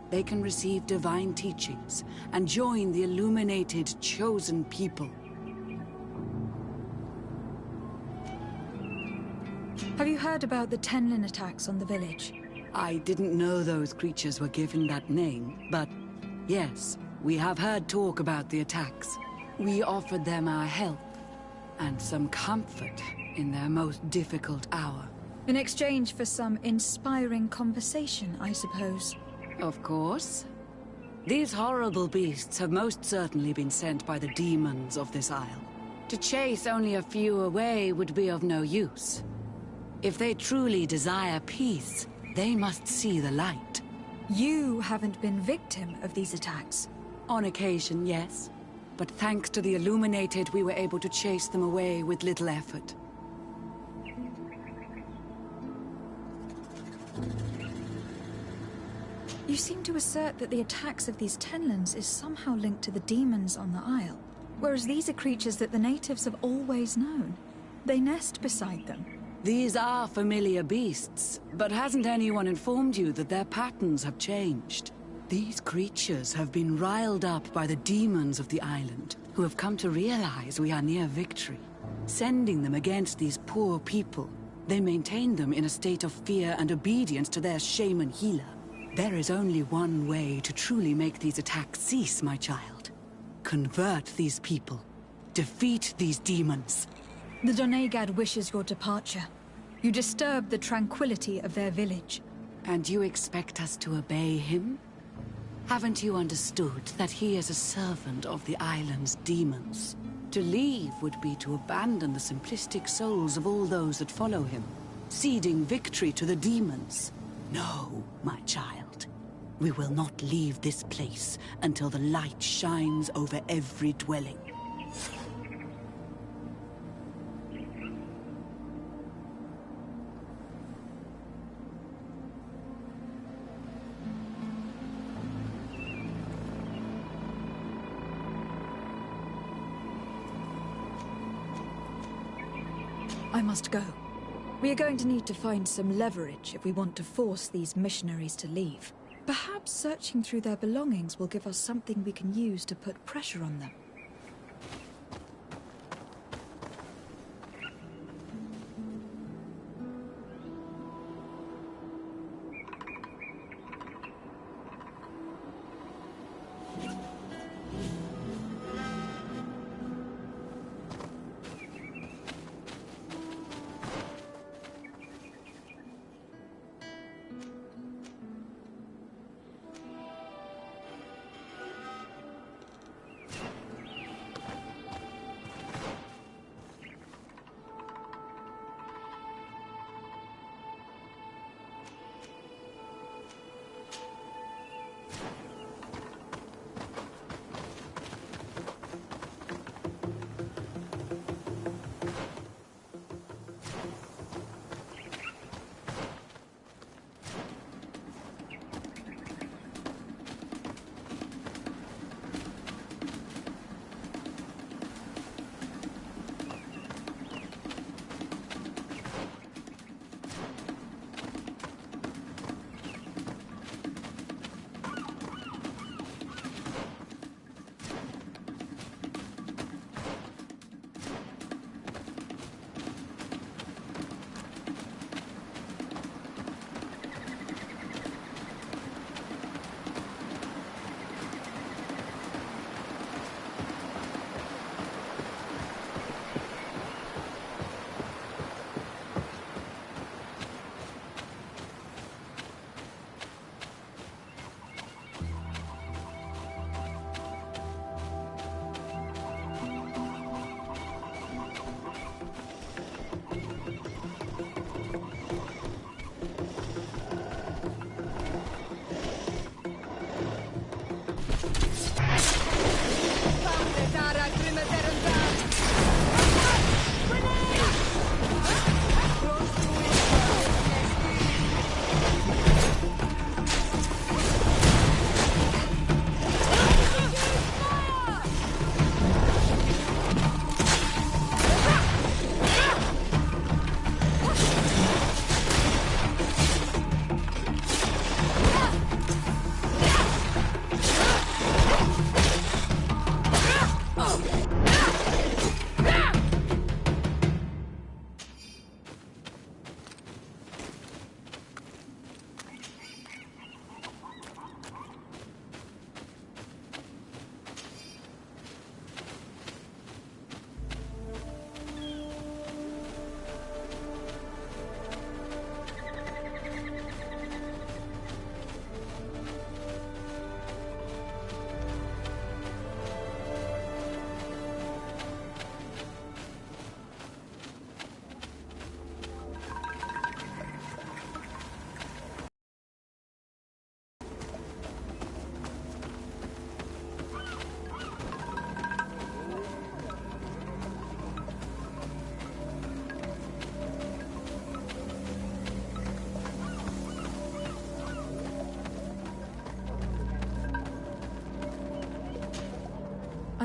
they can receive divine teachings and join the illuminated, chosen people. Have you heard about the Tenlin attacks on the village? I didn't know those creatures were given that name, but yes, we have heard talk about the attacks. We offered them our help and some comfort in their most difficult hour. In exchange for some inspiring conversation, I suppose. Of course. These horrible beasts have most certainly been sent by the demons of this isle. To chase only a few away would be of no use. If they truly desire peace, they must see the light. You haven't been victim of these attacks? On occasion, yes. But thanks to the Illuminated, we were able to chase them away with little effort. You seem to assert that the attacks of these Tenlins is somehow linked to the demons on the Isle, whereas these are creatures that the natives have always known. They nest beside them. These are familiar beasts, but hasn't anyone informed you that their patterns have changed? These creatures have been riled up by the demons of the island, who have come to realize we are near victory. Sending them against these poor people, they maintain them in a state of fear and obedience to their shaman healer. There is only one way to truly make these attacks cease, my child. Convert these people. Defeat these demons. The Donegad wishes your departure. You disturb the tranquility of their village. And you expect us to obey him? Haven't you understood that he is a servant of the island's demons? To leave would be to abandon the simplistic souls of all those that follow him, ceding victory to the demons. No, my child. We will not leave this place until the light shines over every dwelling. I must go. We are going to need to find some leverage if we want to force these missionaries to leave. Perhaps searching through their belongings will give us something we can use to put pressure on them.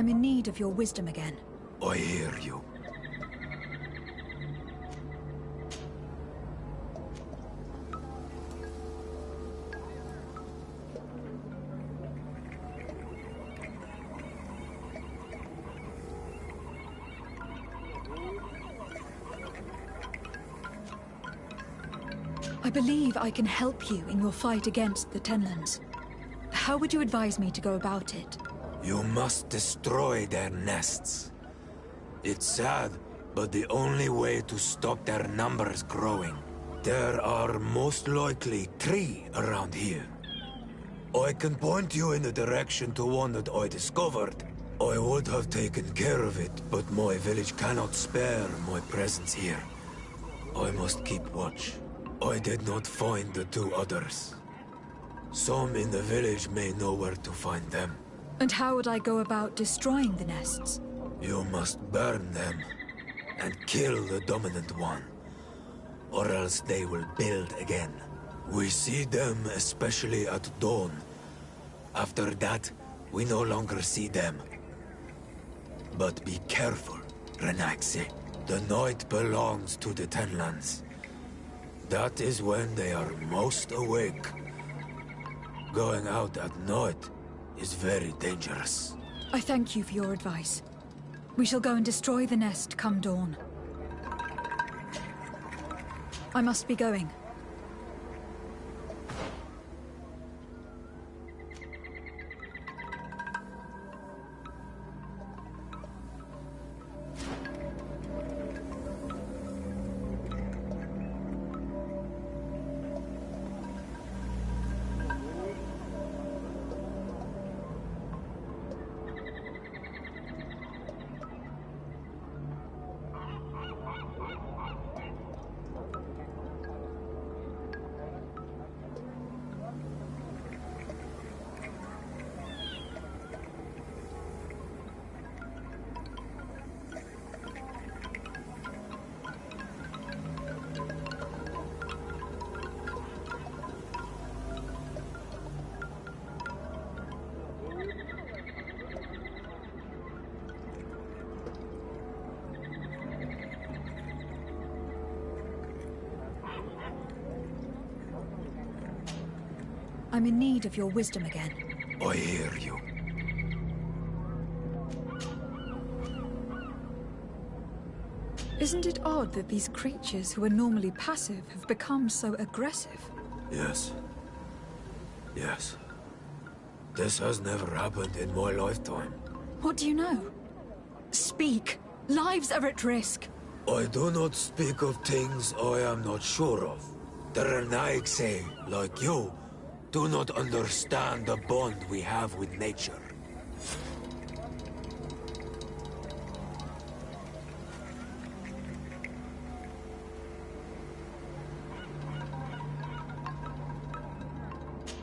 I'm in need of your wisdom again. I hear you. I believe I can help you in your fight against the Tenlands. How would you advise me to go about it? You must destroy their nests. It's sad, but the only way to stop their numbers growing. There are most likely 3 around here. I can point you in the direction to one that I discovered. I would have taken care of it, but my village cannot spare my presence here. I must keep watch. I did not find the 2 others. Some in the village may know where to find them. And how would I go about destroying the nests? You must burn them and kill the dominant one, or else they will build again. We see them especially at dawn. After that, we no longer see them. But be careful, Renaxi. The night belongs to the Tenlands. That is when they are most awake. Going out at night is very dangerous. I thank you for your advice. We shall go and destroy the nest come dawn. I must be going. I'm in need of your wisdom again. I hear you. Isn't it odd that these creatures who are normally passive have become so aggressive? Yes. Yes. This has never happened in my lifetime. What do you know? Speak! Lives are at risk! I do not speak of things I am not sure of. The Renaigse, like you, do not understand the bond we have with nature.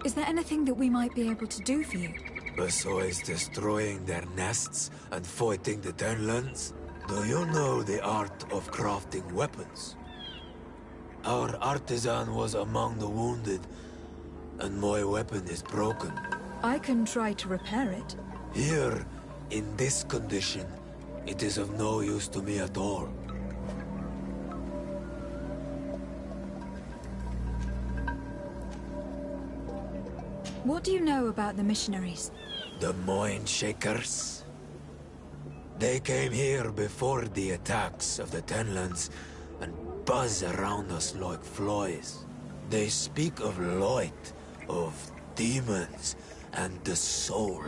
Is there anything that we might be able to do for you? Besides destroying their nests and fighting the Tenlands, do you know the art of crafting weapons? Our artisan was among the wounded, and my weapon is broken. I can try to repair it. Here, in this condition, it is of no use to me at all. What do you know about the missionaries? The Mind Shakers? They came here before the attacks of the Tenlands and buzz around us like flies. They speak of light, of demons, and the soul.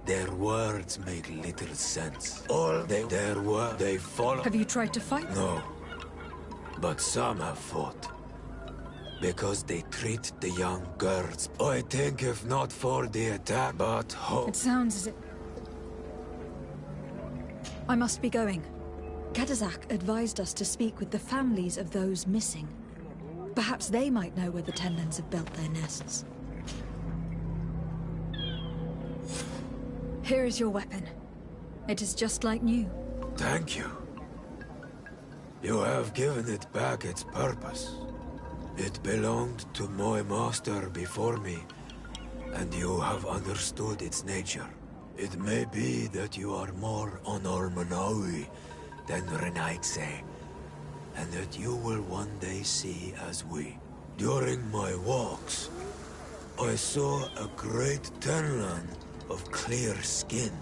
Their words make little sense. All their words, they follow... Have you tried to fight? No. But some have fought. Because they treat the young girls. I think if not for the attack, but hope... It sounds as if... I must be going. Kadazak advised us to speak with the families of those missing. Perhaps they might know where the Tenlands have built their nests. Here is your weapon. It is just like new. Thank you. You have given it back its purpose. It belonged to my master before me, and you have understood its nature. It may be that you are more on Ormanawi than Renaigse, and that you will one day see as we. During my walks, I saw a great Tenlan of clear skin.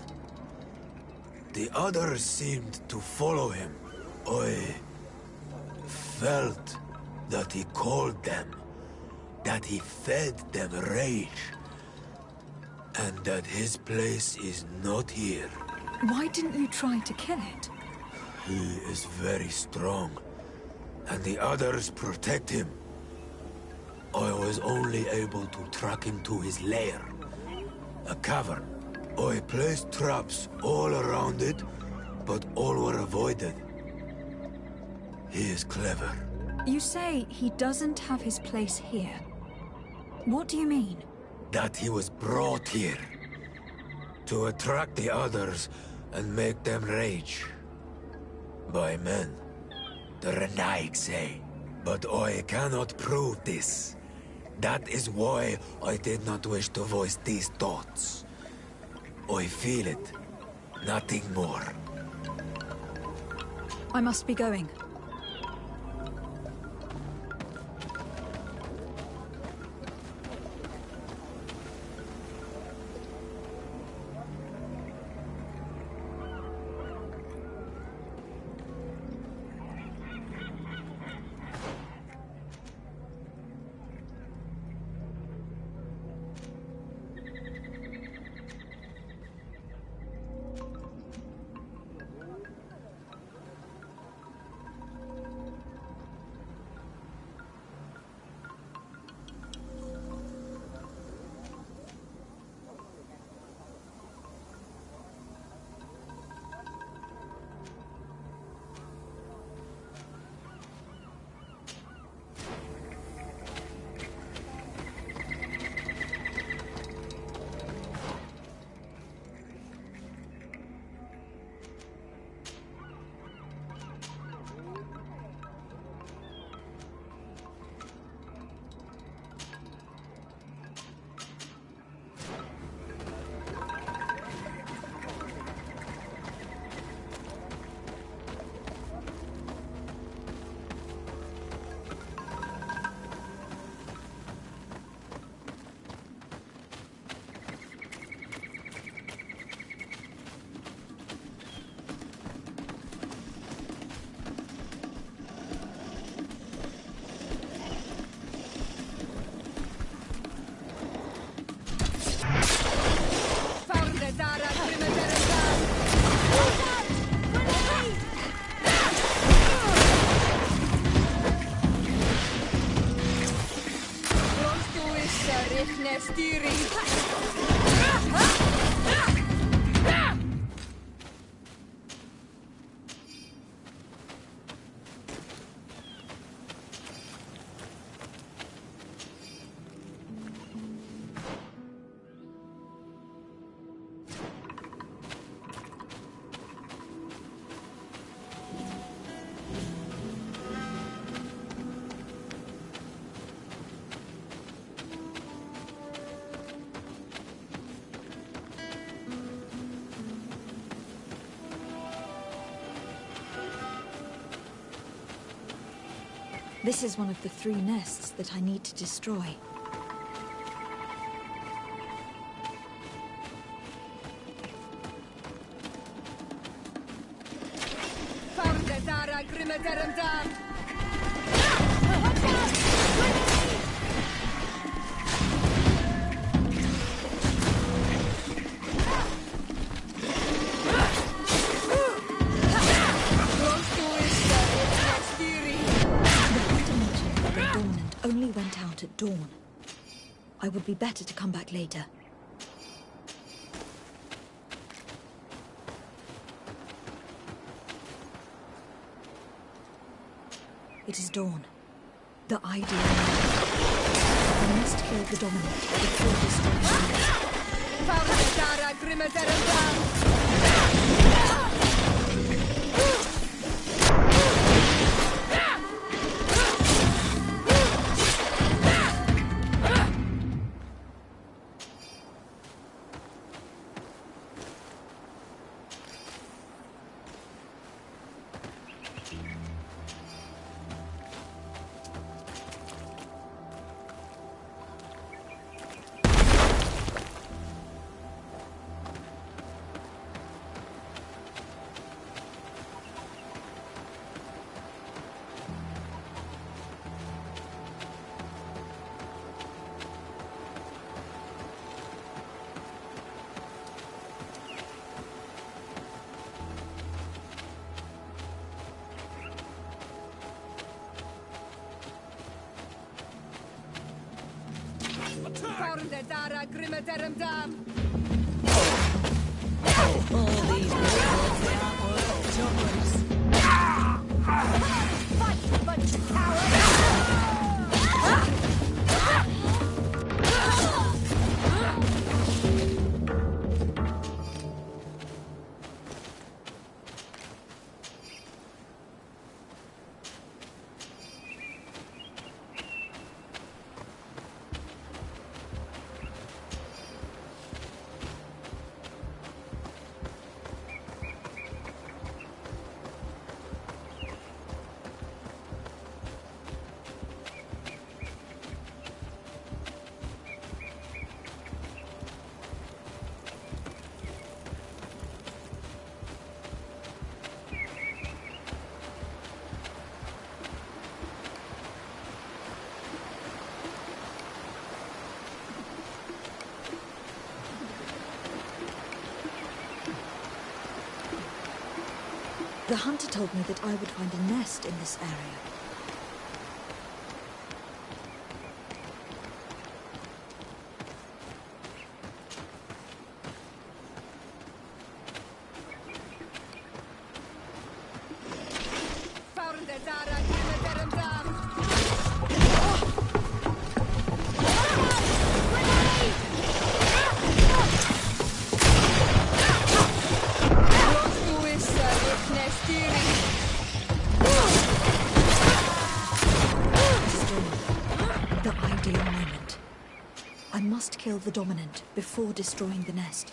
The others seemed to follow him. I felt that he called them, that he fed them rage, and that his place is not here. Why didn't you try to kill it? He is very strong, and the others protect him. I was only able to track him to his lair, a cavern. I placed traps all around it, but all were avoided. He is clever. You say he doesn't have his place here. What do you mean? That he was brought here to attract the others and make them rage. By men, the Renaigse. But I cannot prove this. That is why I did not wish to voice these thoughts. I feel it, nothing more. I must be going. This is one of the 3 nests that I need to destroy. Only went out at dawn. I would be better to come back later. It is dawn. The ideal moment. I must kill the dominant before All these warlords, they aren't worth tuppence. Fight, you bunch of cowards! The hunter told me that I would find a nest in this area. The ideal moment. I must kill the dominant before destroying the nest.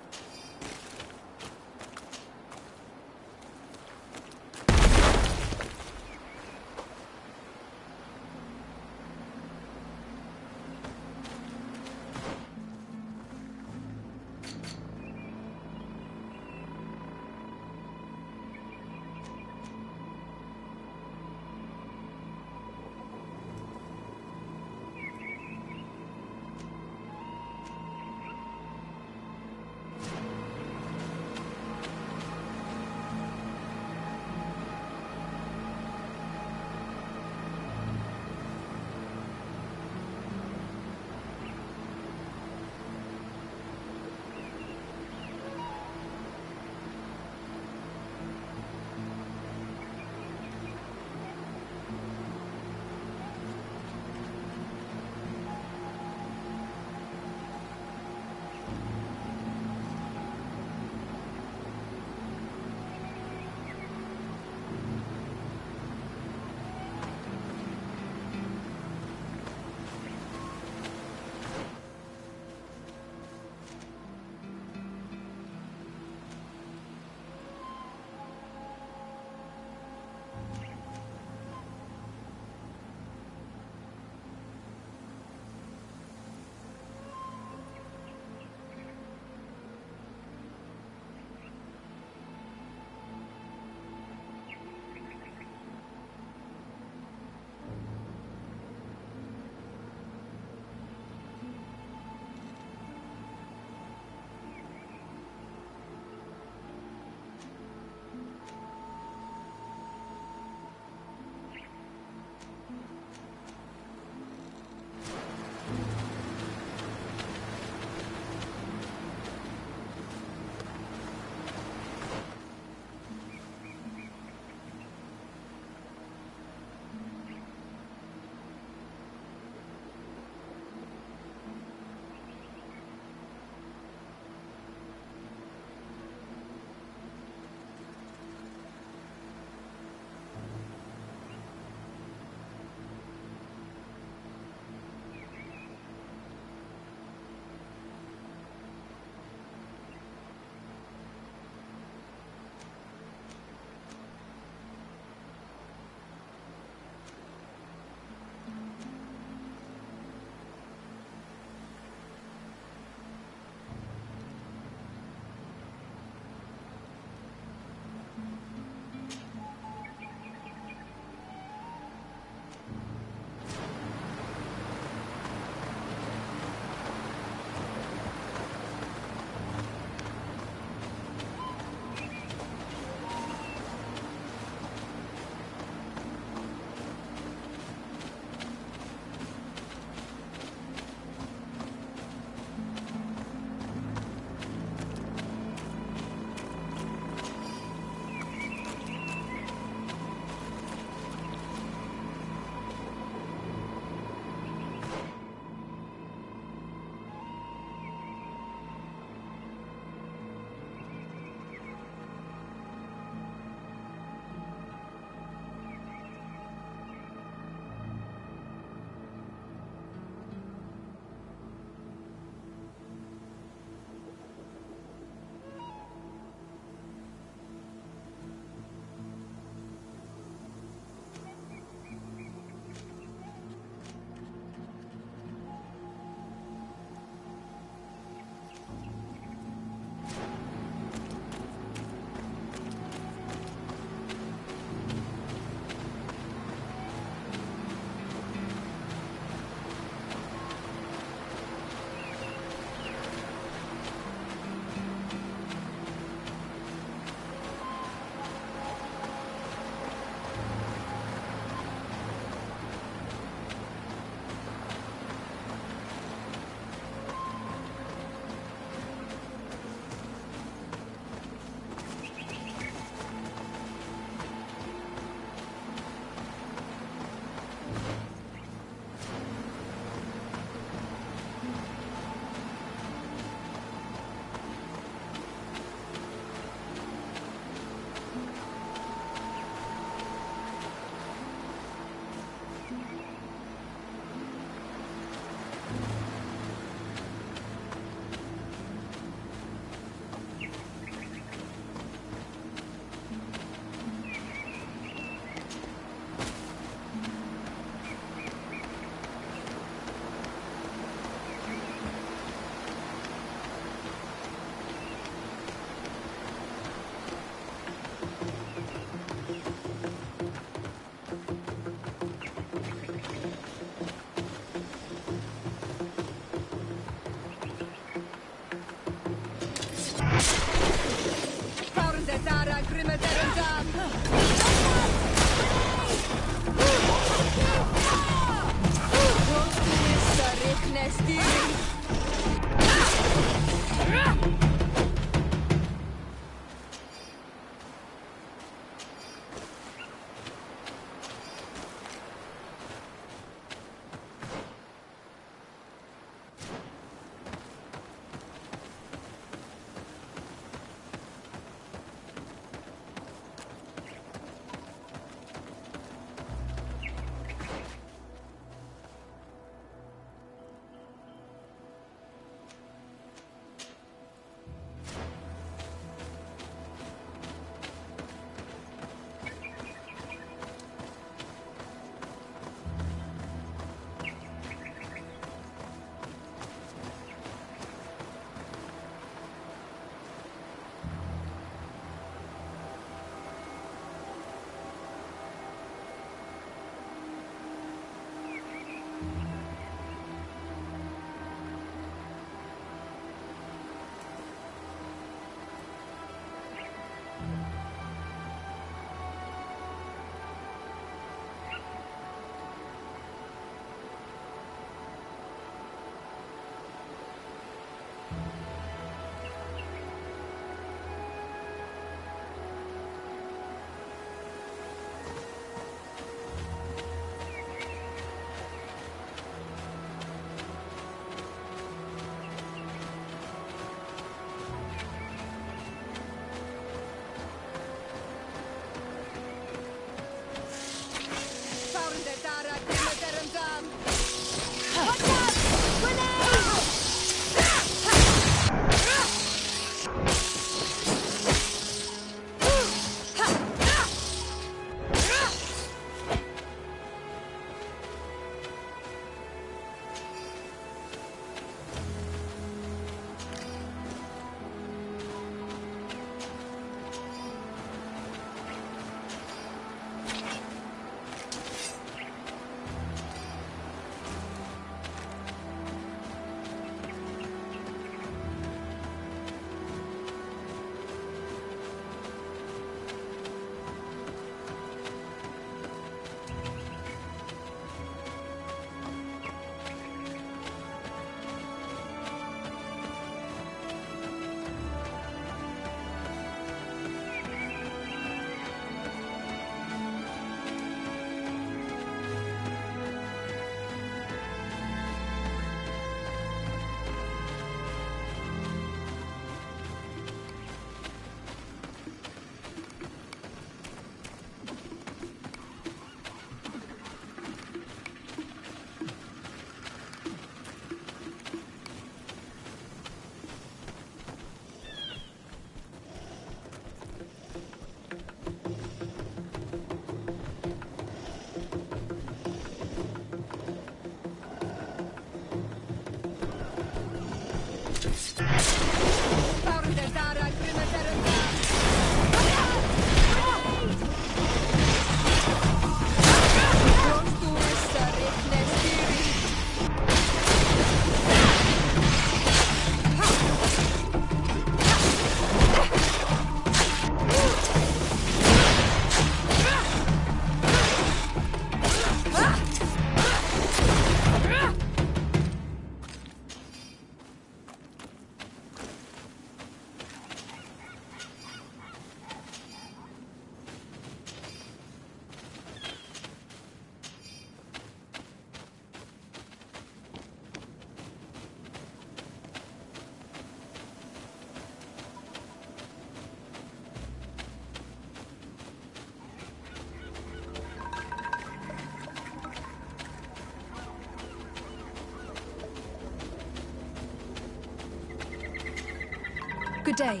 Good day.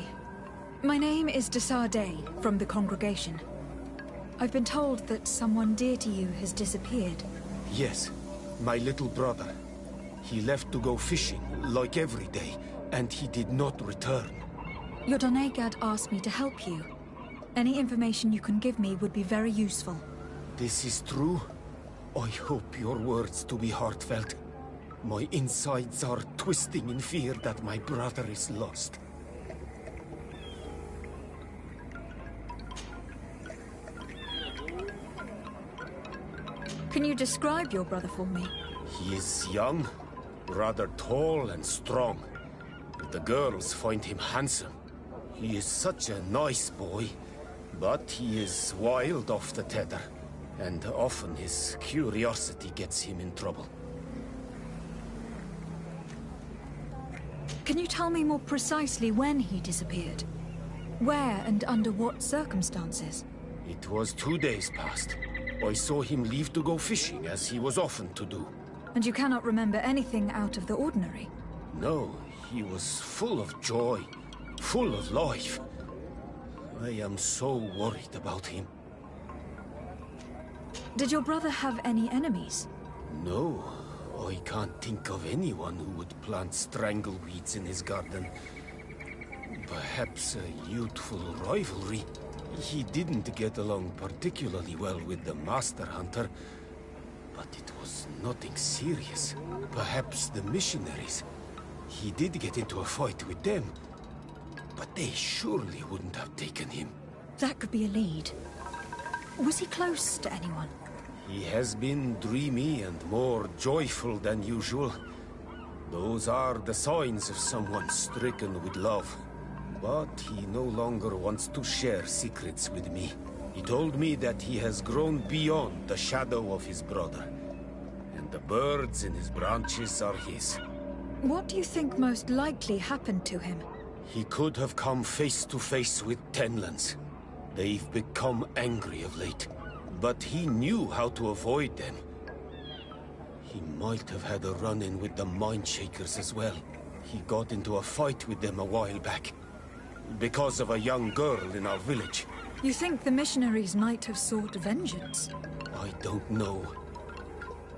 My name is Desardet from the congregation. I've been told that someone dear to you has disappeared. Yes, my little brother. He left to go fishing, like every day, and he did not return. Your Donegad asked me to help you. Any information you can give me would be very useful. This is true? I hope your words to be heartfelt. My insides are twisting in fear that my brother is lost. Can you describe your brother for me? He is young, rather tall and strong. The girls find him handsome. He is such a nice boy, but he is wild off the tether, and often his curiosity gets him in trouble. Can you tell me more precisely when he disappeared? Where and under what circumstances? It was 2 days past. I saw him leave to go fishing, as he was often to do. And you cannot remember anything out of the ordinary? No, he was full of joy, full of life. I am so worried about him. Did your brother have any enemies? No, I can't think of anyone who would plant strangleweeds in his garden. Perhaps a youthful rivalry. He didn't get along particularly well with the Master Hunter, but it was nothing serious. Perhaps the missionaries. He did get into a fight with them, but they surely wouldn't have taken him. That could be a lead. Was he close to anyone? He has been dreamy and more joyful than usual. Those are the signs of someone stricken with love. But he no longer wants to share secrets with me. He told me that he has grown beyond the shadow of his brother, and the birds in his branches are his. What do you think most likely happened to him? He could have come face to face with Tenlands. They've become angry of late, but he knew how to avoid them. He might have had a run-in with the Mindshakers as well. He got into a fight with them a while back. Because of a young girl in our village. You think the missionaries might have sought vengeance? I don't know.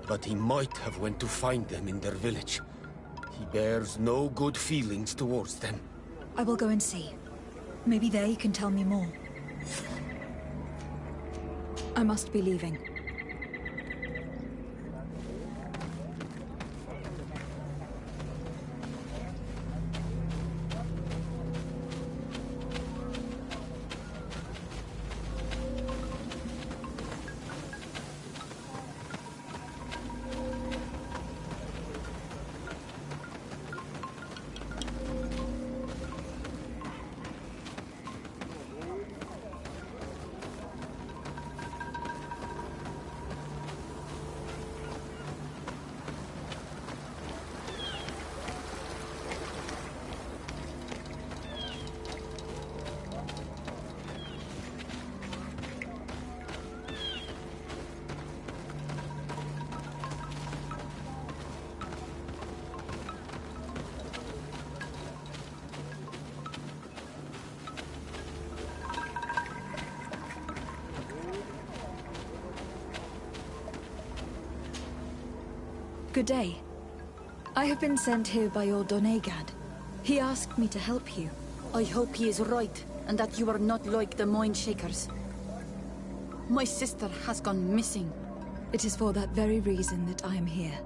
But he might have went to find them in their village. He bears no good feelings towards them. I will go and see. Maybe they can tell me more. I must be leaving. Good day. I have been sent here by your Donegad. He asked me to help you. I hope he is right, and that you are not like the Mindshakers. My sister has gone missing. It is for that very reason that I am here.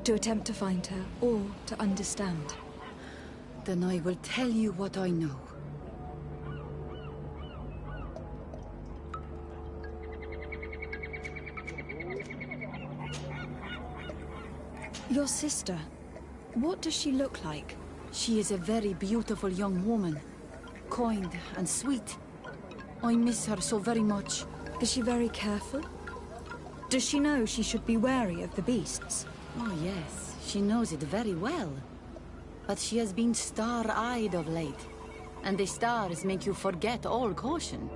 To attempt to find her, or to understand. Then I will tell you what I know. Your sister, what does she look like? She is a very beautiful young woman. Kind and sweet. I miss her so very much. Is she very careful? Does she know she should be wary of the beasts? Oh yes, she knows it very well. But she has been star-eyed of late. And the stars make you forget all caution.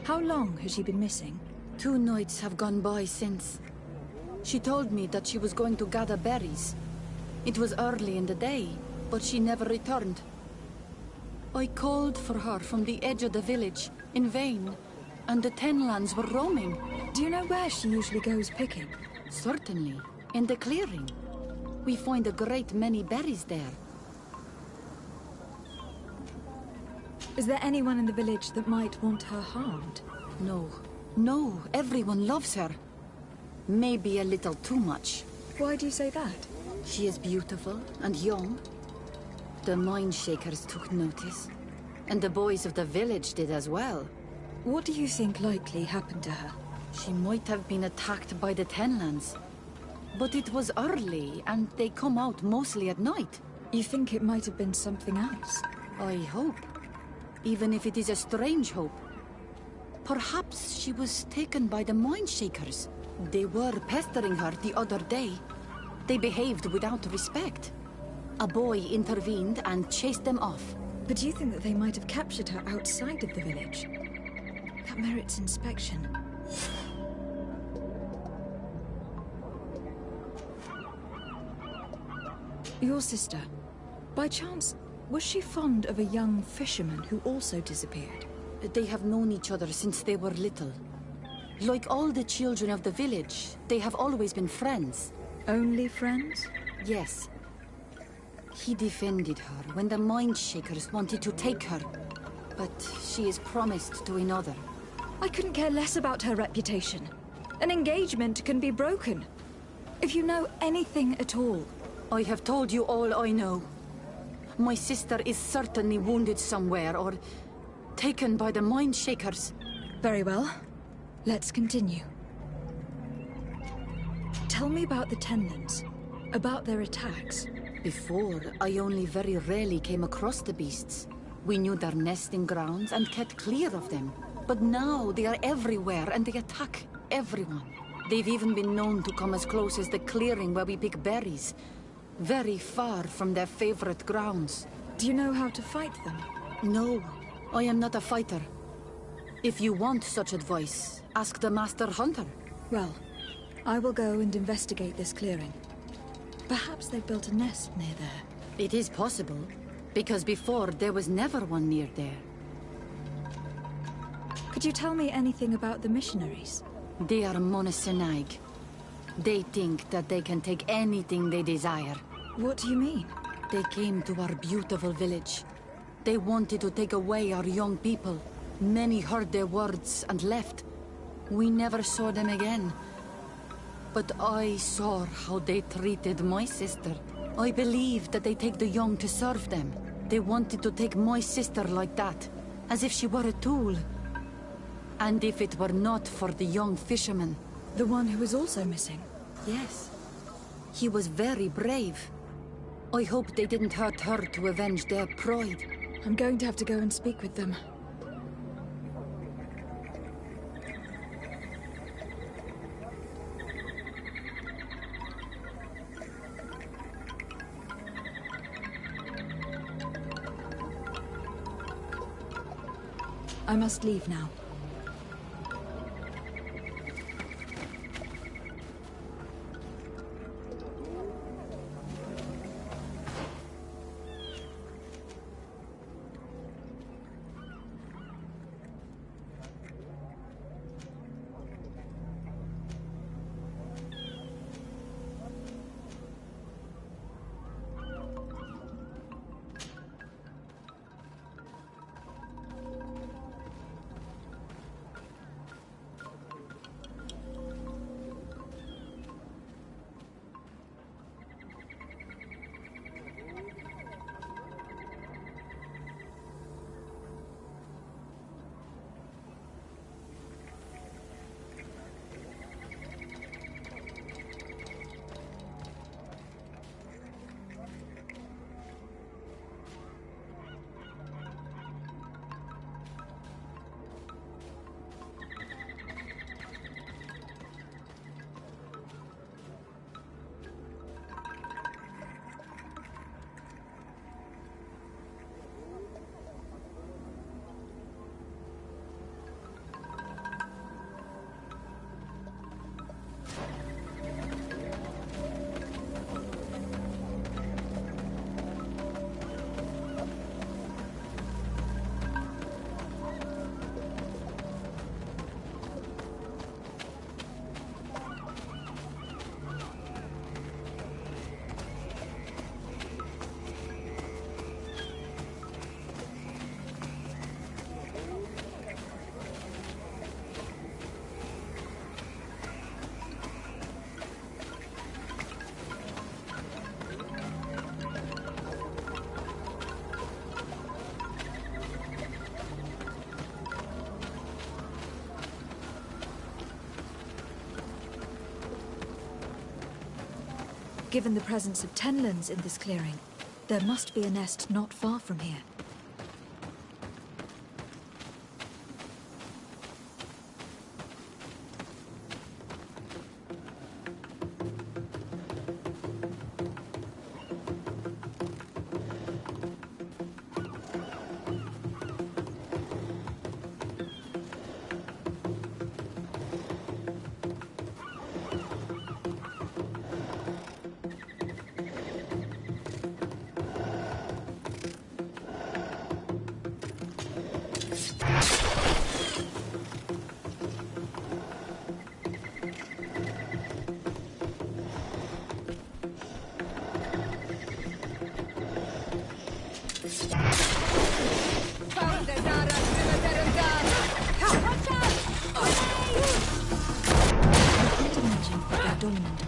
How long has she been missing? 2 nights have gone by since. She told me that she was going to gather berries. It was early in the day, but she never returned. I called for her from the edge of the village, in vain, and the Tenlands were roaming. Do you know where she usually goes picking? Certainly, in the clearing. We find a great many berries there. Is there anyone in the village that might want her harmed? No. No, everyone loves her. Maybe a little too much. Why do you say that? She is beautiful and young. The Mindshakers took notice. And the boys of the village did as well. What do you think likely happened to her? She might have been attacked by the Tenlands. But it was early, and they come out mostly at night. You think it might have been something else? I hope. Even if it is a strange hope. Perhaps she was taken by the Mindshakers. They were pestering her the other day. They behaved without respect. A boy intervened and chased them off. But do you think that they might have captured her outside of the village? That merits inspection. Your sister, by chance, was she fond of a young fisherman who also disappeared? They have known each other since they were little. Like all the children of the village, they have always been friends. Only friends? Yes. He defended her when the Mindshakers wanted to take her. But she is promised to another. I couldn't care less about her reputation. An engagement can be broken. If you know anything at all. I have told you all I know. My sister is certainly wounded somewhere, or taken by the Mindshakers. Very well. Let's continue. Tell me about the Tenlands. About their attacks. Before, I only very rarely came across the beasts. We knew their nesting grounds and kept clear of them. But now they are everywhere and they attack everyone. They've even been known to come as close as the clearing where we pick berries. Very far from their favorite grounds. Do you know how to fight them? No, I am not a fighter. If you want such advice, ask the Master Hunter. Well, I will go and investigate this clearing. Perhaps they built a nest near there. It is possible, because before there was never one near there. Could you tell me anything about the missionaries? They are monosynaig. They think that they can take anything they desire. What do you mean? They came to our beautiful village. They wanted to take away our young people. Many heard their words and left. We never saw them again. But I saw how they treated my sister. I believe that they take the young to serve them. They wanted to take my sister like that, as if she were a tool. And if it were not for the young fisherman... The one who was also missing? Yes. He was very brave. I hope they didn't hurt her to avenge their pride. I'm going to have to go and speak with them. I must leave now. Given the presence of tenlands in this clearing, there must be a nest not far from here.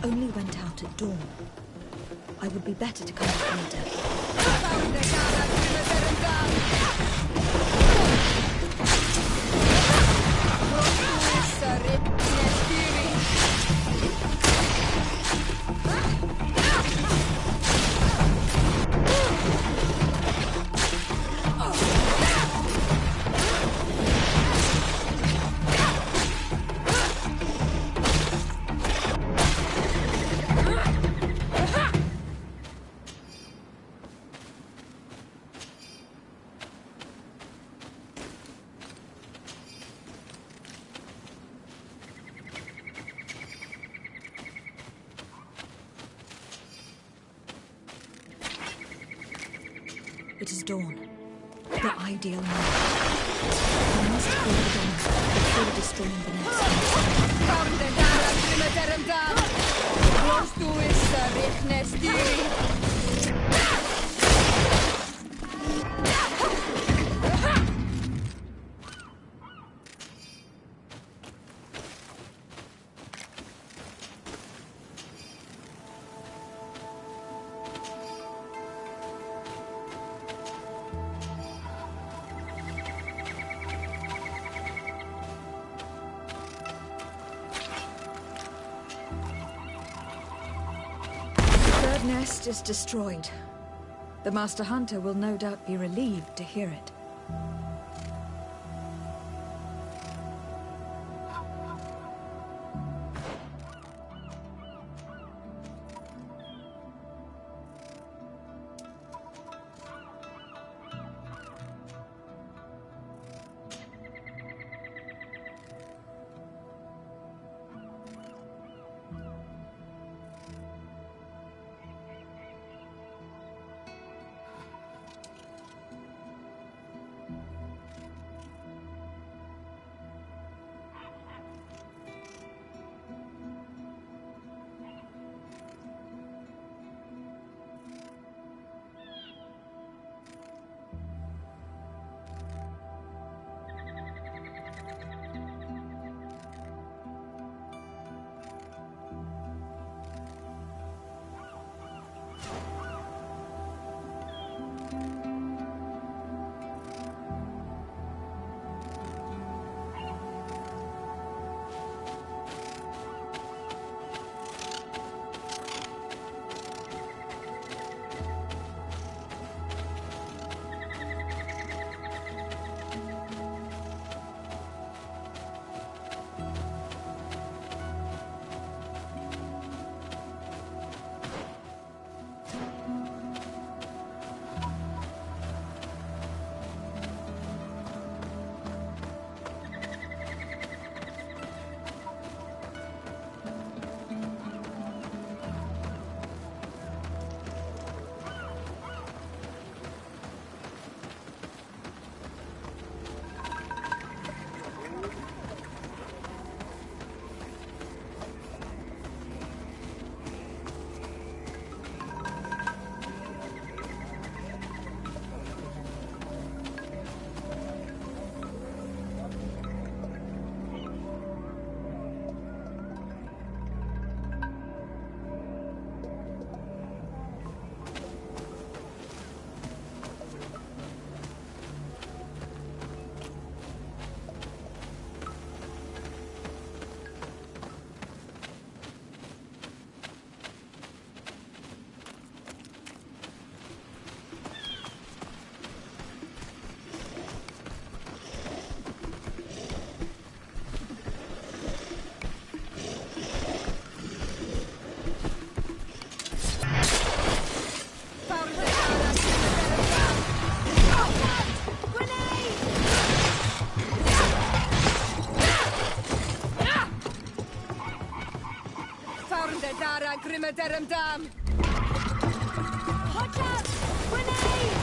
Only went out at dawn. I would be better to come back later. It is dawn. The ideal moment. We must hold it on before destroying the next. The nest is destroyed. The Master Hunter will no doubt be relieved to hear it. Dam. Watch out! Grenade!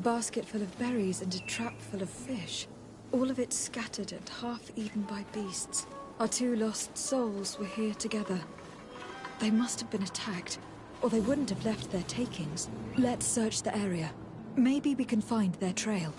basket full of berries and a trap full of fish. All of it scattered and half eaten by beasts. Our 2 lost souls were here together. They must have been attacked, or they wouldn't have left their takings. Let's search the area. Maybe we can find their trail.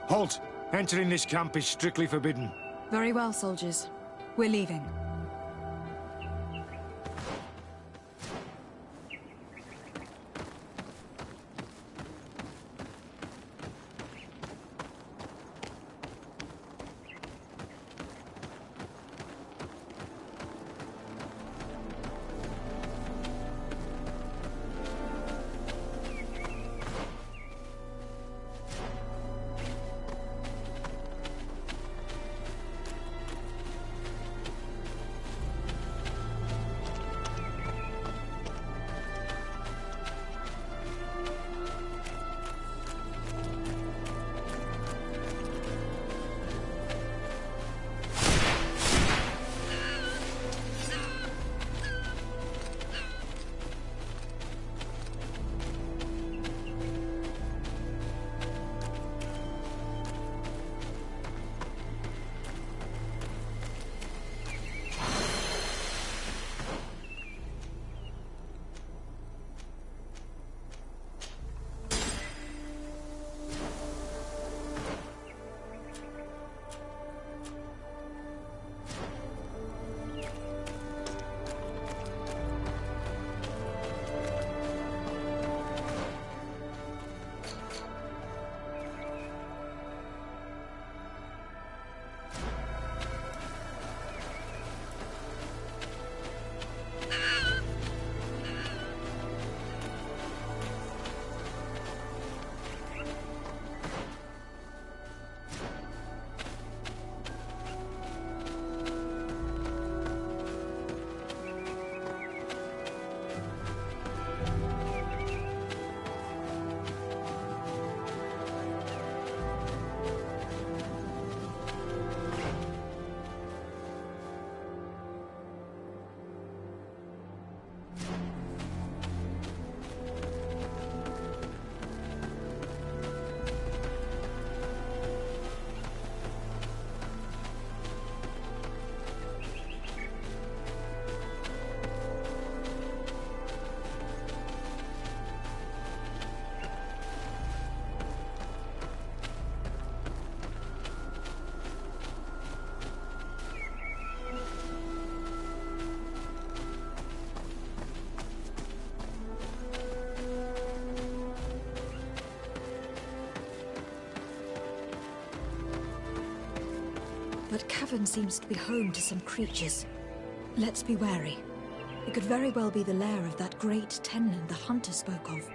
Halt! Entering this camp is strictly forbidden. Very well, soldiers. We're leaving. cavern seems to be home to some creatures. Let's be wary. It could very well be the lair of that great tenland the hunter spoke of.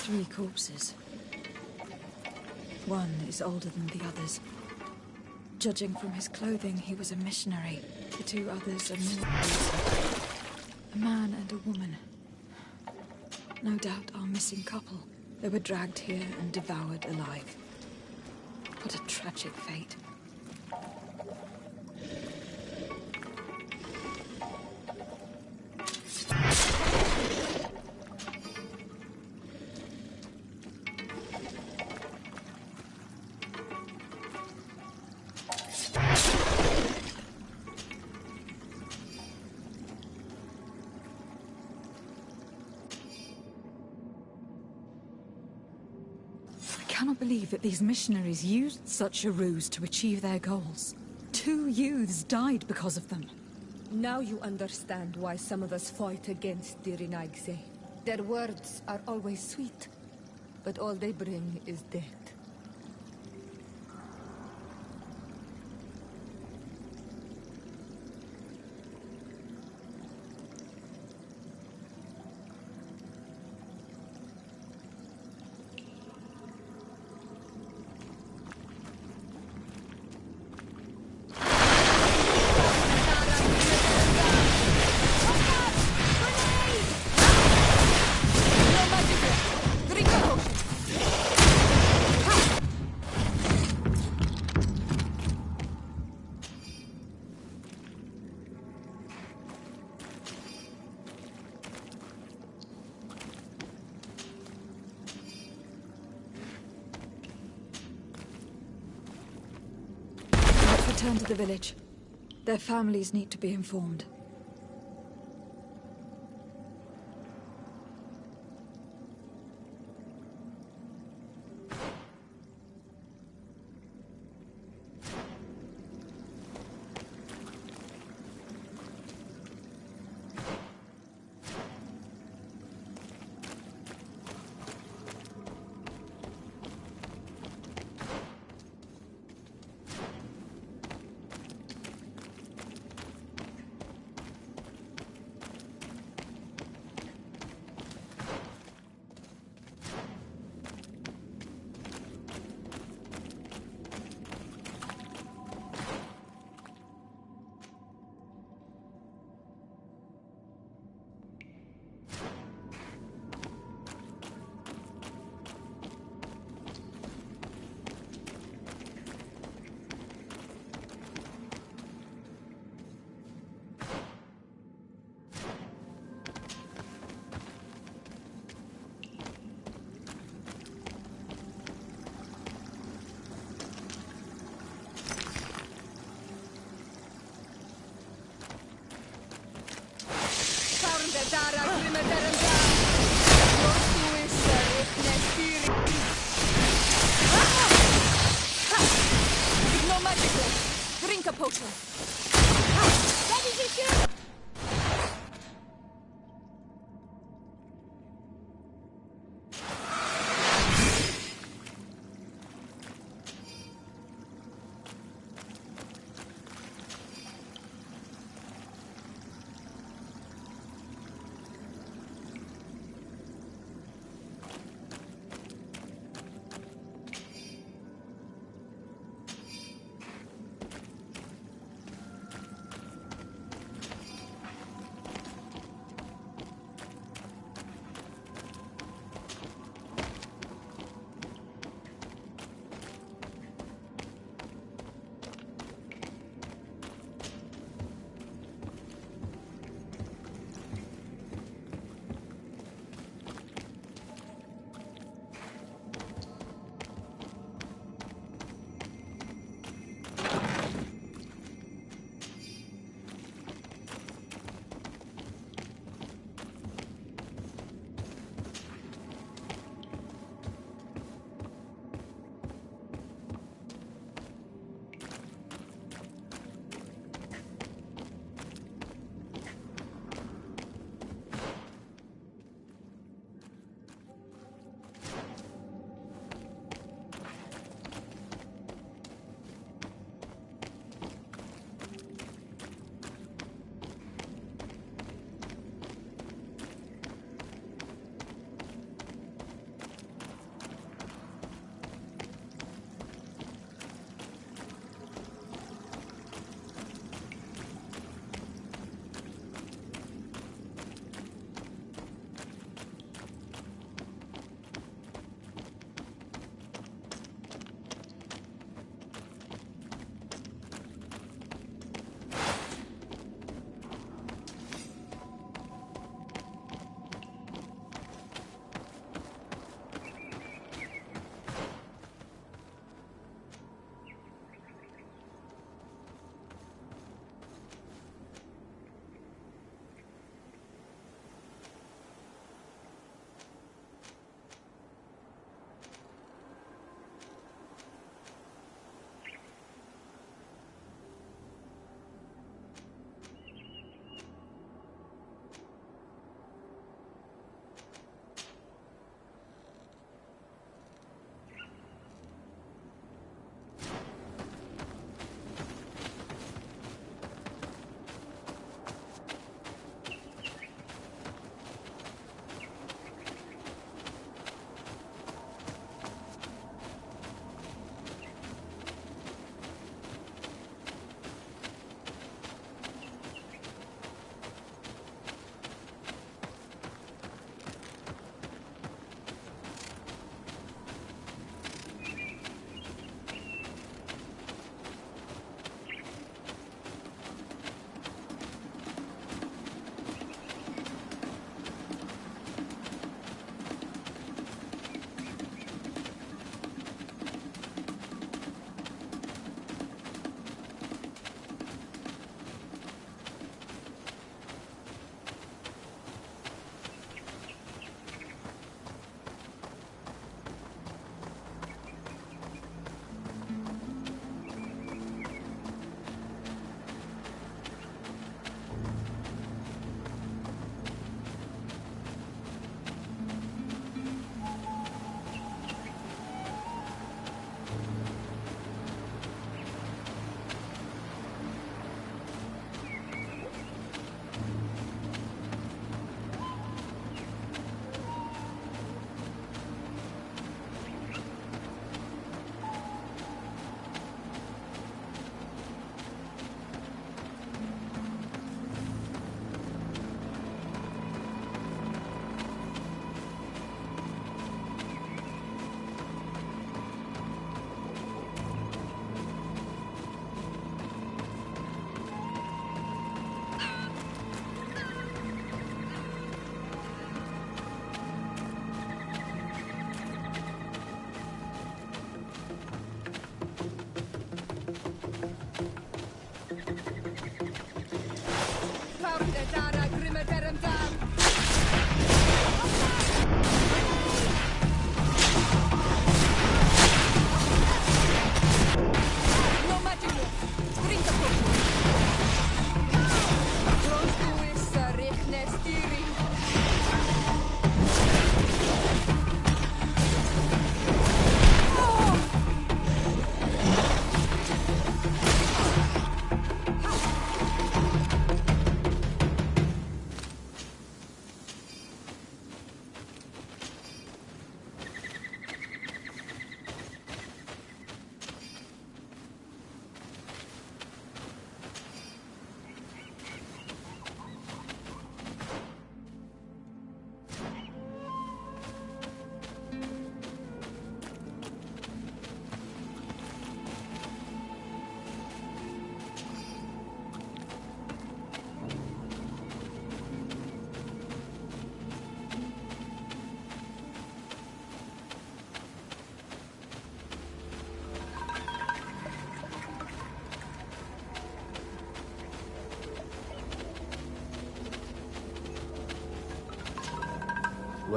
Three corpses. One is older than the others. Judging from his clothing, he was a missionary. The two others are more recent. A man and a woman. No doubt our missing couple. They were dragged here and devoured alive. What a tragic fate. I cannot believe that these missionaries used such a ruse to achieve their goals. 2 youths died because of them. Now you understand why some of us fight against the Rinaigse. Their words are always sweet, but all they bring is death. Return to the village. Their families need to be informed.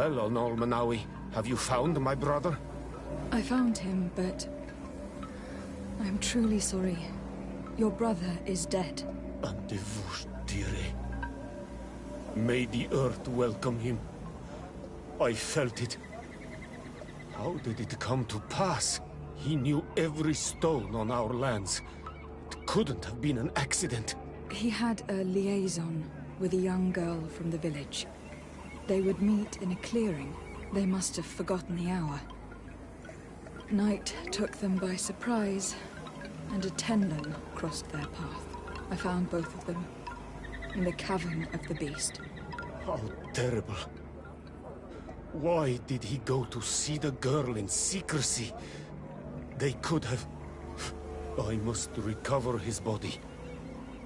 Well, Onol Manawi, have you found my brother? I found him, but I'm truly sorry. Your brother is dead. May the earth welcome him. I felt it. How did it come to pass? He knew every stone on our lands. It couldn't have been an accident. He had a liaison with a young girl from the village. They would meet in a clearing. They must have forgotten the hour. Night took them by surprise, and a Tenlin crossed their path. I found both of them in the cavern of the beast. How terrible. Why did he go to see the girl in secrecy? They could have... I must recover his body,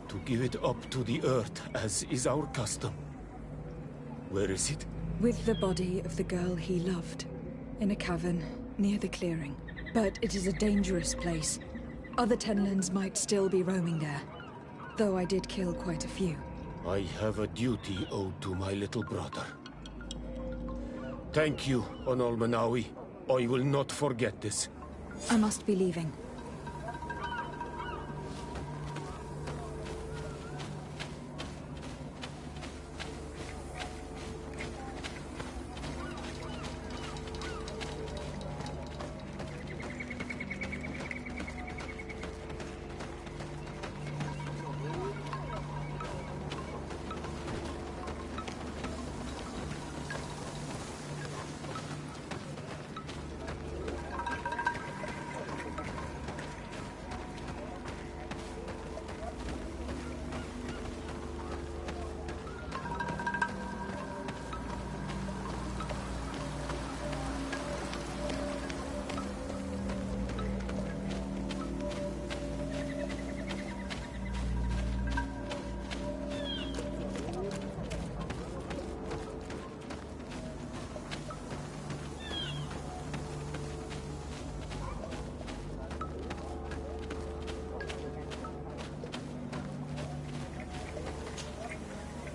to give it up to the earth, as is our custom. Where is it? With the body of the girl he loved, in a cavern near the clearing. But it is a dangerous place. Other Tenlins might still be roaming there, though I did kill quite a few. I have a duty owed to my little brother. Thank you, Onol Manawi. I will not forget this. I must be leaving.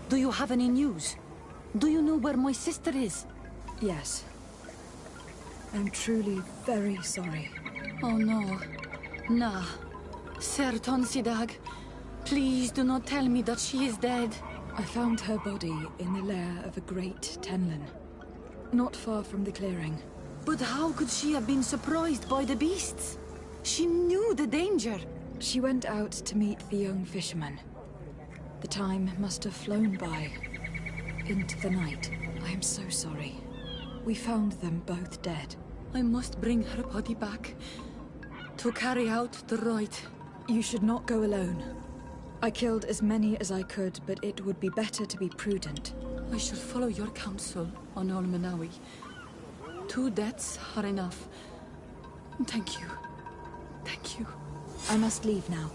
Do you have any news? Do you know where my sister is? Yes. I'm truly very sorry. Oh no. Nah. Ser Tonsidag, please do not tell me that she is dead. I found her body in the lair of a great Tenlin, not far from the clearing. But how could she have been surprised by the beasts? She knew the danger. She went out to meet the young fisherman. The time must have flown by, into the night. I am so sorry. We found them both dead. I must bring her body back, to carry out the rite. You should not go alone. I killed as many as I could, but it would be better to be prudent. I shall follow your counsel, Onol Manawi. 2 deaths are enough. Thank you. Thank you. I must leave now.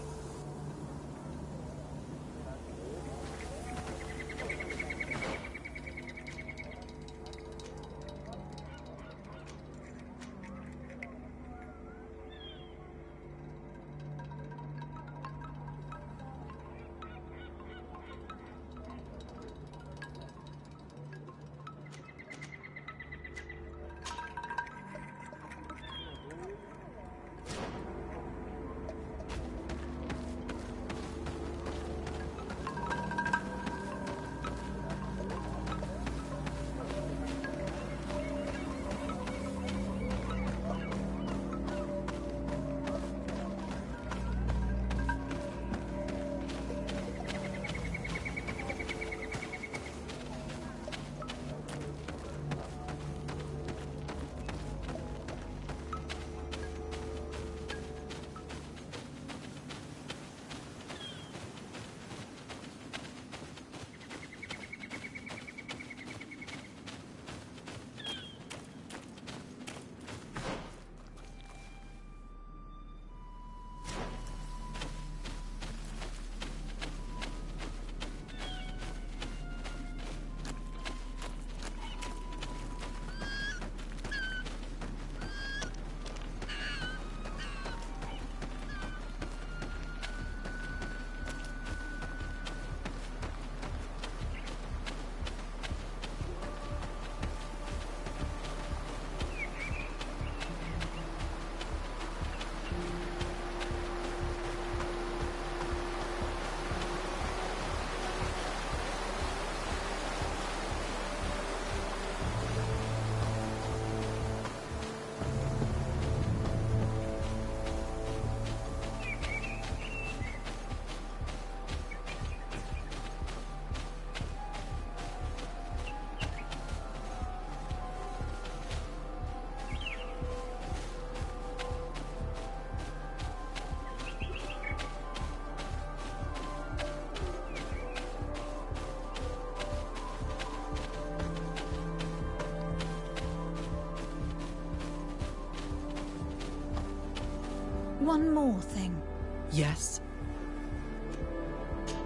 one more thing. Yes?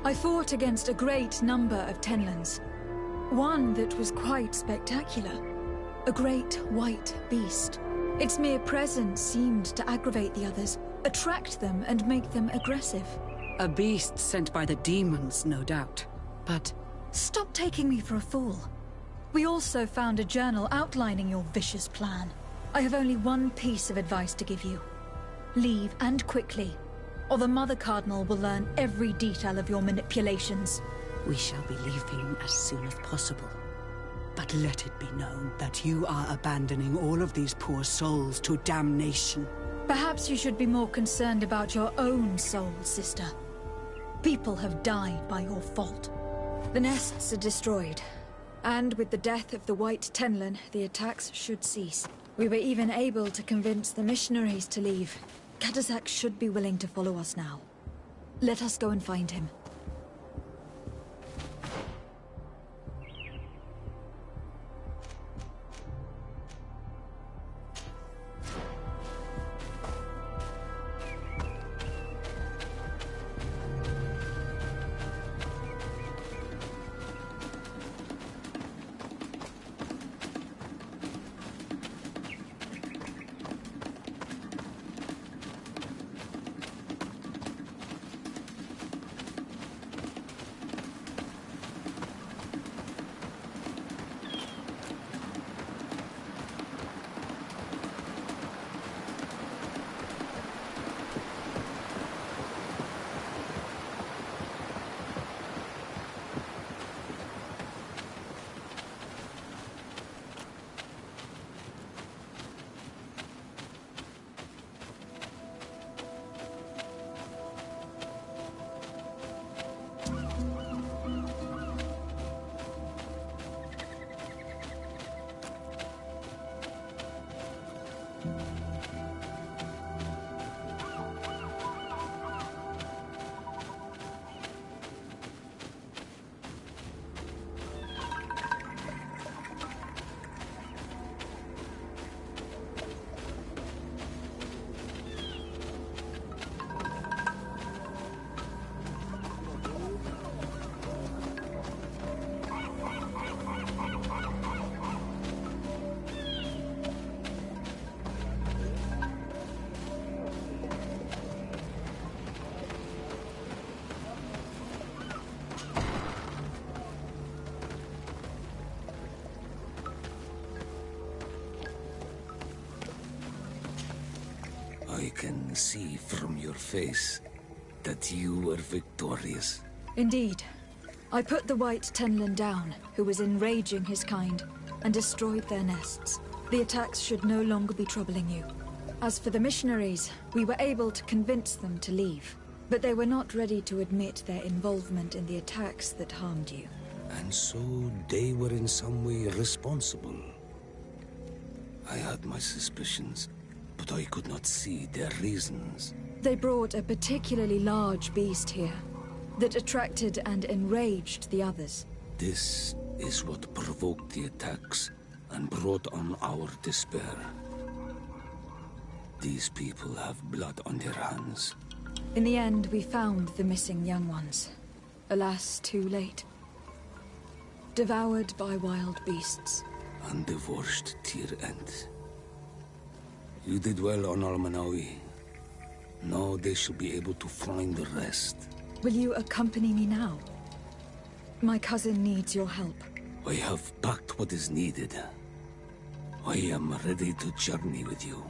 I fought against a great number of Tenlands. One that was quite spectacular. A great white beast. Its mere presence seemed to aggravate the others, attract them and make them aggressive. A beast sent by the demons, no doubt. But... Stop taking me for a fool. We also found a journal outlining your vicious plan. I have only one piece of advice to give you. Leave, and quickly, or the Mother Cardinal will learn every detail of your manipulations. We shall be leaving as soon as possible. But let it be known that you are abandoning all of these poor souls to damnation. Perhaps you should be more concerned about your own soul, sister. People have died by your fault. The nests are destroyed. And with the death of the White Tenlan, the attacks should cease. We were even able to convince the missionaries to leave. Kadazak should be willing to follow us now. Let us go and find him. I can see from your face that you were victorious. Indeed. I put the White Tenlan down, who was enraging his kind, and destroyed their nests. The attacks should no longer be troubling you. As for the missionaries, we were able to convince them to leave, but they were not ready to admit their involvement in the attacks that harmed you. And so they were in some way responsible. I had my suspicions, but I could not see their reasons. They brought a particularly large beast here that attracted and enraged the others. This is what provoked the attacks and brought on our despair. These people have blood on their hands. In the end, we found the missing young ones. Alas, too late. Devoured by wild beasts. And divorced Tyr End. You did well on Almanawi. Now they shall be able to find the rest. Will you accompany me now? My cousin needs your help. I have packed what is needed. I am ready to journey with you.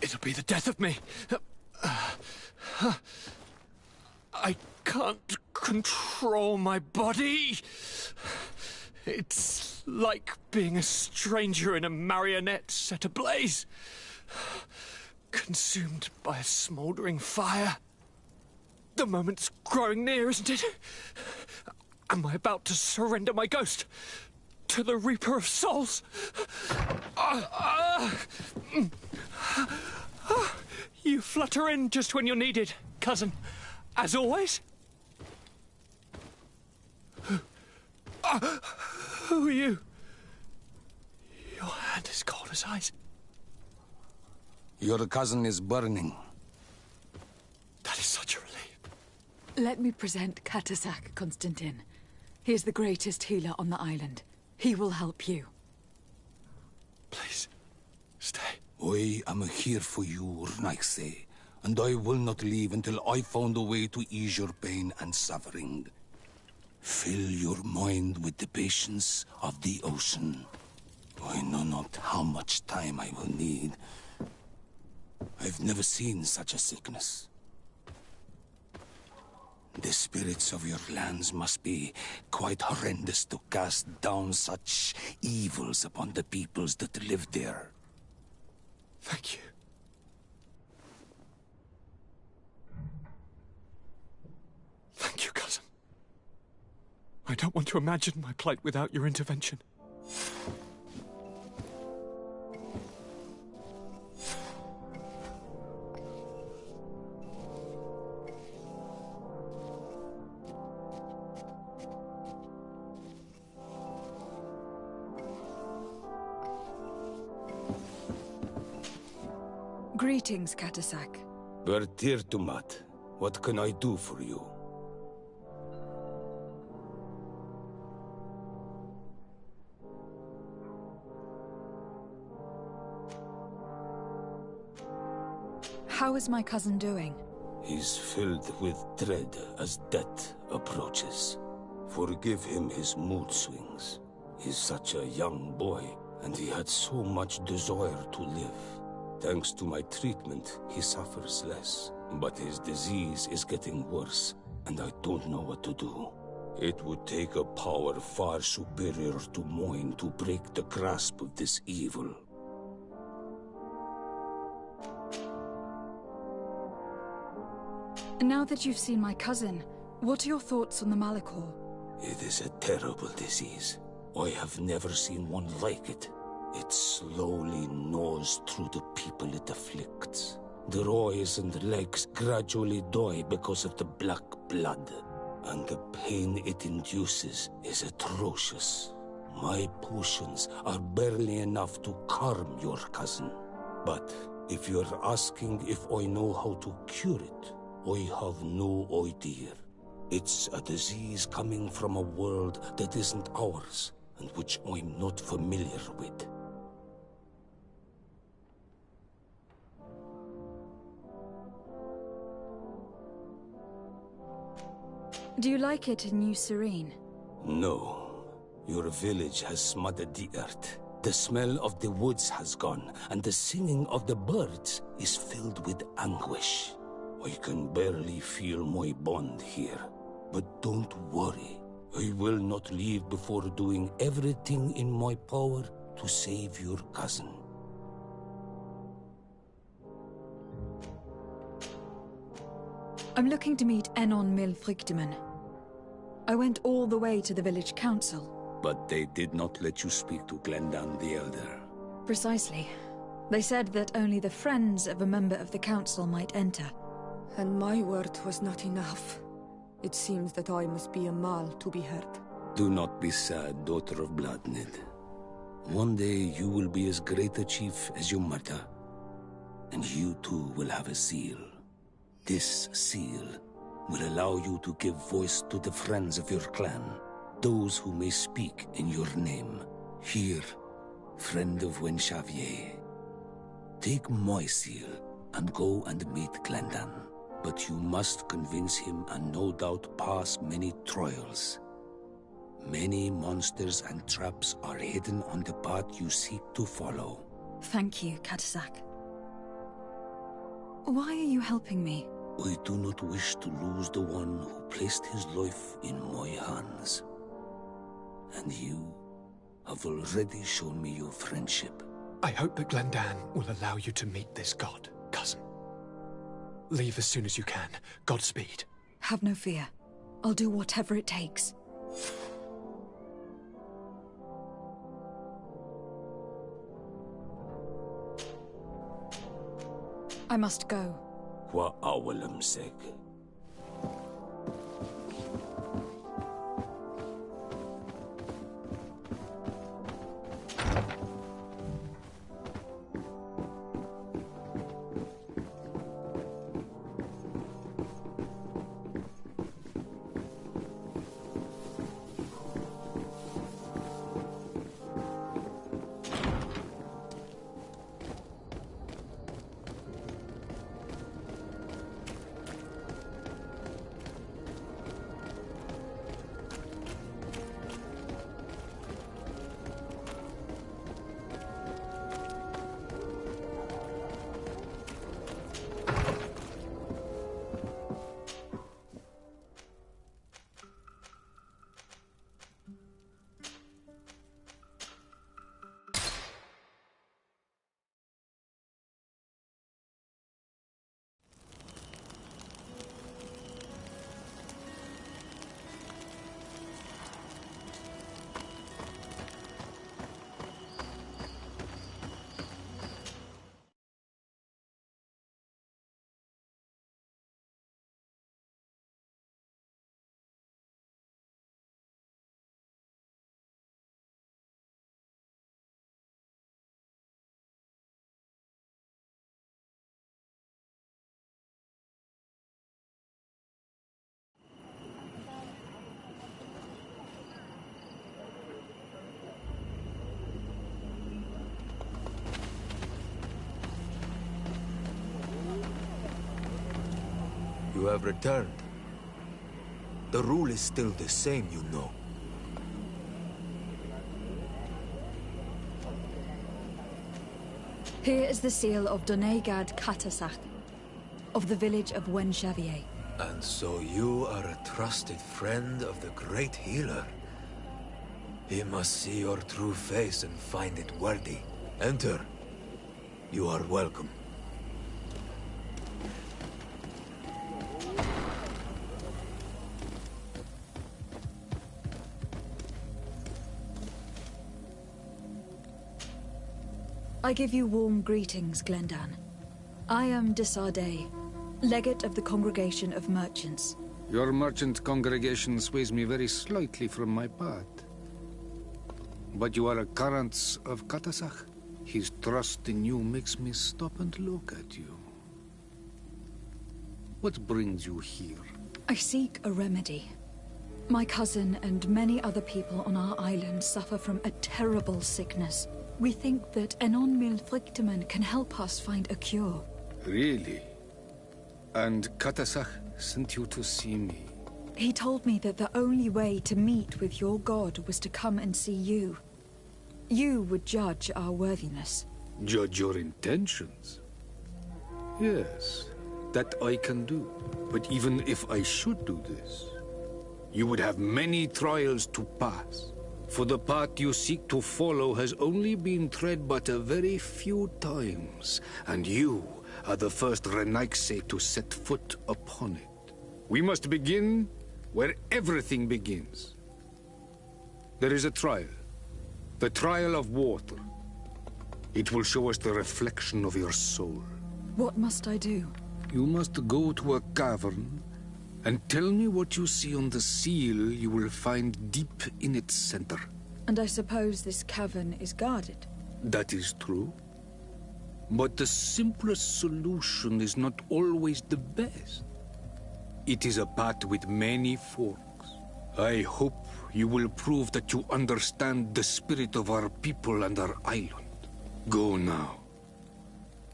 It'll be the death of me. I can't control my body. It's like being a stranger in a marionette set ablaze. Consumed by a smouldering fire. The moment's growing near, isn't it? Am I about to surrender my ghost to the Reaper of Souls? You flutter in just when you're needed, cousin. As always. Who are you? Your hand is cold as ice. Your cousin is burning. That is such a relief. Let me present Katasak, Constantin. He is the greatest healer on the island. He will help you. Please, stay. I am here for you, Rnaise, and I will not leave until I found a way to ease your pain and suffering. Fill your mind with the patience of the ocean. I know not how much time I will need. I've never seen such a sickness. The spirits of your lands must be quite horrendous to cast down such evils upon the peoples that live there. Thank you. Thank you, cousin. I don't want to imagine my plight without your intervention. Greetings, Katasak. Bertirtumat, what can I do for you? How is my cousin doing? He's filled with dread as death approaches. Forgive him his mood swings. He's such a young boy, and he had so much desire to live. Thanks to my treatment, he suffers less. But his disease is getting worse, and I don't know what to do. It would take a power far superior to mine to break the grasp of this evil. Now that you've seen my cousin, what are your thoughts on the Malachor? It is a terrible disease. I have never seen one like it. It slowly gnaws through the people it afflicts. Their eyes and legs gradually die because of the black blood, and the pain it induces is atrocious. My potions are barely enough to calm your cousin. But if you're asking if I know how to cure it, I have no idea. It's a disease coming from a world that isn't ours, and which I'm not familiar with. Do you like it in New Serene? No. Your village has smothered the earth. The smell of the woods has gone, and the singing of the birds is filled with anguish. I can barely feel my bond here. But don't worry. I will not leave before doing everything in my power to save your cousin. I'm looking to meet Enon Milfrictiman. I went all the way to the village council. But they did not let you speak to Glendan the Elder. Precisely. They said that only the friends of a member of the council might enter. And my word was not enough. It seems that I must be a Mal to be heard. Do not be sad, daughter of Bloodnid. One day you will be as great a chief as your mother. And you too will have a seal. This seal will allow you to give voice to the friends of your clan, those who may speak in your name. Here, friend of Wenxavier, take my seal and go and meet Glendan. But you must convince him and no doubt pass many trials. Many monsters and traps are hidden on the path you seek to follow. Thank you, Katasak. Why are you helping me? I do not wish to lose the one who placed his life in my hands. And you have already shown me your friendship. I hope that Glendan will allow you to meet this god, cousin. Leave as soon as you can. Godspeed. Have no fear. I'll do whatever it takes. I must go. Wa awalam seg. You have returned. The rule is still the same, you know. Here is the seal of Donegad Katasach, of the village of Wenxavier. And so you are a trusted friend of the great healer. He must see your true face and find it worthy. Enter. You are welcome. I give you warm greetings, Glendan. I am Desardet, legate of the Congregation of Merchants. Your merchant congregation sways me very slightly from my path. But you are a current of Katasach. His trust in you makes me stop and look at you. What brings you here? I seek a remedy. My cousin and many other people on our island suffer from a terrible sickness. We think that Enon Milfrichteman can help us find a cure. Really? And Katasach sent you to see me? He told me that the only way to meet with your god was to come and see you. You would judge our worthiness. Judge your intentions? Yes, that I can do. But even if I should do this, you would have many trials to pass. For the path you seek to follow has only been tread but a very few times, and you are the first Renaigse to set foot upon it. We must begin where everything begins. There is a trial. The trial of water. It will show us the reflection of your soul. What must I do? You must go to a cavern and tell me what you see on the seal you will find deep in its center. And I suppose this cavern is guarded? That is true. But the simplest solution is not always the best. It is a path with many forks. I hope you will prove that you understand the spirit of our people and our island. Go now.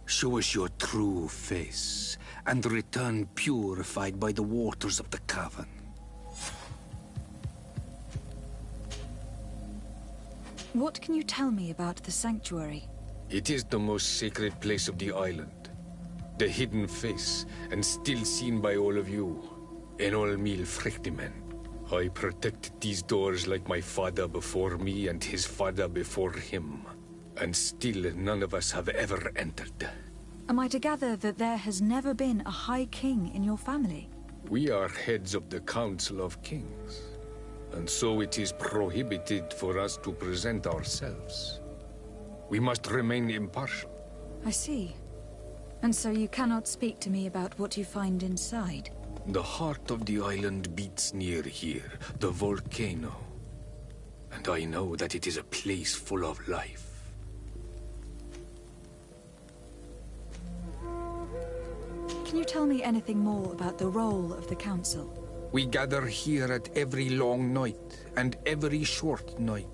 Show us your true face, and return purified by the waters of the cavern. What can you tell me about the sanctuary? It is the most sacred place of the island. The hidden face, and still seen by all of you. Enol mil frictimen. I protected these doors like my father before me and his father before him. And still none of us have ever entered. Am I to gather that there has never been a High King in your family? We are heads of the Council of Kings. And so it is prohibited for us to present ourselves. We must remain impartial. I see. And so you cannot speak to me about what you find inside? The heart of the island beats near here, the volcano. And I know that it is a place full of life. Can you tell me anything more about the role of the Council? We gather here at every long night, and every short night.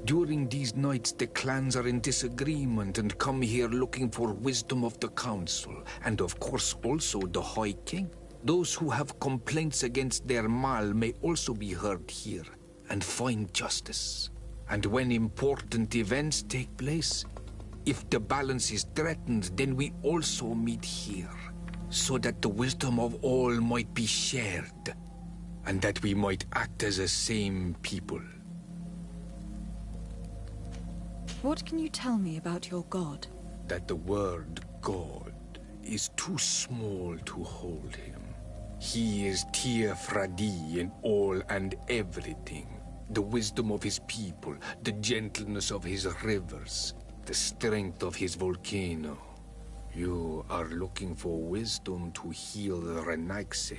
During these nights, the clans are in disagreement and come here looking for wisdom of the Council, and of course also the High King. Those who have complaints against their Mal may also be heard here, and find justice. And when important events take place, if the balance is threatened, then we also meet here, so that the wisdom of all might be shared, and that we might act as a same people. What can you tell me about your god? That the word God is too small to hold him. He is Tir Fradi in all and everything. The wisdom of his people, the gentleness of his rivers, the strength of his volcano. You are looking for wisdom to heal the Renaigse,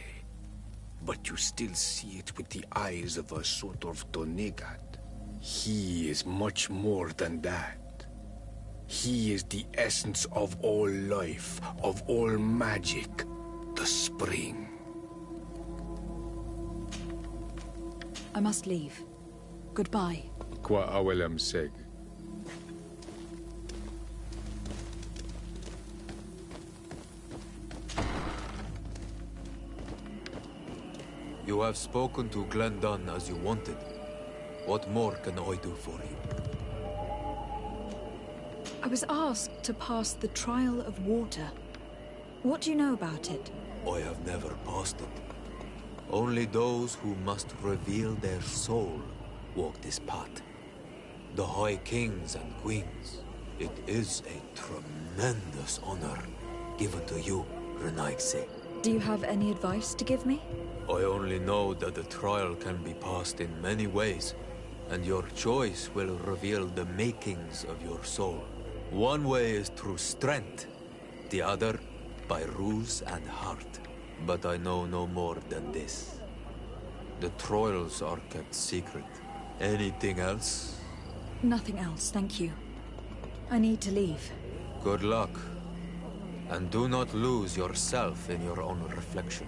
but you still see it with the eyes of a sort of Donegat. He is much more than that. He is the essence of all life, of all magic, the spring. I must leave. Goodbye. Qua awelem seg. You have spoken to Glendon as you wanted. What more can I do for you? I was asked to pass the trial of water. What do you know about it? I have never passed it. Only those who must reveal their soul walk this path. The High Kings and Queens. It is a tremendous honor given to you, Renaigse. Do you have any advice to give me? I only know that the trial can be passed in many ways, and your choice will reveal the makings of your soul. One way is through strength, the other by ruse and heart. But I know no more than this. The trials are kept secret. Anything else? Nothing else, thank you. I need to leave. Good luck. And do not lose yourself in your own reflection.